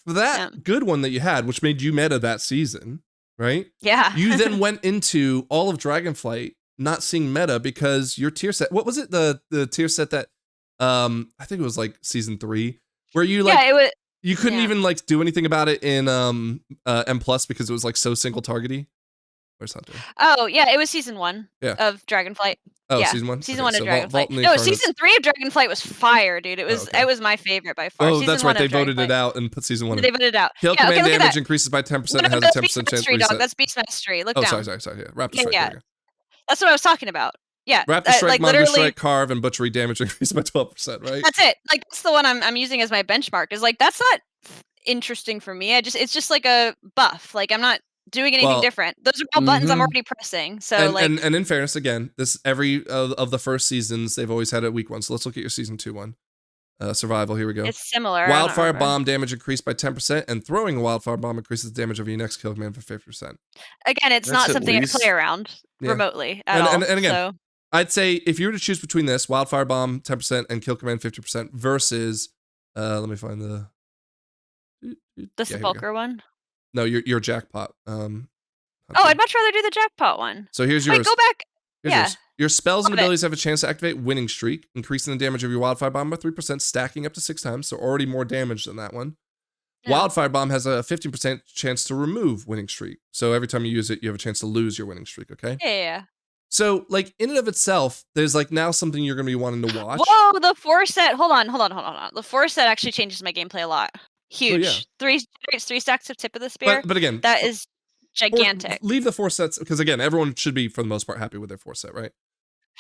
For that good one that you had, which made you meta that season, right? Yeah. You then went into all of Dragonflight not seeing meta because your tier set. What was it? The tier set that I think it was like season 3, where you like it was. You couldn't even like do anything about it in M+ because it was like so single targety. Where's Hunter? Oh yeah, it was season 1 of Dragonflight. Oh, yeah. season 1. Season 1 of Dragonflight. No, season 3 of Dragonflight was fire, dude. It was it was my favorite by far. Oh, that's right. They voted it out and put season 1. They voted it out. Kill command damage increases by 10% and has a 10% chance to reset. That's Beast Mastery. Look down. Sorry. Yeah, Raptor Strike. Yeah. That's what I was talking about. Yeah, Raptor Strike, Manga Strike, Carve, and Butchery damage increased by 12%, right? That's it. Like that's the one I'm using as my benchmark. Is like that's not interesting for me. It's just like a buff. Like I'm not doing anything different. Those are all buttons I'm already pressing. So and in fairness, again, this every of the first seasons they've always had a weak one. So let's look at your season 2 one. Survival. Here we go. It's similar. Wildfire bomb damage increased by 10%, and throwing a wildfire bomb increases the damage of your next kill command for 50%. Again, it's not something I play around remotely at all. And again, I'd say if you were to choose between this wildfire bomb 10% and kill command 50% versus, let me find the Sepulchre one. No, your jackpot. I'd much rather do the jackpot one. So here's yours. Wait, go back. Yours. Your spells and abilities have a chance to activate Winning Streak, increasing the damage of your Wildfire Bomb by 3%, stacking up to 6 times, so already more damage than that one. Yeah. Wildfire Bomb has a 15% chance to remove Winning Streak, so every time you use it, you have a chance to lose your Winning Streak, okay? Yeah. So, like, in and of itself, there's, like, now something you're going to be wanting to watch. Whoa, the 4 set. Hold on. The 4 set actually changes my gameplay a lot. Huge. Oh, yeah. 3 stacks of Tip of the Spear. But again, that is gigantic. Leave the 4 sets, because, again, everyone should be, for the most part, happy with their 4 set, right?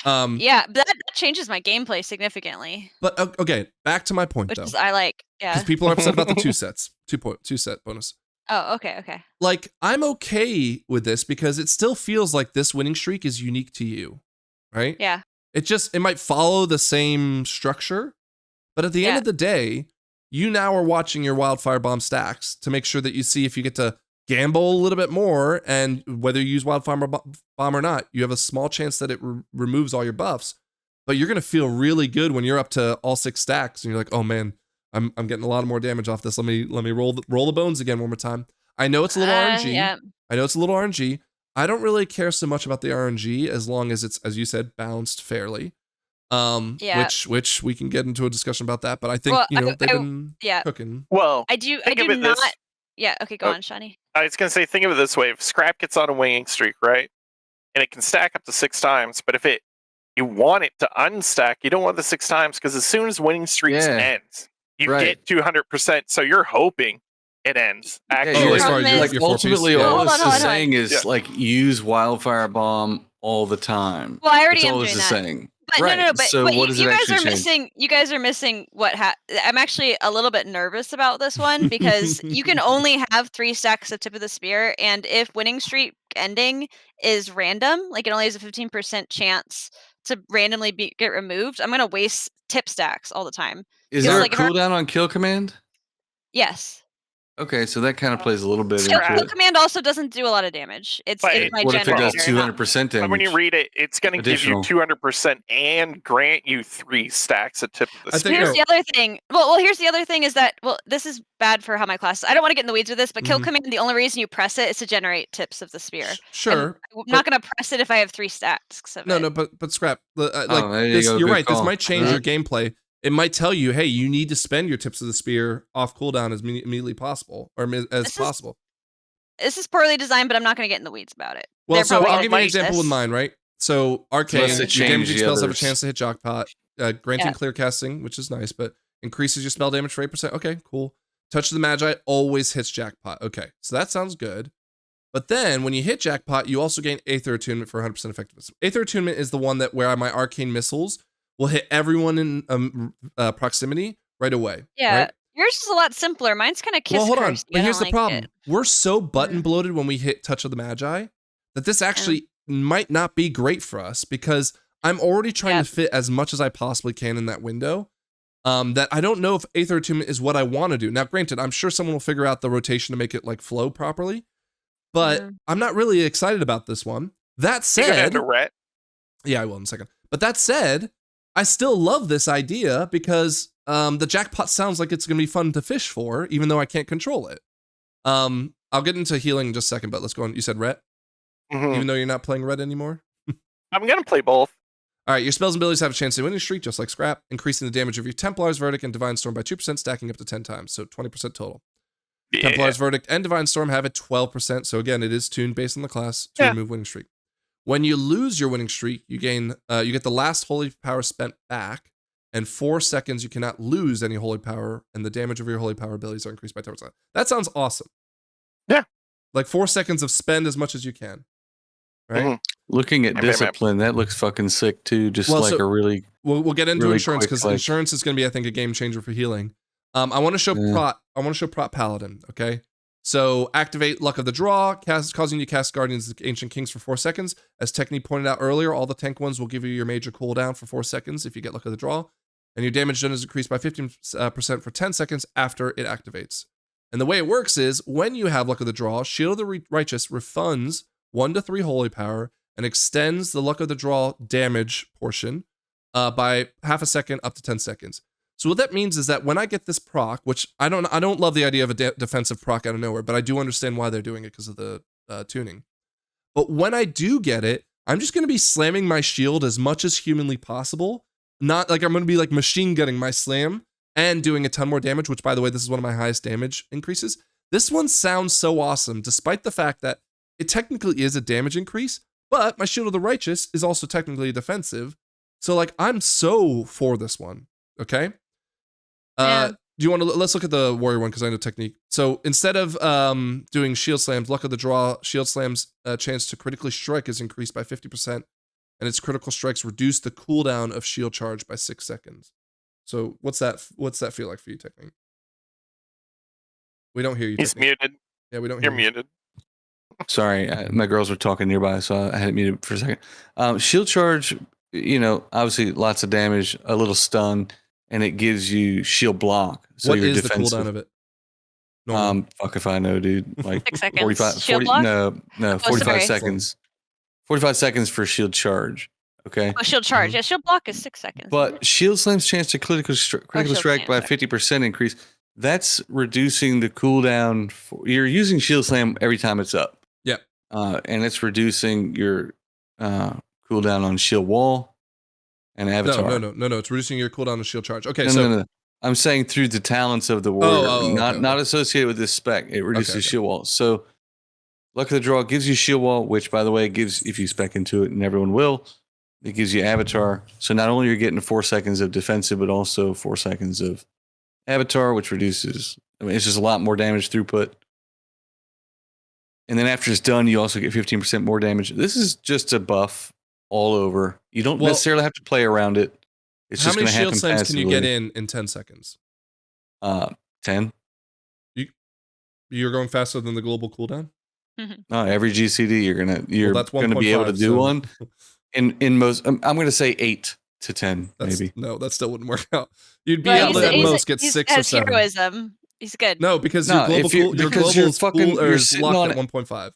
Yeah, that changes my gameplay significantly. But okay, back to my point, which though. Is I like, because people are upset about the 2 sets, 2 set bonus. Oh, okay. Like, I'm okay with this because it still feels like this winning streak is unique to you, right? Yeah. It might follow the same structure, but at the end of the day, you now are watching your wildfire bomb stacks to make sure that you see if you get to gamble a little bit more, and whether you use wildfire bomb or not, you have a small chance that it removes all your buffs, but you're going to feel really good when you're up to all 6 stacks and you're like, oh man, I'm getting a lot more damage off this. Let me roll the bones again one more time. I know it's a little RNG. Yeah. I know it's a little RNG. I don't really care so much about the RNG as long as it's, as you said, balanced fairly. Which we can get into a discussion about that, but I think they've been cooking. Well, I do not. Yeah, okay, go on, Shawnee. I was going to say, think of it this way. If Scrap gets on a winning streak, right? And it can stack up to 6 times, but if you want it to unstack, you don't want the 6 times, because as soon as winning streaks ends, you get 200%, so you're hoping it ends. Actually, ultimately, all this is saying is like use Wildfire Bomb all the time. Well, I already am doing that. Saying. But no, but you guys are missing. You guys are missing what I'm actually a little bit nervous about this one, because you can only have 3 stacks of Tip of the Spear, and if winning streak ending is random, like it only has a 15% chance to randomly get removed, I'm gonna waste tip stacks all the time. Is there a cooldown on kill command? Yes. Okay, so that kind of plays a little bit into it. Kill command also doesn't do a lot of damage. It's my what if it does 200% damage? But when you read it, it's going to give you 200% and grant you 3 stacks of Tip of the Spear. Here's the other thing. Well, here's the other thing is that, this is bad for how my class is. I don't want to get in the weeds with this, but kill command, the only reason you press it is to generate Tips of the Spear. Sure. I'm not going to press it if I have 3 stacks of it. No, but Scrap. You're right. This might change your gameplay. It might tell you, hey, you need to spend your Tips of the Spear off cooldown as immediately possible, or as possible. this is poorly designed, but I'm not going to get in the weeds about it. Well, They're so probably I'll gonna give you an use example this. with mine, right? So Arcane, Unless they your change damaging the spells have a others. chance to hit Jackpot. Granting clear casting, which is nice, but increases your spell damage for 8%. Okay, cool. Touch of the Magi always hits Jackpot. Okay, so that sounds good. But then when you hit Jackpot, you also gain Aether Attunement for 100% effectiveness. Aether Attunement is the one that where my Arcane missiles will hit everyone in proximity right away. Yeah. Right? Yours is a lot simpler. Mine's kind of kiss Well, hold on. cursed. But I here's don't the like problem. it. We're so button bloated when we hit Touch of the Magi that this actually might not be great for us because I'm already trying to fit as much as I possibly can in that window. That I don't know if Aether Attunement is what I want to do. Now, granted, I'm sure someone will figure out the rotation to make it like flow properly, but I'm not really excited about this one. That said, yeah, I will in a second. But that said, I still love this idea because the Jackpot sounds like it's going to be fun to fish for, even though I can't control it. I'll get into healing in just a second, but let's go on. You said Ret? Even though you're not playing Ret anymore? I'm going to play both. All right, your spells and abilities have a chance to winning streak, just like Scrap, increasing the damage of your Templar's Verdict and Divine Storm by 2%, stacking up to 10 times, so 20% total. Yeah. Templar's Verdict and Divine Storm have a 12%, so again, it is tuned based on the class to remove winning streak. When you lose your winning streak, you gain, you get the last holy power spent back, and 4 seconds you cannot lose any holy power, and the damage of your holy power abilities are increased by 10%. That sounds awesome. Yeah. Like 4 seconds of spend as much as you can. Right? Looking at discipline, that looks fucking sick too. Just Well, like so a really we'll get into really insurance quick, because like- insurance is going to be, I think, a game changer for healing. I want to show Prot. I want to show Prot Paladin. Okay, so activate Luck of the Draw, causing you to cast Guardians of the Ancient Kings for 4 seconds. As Technique pointed out earlier, all the tank ones will give you your major cooldown for 4 seconds if you get Luck of the Draw, and your damage done is increased by 15% for 10 seconds after it activates. And the way it works is when you have Luck of the Draw, Shield of the Righteous refunds 1 to 3 holy power and extends the Luck of the Draw damage portion by half a second up to 10 seconds. So what that means is that when I get this proc, which I don't love the idea of a defensive proc out of nowhere, but I do understand why they're doing it because of the tuning. But when I do get it, I'm just going to be slamming my shield as much as humanly possible. Not like I'm going to be like machine gunning my slam and doing a ton more damage, which by the way, this is one of my highest damage increases. This one sounds so awesome, despite the fact that it technically is a damage increase, but my Shield of the Righteous is also technically defensive. So like, I'm so for this one. Okay. Do you want to, let's look at the warrior one because I know technique. So instead of doing shield slams, Luck of the Draw, shield slams chance to critically strike is increased by 50%, and its critical strikes reduce the cooldown of shield charge by 6 seconds. So what's that feel like for you, technique? We don't hear you. He's technique. muted. Yeah, we don't hear You're you. muted. Sorry, my girls were talking nearby, so I had it muted for a second. Shield charge, obviously lots of damage, a little stun, and it gives you shield block. So what you're is defensive. the cooldown of it? Normal. Fuck if I know, dude. Like 6 seconds. 45, Shield 40, block? no, 45 sorry. seconds. 45 seconds for shield charge. Okay. Oh, shield charge. Yeah, shield block is 6 seconds. But shield slam's chance to critical shield strike by 50% increase. That's reducing the cooldown. You're using shield slam every time it's up. Yep. And it's reducing your cooldown on shield wall and avatar. No. It's reducing your cooldown of shield charge. Okay, No. I'm saying through the talents of the warrior, not associated with this spec. It reduces shield wall. So Luck of the Draw gives you shield wall, which by the way gives, if you spec into it, and everyone will, it gives you avatar. So not only are you getting 4 seconds of defensive, but also 4 seconds of avatar, which reduces, it's just a lot more damage throughput. And then after it's done, you also get 15% more damage. This is just a buff all over. You don't necessarily have to play around it. It's just going to happen passively. How many shield slams can you get in 10 seconds? 10. You're going faster than the global cooldown? Every GCD you're gonna be able to do one. In most, I'm gonna say 8 to 10, maybe. No, that still wouldn't work out. You'd be able to at most get 6 or 7. Heroism. He's good. No, because your global is locked at 1.5.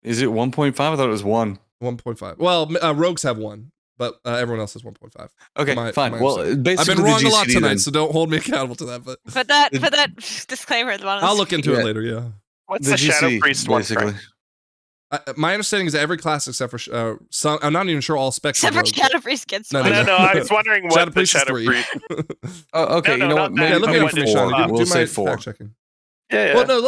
Is it 1.5? I thought it was 1. 1.5. Well, rogues have 1, but everyone else has 1.5. Okay, fine. Well, basically, I've been wrong a lot tonight, so don't hold me accountable to that. But put that disclaimer at the bottom. I'll look into it later. Yeah. What's the Shadow Priest one? Basically, my understanding is that every class except for some, I'm not even sure all specs. Except for Shadow Priest gets no. I was wondering what the Shadow Priest. Oh, okay. No, you know what? Maybe look look at 4. Do We'll my say 4. fact checking. Yeah. Well, no,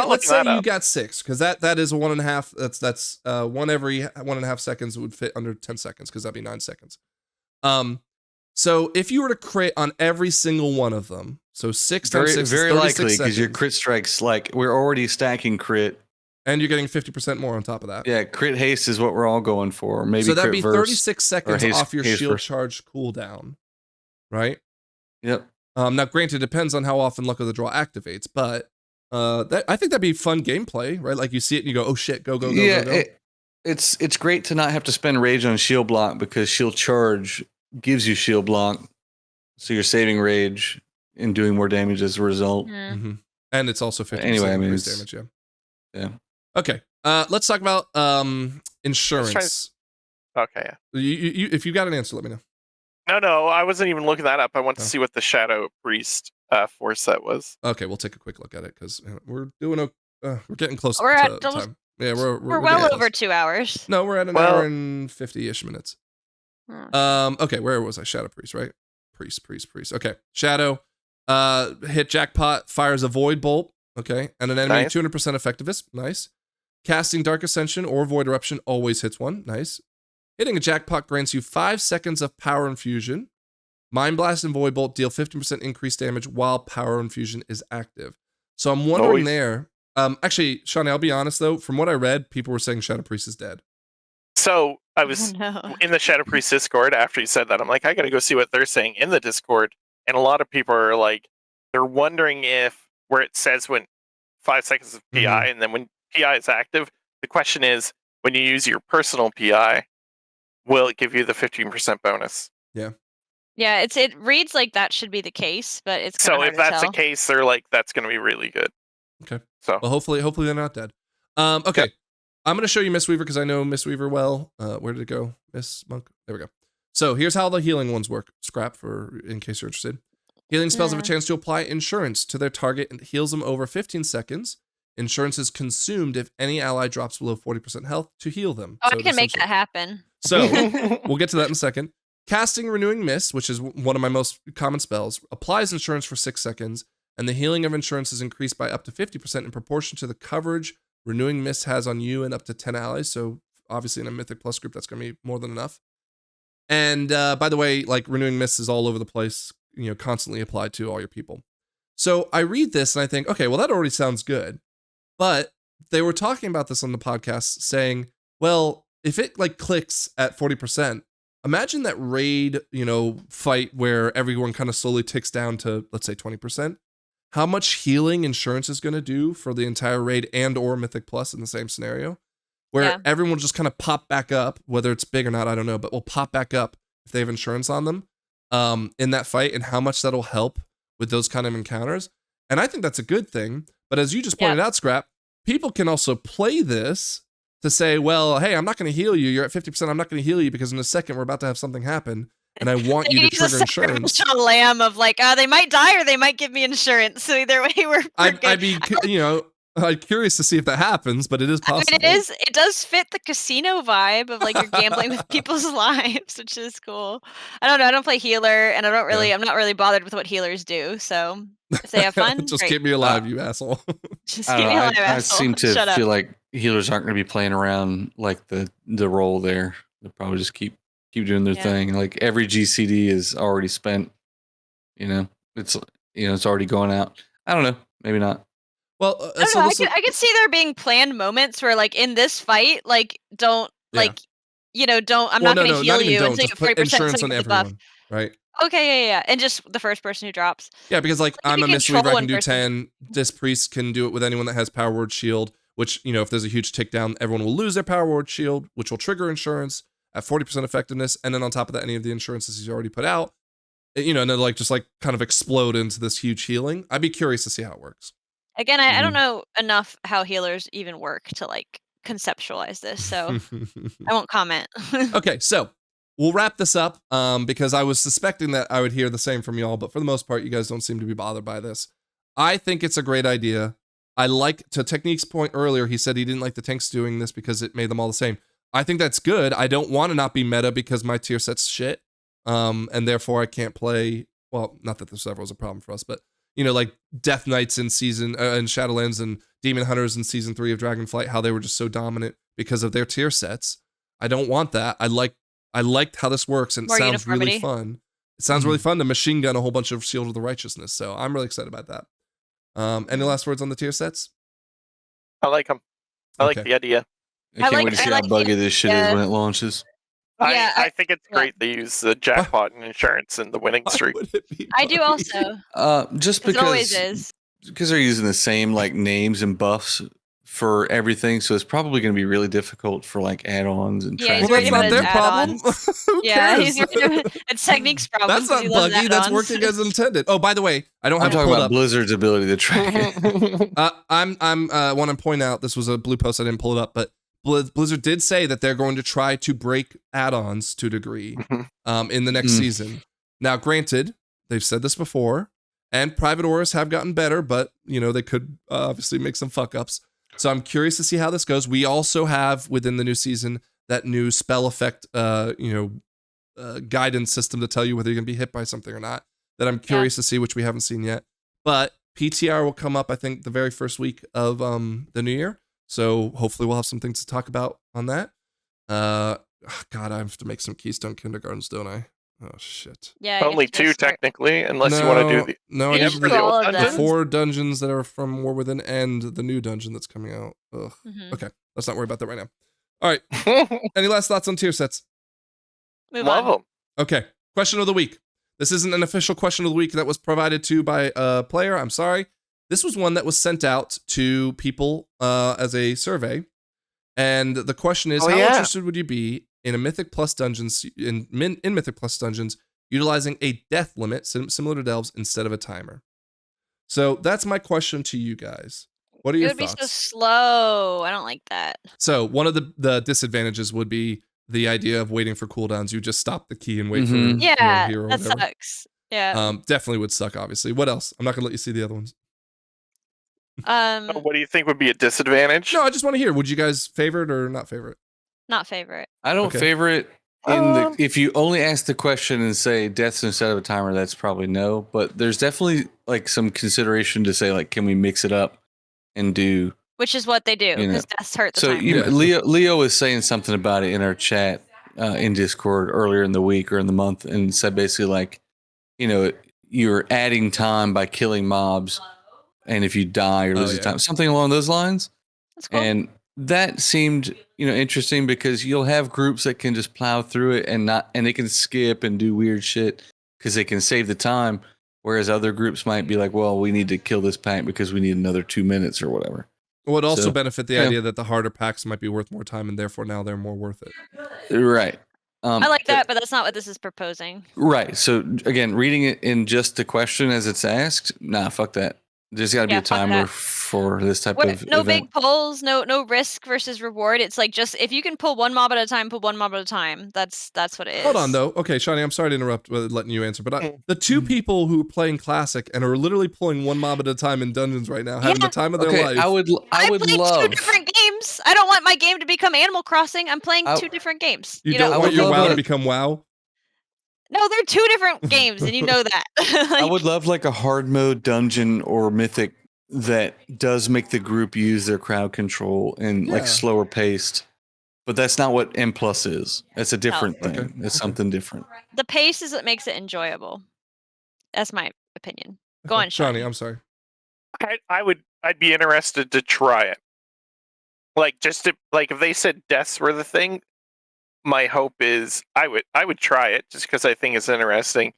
let's say you up. got 6, because that is a 1.5. That's one every 1.5 seconds would fit under 10 seconds, because that'd be 9 seconds. So if you were to crit on every single one of them, so 6 times 6 very is 36 likely, because your seconds. crit strikes, like, we're already stacking crit. And you're getting 50% more on top of that. Yeah, crit haste is what we're all going for. Maybe so that'd crit be 36 seconds haste, off your shield charge cooldown, right? Yep. Now, granted, it depends on how often Luck of the Draw activates, but I think that'd be fun gameplay, right? Like you see it and you go, "Oh shit, go!" Yeah, go. It's great to not have to spend rage on shield block, because shield charge gives you shield block, so you're saving rage and doing more damage as a result. Mm-hmm. And it's also 50% increased damage. Yeah. Okay. Let's talk about insurance. Okay. You if you got an answer, let me know. No, I wasn't even looking that up. I want to see what the Shadow Priest force set was. Okay, we'll take a quick look at it, because we're doing we're getting close we're to at time. Yeah, we're well over 2 hours. No, we're at an hour and 50-ish minutes. Okay, where was I? Shadow Priest, right? Priest. Okay, Shadow. Hit jackpot, fires a void bolt. Okay, and an enemy 200% effectiveness. Nice. Casting Dark Ascension or Void Eruption always hits one. Nice. Hitting a jackpot grants you 5 seconds of power infusion. Mind Blast and Void Bolt deal 50% increased damage while power infusion is active. So I'm wondering there. Actually, Shawnee, I'll be honest though. From what I read, people were saying Shadow Priest is dead. So I was in the Shadow Priest Discord after you said that. I'm like, I gotta go see what they're saying in the Discord. And a lot of people are like, they're wondering if where it says when 5 seconds of PI, and then when PI is active, the question is, when you use your personal PI, will it give you the 15% bonus? Yeah. Yeah, it reads like that should be the case, but it's kind of hard if that's to tell. the case, they're like, that's going to be really good. Okay. So well, hopefully they're not dead. Okay. Yep. I'm going to show you Mistweaver because I know Mistweaver well. Where did it go? Miss Monk. There we go. So here's how the healing ones work. Scrap in case you're interested. Healing spells have a chance to apply insurance to their target and heals them over 15 seconds. Insurance is consumed if any ally drops below 40% health to heal them. Oh, I can make that happen. So we'll get to that in a second. Casting Renewing Mist, which is one of my most common spells, applies insurance for 6 seconds, and the healing of insurance is increased by up to 50% in proportion to the coverage Renewing Mist has on you and up to 10 allies. So obviously in a Mythic Plus group, that's going to be more than enough. And by the way, like Renewing Mist is all over the place, constantly applied to all your people. So I read this and I think, okay, well, that already sounds good. But they were talking about this on the podcast saying, well, if it like clicks at 40%, imagine that raid, fight where everyone kind of slowly ticks down to, let's say 20%. How much healing insurance is going to do for the entire raid and or Mythic Plus in the same scenario, where everyone will just kind of pop back up, whether it's big or not, I don't know, but will pop back up if they have insurance on them in that fight, and how much that'll help with those kind of encounters. And I think that's a good thing. But as you just pointed out, Scrap, people can also play this to say, well, hey, I'm not going to heal you. You're at 50%. I'm not going to heal you because in a second we're about to have something happen, and I want you to trigger insurance. Lamb of like, they might die or they might give me insurance. So either way, we're I'd be, I'm curious to see if that happens, but it is possible. I mean, it does fit the casino vibe of like you're gambling with people's lives, which is cool. I don't know. I don't play healer, and I'm not really bothered with what healers do. So if they have fun, just keep me alive, you asshole. Just keep me alive, I seem to feel like healers aren't going to be playing around like the role there. They'll probably just keep doing their thing. Like every GCD is already spent. It's already going out. I don't know. Maybe not. Well, I could see there being planned moments where, like, in this fight, like, I'm not going to heal you until you have 40% insurance on everyone, right? Okay, yeah, and just the first person who drops. Yeah, because like I'm a Mistweaver, I can do 10. This priest can do it with anyone that has Power Word Shield, which if there's a huge tick down, everyone will lose their Power Word Shield, which will trigger insurance at 40% effectiveness, and then on top of that, any of the insurances he's already put out, and they'll just kind of explode into this huge healing. I'd be curious to see how it works. Again, I don't know enough how healers even work to like conceptualize this, so I won't comment. Okay, so we'll wrap this up because I was suspecting that I would hear the same from y'all, but for the most part, you guys don't seem to be bothered by this. I think it's a great idea. I like, to Technique's point earlier, he said he didn't like the tanks doing this because it made them all the same. I think that's good. I don't want to not be meta because my tier set's shit, and therefore I can't play. Well, not that this ever was a problem for us, but like Death Knights in Shadowlands and Demon Hunters in season 3 of Dragonflight, how they were just so dominant because of their tier sets. I don't want that. I liked how this works, and it sounds really fun. It sounds really fun to machine gun a whole bunch of Shield of the Righteousness. So I'm really excited about that. Any last words on the tier sets? I like them. I like the idea. I can't wait to see how buggy this shit is when it launches. Yeah, I think it's great they use the jackpot and insurance and the winning streak. I do also. Just because it always is. Because they're using the same like names and buffs for everything, so it's probably going to be really difficult for like add-ons and yeah, well, that's not their problem. Yeah, it's Technique's problem. That's not buggy. That's working as intended. Oh, by the way, I'm talking about Blizzard's ability to track it. I want to point out, this was a blue post. I didn't pull it up, but Blizzard did say that they're going to try to break add-ons to a degree in the next season. Now, granted, they've said this before, and private auras have gotten better, but they could obviously make some fuck ups. So I'm curious to see how this goes. We also have within the new season that new spell effect, guidance system to tell you whether you're gonna be hit by something or not. That I'm curious to see, which we haven't seen yet. But PTR will come up, I think, the very first week of the new year. So hopefully we'll have some things to talk about on that. God, I have to make some Keystone Kindergartens, don't I? Oh shit. Yeah. Only 2 technically, unless you want to do the 4 dungeons that are from War Within and the new dungeon that's coming out. Ugh. Okay, let's not worry about that right now. All right. Any last thoughts on tier sets? Love them. Okay. Question of the week. This isn't an official question of the week that was provided to by a player. I'm sorry. This was one that was sent out to people as a survey. And the question is, how interested would you be in a Mythic Plus dungeons in Mythic Plus dungeons utilizing a death limit similar to Delves instead of a timer? So that's my question to you guys. What are your thoughts? It would be so slow. I don't like that. So one of the disadvantages would be the idea of waiting for cooldowns. You just stop the key and wait for hero. That sucks. Yeah. Definitely would suck. Obviously. What else? I'm not gonna let you see the other ones. What do you think would be a disadvantage? No, I just want to hear. Would you guys favorite or not favorite? Not favorite. I don't favorite if you only ask the question and say deaths instead of a timer, that's probably no. But there's definitely like some consideration to say like, can we mix it up and do? Which is what they do because deaths hurt the timer. So Leo was saying something about it in our chat in Discord earlier in the week or in the month, and said basically like, you're adding time by killing mobs, and if you die or lose time, something along those lines. That's cool. And that seemed, interesting because you'll have groups that can just plow through it and they can skip and do weird shit because they can save the time. Whereas other groups might be like, well, we need to kill this pack because we need another 2 minutes or whatever. It would also benefit the idea that the harder packs might be worth more time and therefore now they're more worth it. Right. I like that, but that's not what this is proposing. Right. So again, reading it in just the question as it's asked, nah, fuck that. There's got to be a timer for this type of no event. Big pulls, no risk versus reward. It's like just if you can pull one mob at a time, pull one mob at a time. That's what it is. Hold on though. Okay, Shawnee, I'm sorry to interrupt letting you answer, but the 2 people who are playing Classic and are literally pulling one mob at a time in dungeons right now, having the time of their life. I would love 2 different games. I don't want my game to become Animal Crossing. I'm playing 2 different games. You don't want your WoW to become WoW? No, they're 2 different games, and you know that. I would love like a hard mode dungeon or mythic that does make the group use their crowd control and like slower paced. But that's not what M Plus is. That's a different thing. Okay. It's something different. The pace is what makes it enjoyable. That's my opinion. Go on, Shawnee. I'm sorry. I'd be interested to try it. Like if they said deaths were the thing, my hope is I would try it just because I think it's interesting.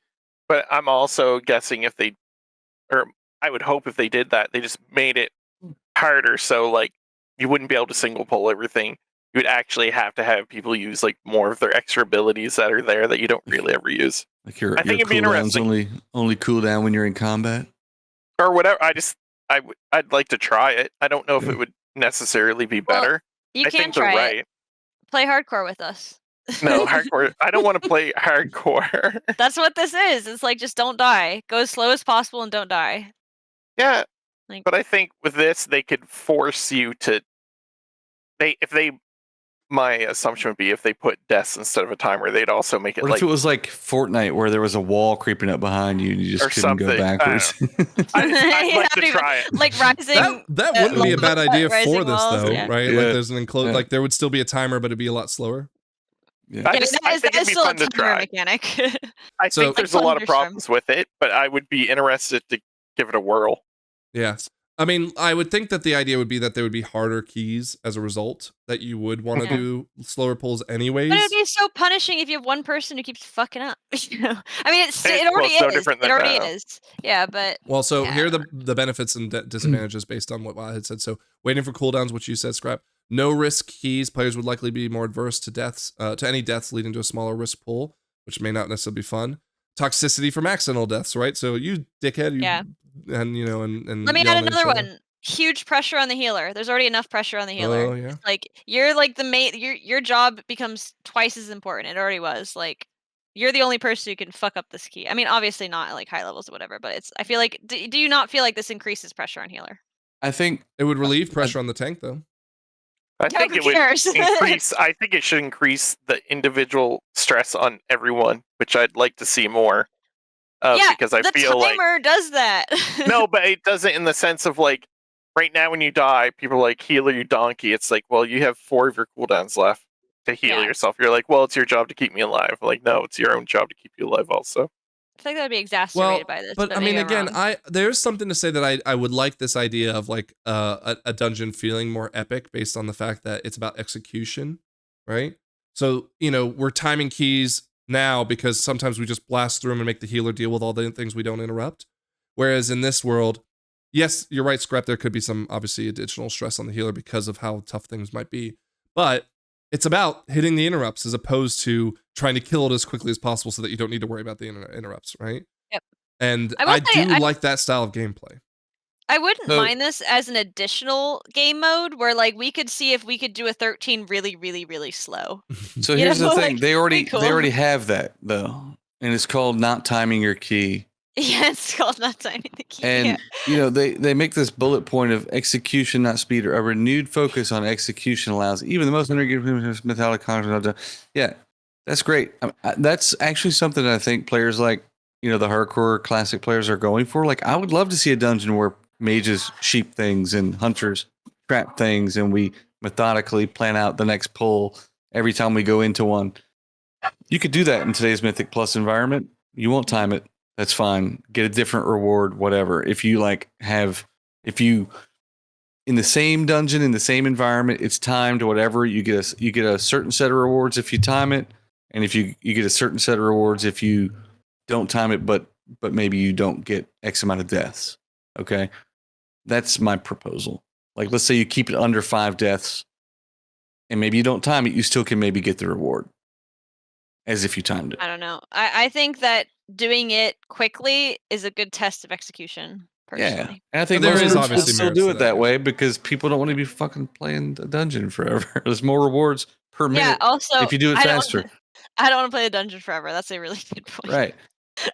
But I'm also guessing I would hope if they did that, they just made it harder. So like you wouldn't be able to single pull everything. You would actually have to have people use like more of their extra abilities that are there that you don't really ever use. Like your cooldown's only cooldown when you're in combat? Or whatever. I'd like to try it. I don't know if it would necessarily be better. You can try it. Play hardcore with us. No, hardcore. I don't want to play hardcore. That's what this is. It's like just don't die. Go as slow as possible and don't die. Yeah, but I think with this they could force you to. If they my assumption would be if they put deaths instead of a timer, they'd also make it What if it was like Fortnite where there was a wall creeping up behind you and you just couldn't go backwards? I'd like to try it. Like rising. That wouldn't be a bad idea for this walls, though, yeah. right? Yeah. Like there's an enclosed, like there would still be a timer, but it'd be a lot slower. Yeah. I that think it'd is be still fun a to timer try. mechanic. I So- think there's a lot of problems with it, but I would be interested to give it a whirl. Yeah. I mean, I would think that the idea would be that there would be harder keys as a result, that you would want to do slower pulls anyways. But it would be so punishing if you have one person who keeps fucking up. You know? I mean, it Well, already it's no is. different It than already now. is. Yeah, but Well, so yeah. here are the benefits and disadvantages based on what I had said. So waiting for cooldowns, which you said, Scrap. No risk keys. Players would likely be more adverse to deaths, to any deaths leading to a smaller risk pool, which may not necessarily be fun. Toxicity from accidental deaths, right? So you dickhead, Yeah. and you know, and let me yelling add at each another other. one. Huge pressure on the healer. There's already enough pressure on the healer. Oh, yeah. It's like you're like the main. Your job becomes twice as important. It already was. Like you're the only person who can fuck up this key. I mean, obviously not at like high levels or whatever, but it's. I feel like. Do you not feel like this increases pressure on healer? I think It would relieve pressure on the tank, though. I Yeah, think who it would cares? increase. I think it should increase the individual stress on everyone, which I'd like to see more. Yeah, because I the feel like timer does that. no, but it doesn't in the sense of like right now when you die, people are like healer, you donkey. It's like, well, you have 4 of your cooldowns left to heal Yeah. yourself. You're like, well, it's your job to keep me alive. Like, no, it's your own job to keep you alive also. I think that would be exacerbated by this. But I maybe mean, I'm again, wrong. there's something to say that I would like this idea of like a dungeon feeling more epic based on the fact that it's about execution, right? So you know we're timing keys now because sometimes we just blast through them and make the healer deal with all the things we don't interrupt. Whereas in this world, yes, you're right, Scrap. There could be some obviously additional stress on the healer because of how tough things might be, but it's about hitting the interrupts as opposed to trying to kill it as quickly as possible so that you don't need to worry about the interrupts, right? Yep. And I will say, do like that style of gameplay. I wouldn't So- mind this as an additional game mode where like we could see if we could do a 13 really, really, really slow. so. You Here's know, the thing: like, they already pretty they cool. already have that though, and it's called not timing your key. Yeah, it's called not timing the key. And yeah. you know they make this bullet point of execution, not speed. Or a renewed focus on execution allows even the most integrated metallic content. Yeah, that's great. That's actually something that I think players like the hardcore classic players are going for. Like, I would love to see a dungeon where mages sheep things and hunters trap things, and we methodically plan out the next pull every time we go into one. You could do that in today's Mythic Plus environment. You won't time it. That's fine. Get a different reward, whatever. If you in the same dungeon, in the same environment, it's timed, whatever, you get a certain set of rewards if you time it. And if you get a certain set of rewards if you don't time it, but maybe you don't get X amount of deaths. Okay. That's my proposal. Like, let's say you keep it under 5 deaths and maybe you don't time it, you still can maybe get the reward as if you timed it. I don't know. I think that doing it quickly is a good test of execution, Yeah, personally. and I think But there most is groups will obviously still merits do to it that, that yeah. way because people don't want to be fucking playing the dungeon forever. There's more rewards per Yeah, minute also if you do it I don't- faster. I don't want to play a dungeon forever. That's a really good point. Right.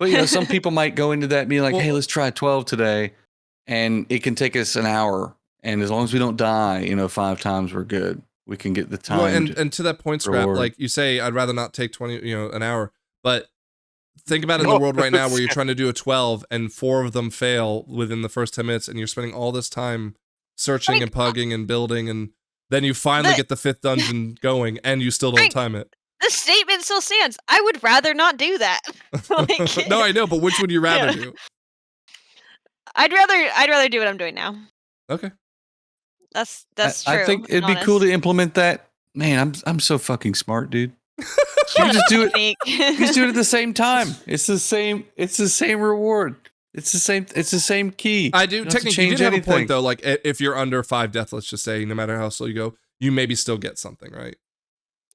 But some people might go into that being like, Well- hey, let's try 12 today. And it can take us an hour. And as long as we don't die, 5 times, we're good. We can get the time. Well, and to that point, Scrap, reward. like you say, I'd rather not take 20, an hour. But think about it in the world right now where you're trying to do a 12 and 4 of them fail within the first 10 minutes, and you're spending all this time searching and pugging and building, and then you finally get the 5th dungeon going, and you still don't Frank, time it. The statement still stands. I would rather not do that. Like, No, I know, but which would you rather Yeah. do? I'd rather do what I'm doing now. Okay. That's true. I think it'd be cool to implement that. Man, I'm so fucking smart, dude. You just do it. You just do it at the same time. It's the same reward. It's the same key. I do You don't have to technically you change did have a anything. point though, like if you're under 5 deaths, let's just say, no matter how slow you go, you maybe still get something, right?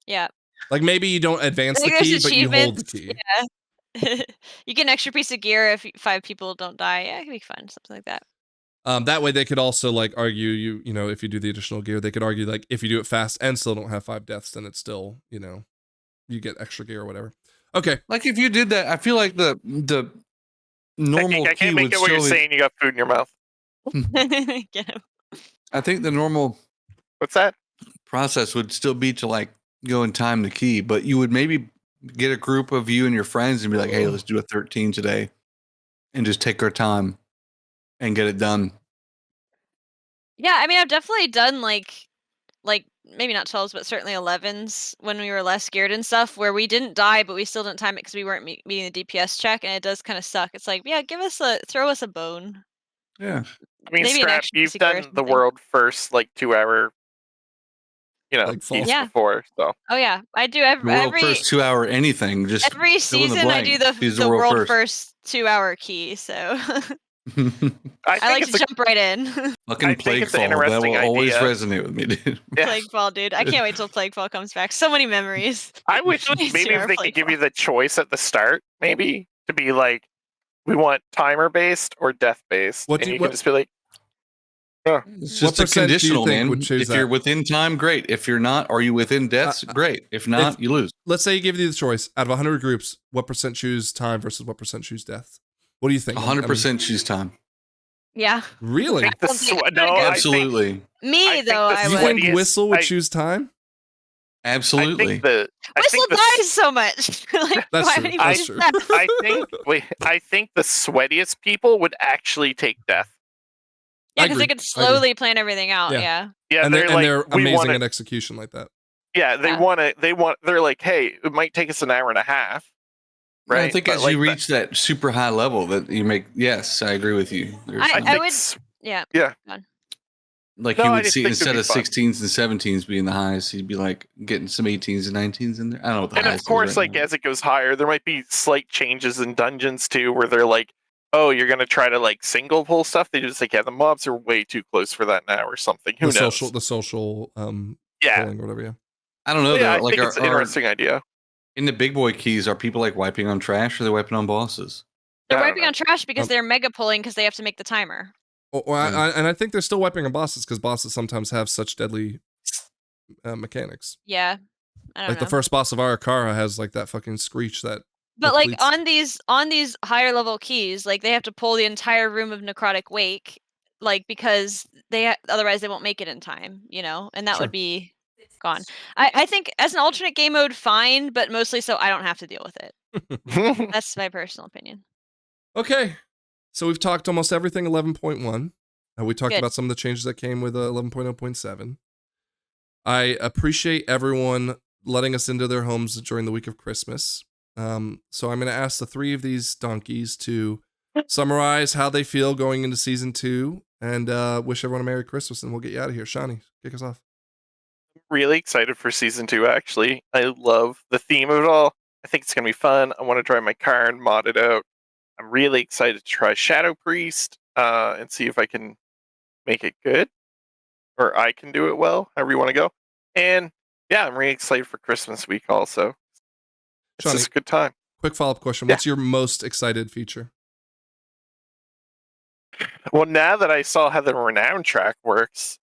Yeah. Like maybe you don't advance the I think key, there's but you hold the achievements, key. Yeah. You get an extra piece of gear if 5 people don't die. Yeah, it could be fun, something like that. That way they could also like argue you know, if you do the additional gear, they could argue like if you do it fast and still don't have 5 deaths, then it's still, you get extra gear or whatever. Okay. Like if you did that, I feel like the normal I key can't make would it what you're slowly. saying. You got food in your mouth. Get him. I think the normal What's that? process would still be to like go and time the key, but you would maybe get a group of you and your friends and be like, hey, let's do a 13 today and just take our time and get it done. Yeah, I mean, I've definitely done like maybe not 12s, but certainly 11s when we were less geared and stuff, where we didn't die, but we still didn't time it because we weren't meeting the DPS check, and it does kind of suck. It's like, yeah, throw us a bone. Yeah. I mean, Maybe Scrap, you've done the world first like 2 hour, Like keys before. So. Oh yeah, I do every first 2 hour anything. Just every season I do the world first 2 hour key. So I like to jump right in. Fucking Plaguefall, that will always resonate with me, dude. Yeah. Plaguefall, dude. I can't wait till Plaguefall comes back. So many memories. I wish maybe if they could give you the choice at the start, maybe to be like, we want timer based or death based. You can just be like, it's just a conditional, man. If you're within time, great. If you're not, are you within deaths? Great. If not, you lose. Let's say you give you the choice out of 100 groups, what percent choose time versus what percent choose death? What do you think? 100% choose time. Yeah. Really? No, absolutely. Me though, I would. You think Whistle would choose time? Absolutely. Whistle dies so much. That's true. That's true. I think the sweatiest people would actually take death. Yeah, because they could slowly plan everything out. Yeah. And they're amazing in execution like that. Yeah, they're like, hey, it might take us an hour and a half. Right. I think as you reach that super high level that you make, yes, I agree with you. I would, yeah. Like you would see instead of 16s and 17s being the highest, you'd be like getting some 18s and 19s in there. I don't know what the highest is. And of course, like as it goes higher, there might be slight changes in dungeons too, where they're like, oh, you're gonna try to like single pull stuff. They just like, yeah, the mobs are way too close for that now, or something. Who knows? The social pulling or whatever. Yeah. I don't know. Yeah, I think it's an interesting idea. In the big boy keys, are people like wiping on trash or are they wiping on bosses? They're wiping on trash because they're mega pulling because they have to make the timer. And I think they're still wiping on bosses because bosses sometimes have such deadly mechanics. Yeah. I don't know. The first boss of Arakara has like that fucking screech that. But like on these higher level keys, like they have to pull the entire room of Necrotic Wake, like because otherwise they won't make it in time, and that would be gone. I think as an alternate game mode, fine, but mostly so I don't have to deal with it. That's my personal opinion. Okay, so we've talked almost everything 11.1. We talked about some of the changes that came with 11.0.7. I appreciate everyone letting us into their homes during the week of Christmas. So I'm going to ask the three of these donkeys to summarize how they feel going into season 2 and wish everyone a Merry Christmas, and we'll get you out of here. Shawnee, kick us off. Really excited for season 2, actually. I love the theme of it all. I think it's going to be fun. I want to drive my car and mod it out. I'm really excited to try Shadow Priest and see if I can make it good. Or I can do it well, however you want to go. And yeah, I'm really excited for Christmas week also. It's just a good time. Quick follow-up question. What's your most excited feature? Well, now that I saw how the Renown Track works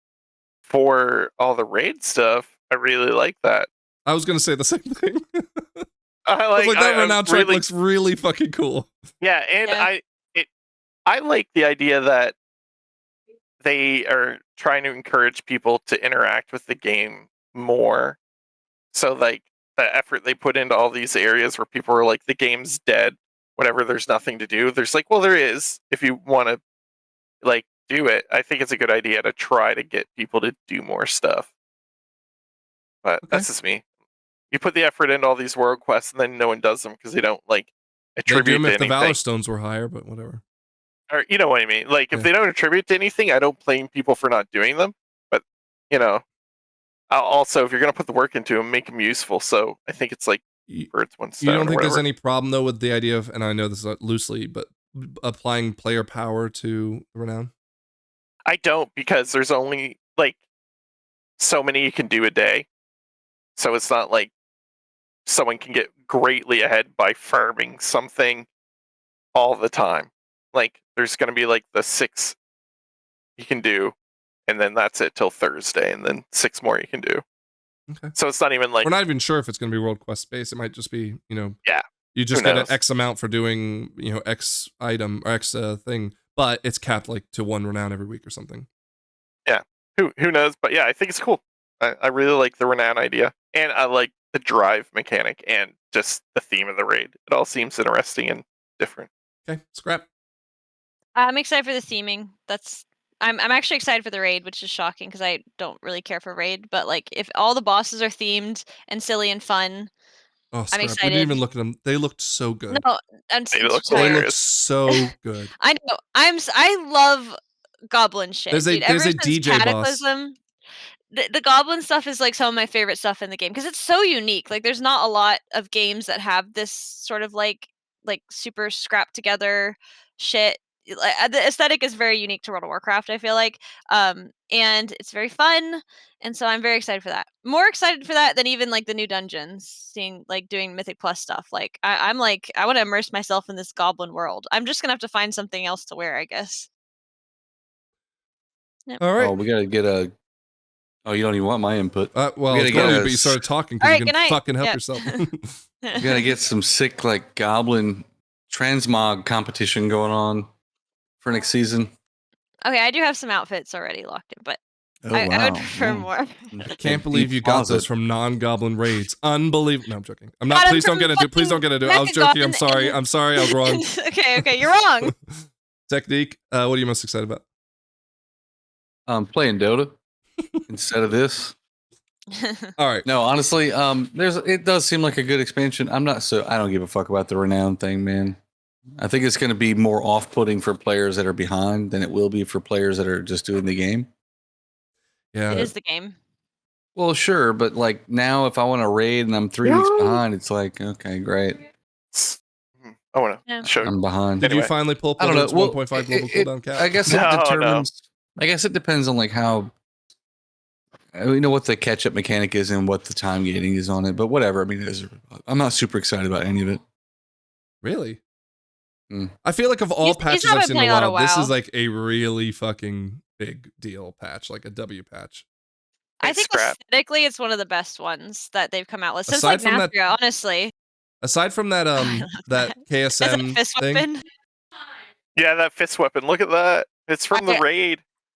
for all the raid stuff, I really like that. I was going to say the same thing. I like that Renown Track looks really fucking cool. Yeah, and I like the idea that they are trying to encourage people to interact with the game more. So like the effort they put into all these areas where people are like, the game's dead, whatever, there's nothing to do. There's like, well, there is if you want to like do it. I think it's a good idea to try to get people to do more stuff. But that's just me. You put the effort into all these world quests and then no one does them because they don't like attribute to anything. They do them if the Valor Stones were higher, but whatever. Or you know what I mean? Like if they don't attribute to anything, I don't blame people for not doing them. But also if you're gonna put the work into them, make them useful. So I think it's like birds one stone. You don't think there's any problem though with the idea of, and I know this is loosely, but applying player power to Renown? I don't, because there's only like so many you can do a day. So it's not like someone can get greatly ahead by farming something all the time. Like there's going to be like the 6 you can do, and then that's it till Thursday, and then 6 more you can do. Okay. So it's not even like, we're not even sure if it's going to be World Quest based. It might just be, yeah, you just get an X amount for doing, X item or X thing, but it's capped like to 1 renown every week or something. Yeah. Who knows? But yeah, I think it's cool. I really like the Renown idea, and I like the drive mechanic and just the theme of the raid. It all seems interesting and different. Okay, Scrap. I'm excited for the theming. I'm actually excited for the raid, which is shocking because I don't really care for raid. But like, if all the bosses are themed and silly and fun, Oh, Scrap. I'm excited. We didn't even look at them. They looked so good. No, They look so good. I know. I love goblin shit. There's a DJ Cataclysm, boss. The goblin stuff is like some of my favorite stuff in the game because it's so unique. Like, there's not a lot of games that have this sort of like super scrapped together shit. The aesthetic is very unique to World of Warcraft, I feel like, and it's very fun, and so I'm very excited for that. More excited for that than even like the new dungeons, seeing like doing Mythic Plus stuff. Like, I'm like, I want to immerse myself in this goblin world. I'm just gonna have to find something else to wear, I guess. Yep. All right. Oh, we gotta get a. Oh, you don't even want my input. Well, but you started talking because you can fucking help yourself. You gotta get some sick like goblin transmog competition going on for next season. Okay, I do have some outfits already locked in, but I would prefer more. I can't believe you got those from non-goblin raids. Unbelievable. No, I'm joking. I'm not. Please don't get into it. Please don't get into it. I was joking. I'm sorry. I'm sorry. I was wrong. Okay, you're wrong. Technique. What are you most excited about? Playing Dota instead of this. All right. No, honestly, it does seem like a good expansion. I don't give a fuck about the Renown thing, man. I think it's going to be more off-putting for players that are behind than it will be for players that are just doing the game. Yeah, it is the game. Well, sure, but like now, if I want to raid and I'm 3 weeks behind, it's like, okay, great. I want to show. I'm behind. Did you finally pull up? I don't know. 1.5 global cooldown cap. I guess it determines. No. I guess it depends on like how. We know what the catch-up mechanic is and what the time gating is on it, but whatever. I mean, I'm not super excited about any of it. Really? I feel like of all patches I've seen in a while, this is like a really fucking big deal patch, like a W patch. I think aesthetically, it's one of the best ones that they've come out with since like Nathria, honestly. Aside from that, that KSM thing. Weapon? Yeah, that fist weapon. Look at that. It's from the raid.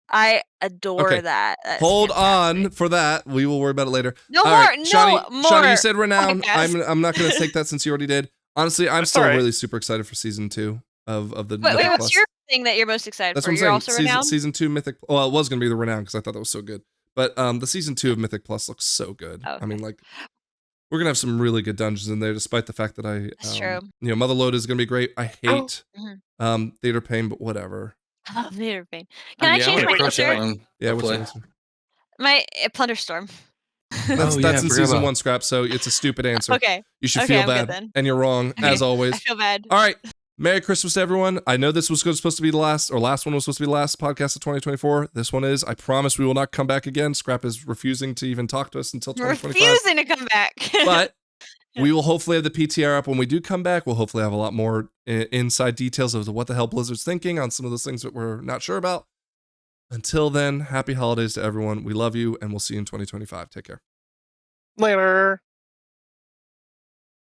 I adore that. That's Hold on for that. We will worry about it later. No more. Right. Shawnee, you said Renown. I'm not going to take that since you already did. Honestly, I'm still really super excited for season 2 of the. Wait, what's your thing that you're most excited for? That's what I'm also saying. Renown? Season 2 Mythic. Well, it was going to be the Renown because I thought that was so good. But the season 2 of Mythic Plus looks so good. Okay. I mean, like, we're gonna have some really good dungeons in there, despite the fact that That's true. Motherload is gonna be great. I hate Theater Pain, but whatever. I love Theater Pain. Can I change my answer? Yeah, what's your answer? My Plunderstorm. That's in season 1, Scrap. So it's a stupid answer. Okay. You should feel bad, and you're wrong as always. I feel bad. All right. Merry Christmas, everyone. I know this was supposed to be the last one was supposed to be the last podcast of 2024. This one is. I promise we will not come back again. Scrap is refusing to even talk to us until 2025. Refusing to come back. But we will hopefully have the PTR up when we do come back. We'll hopefully have a lot more inside details of what the hell Blizzard's thinking on some of those things that we're not sure about. Until then, happy holidays to everyone. We love you, and we'll see you in 2025. Take care. Later.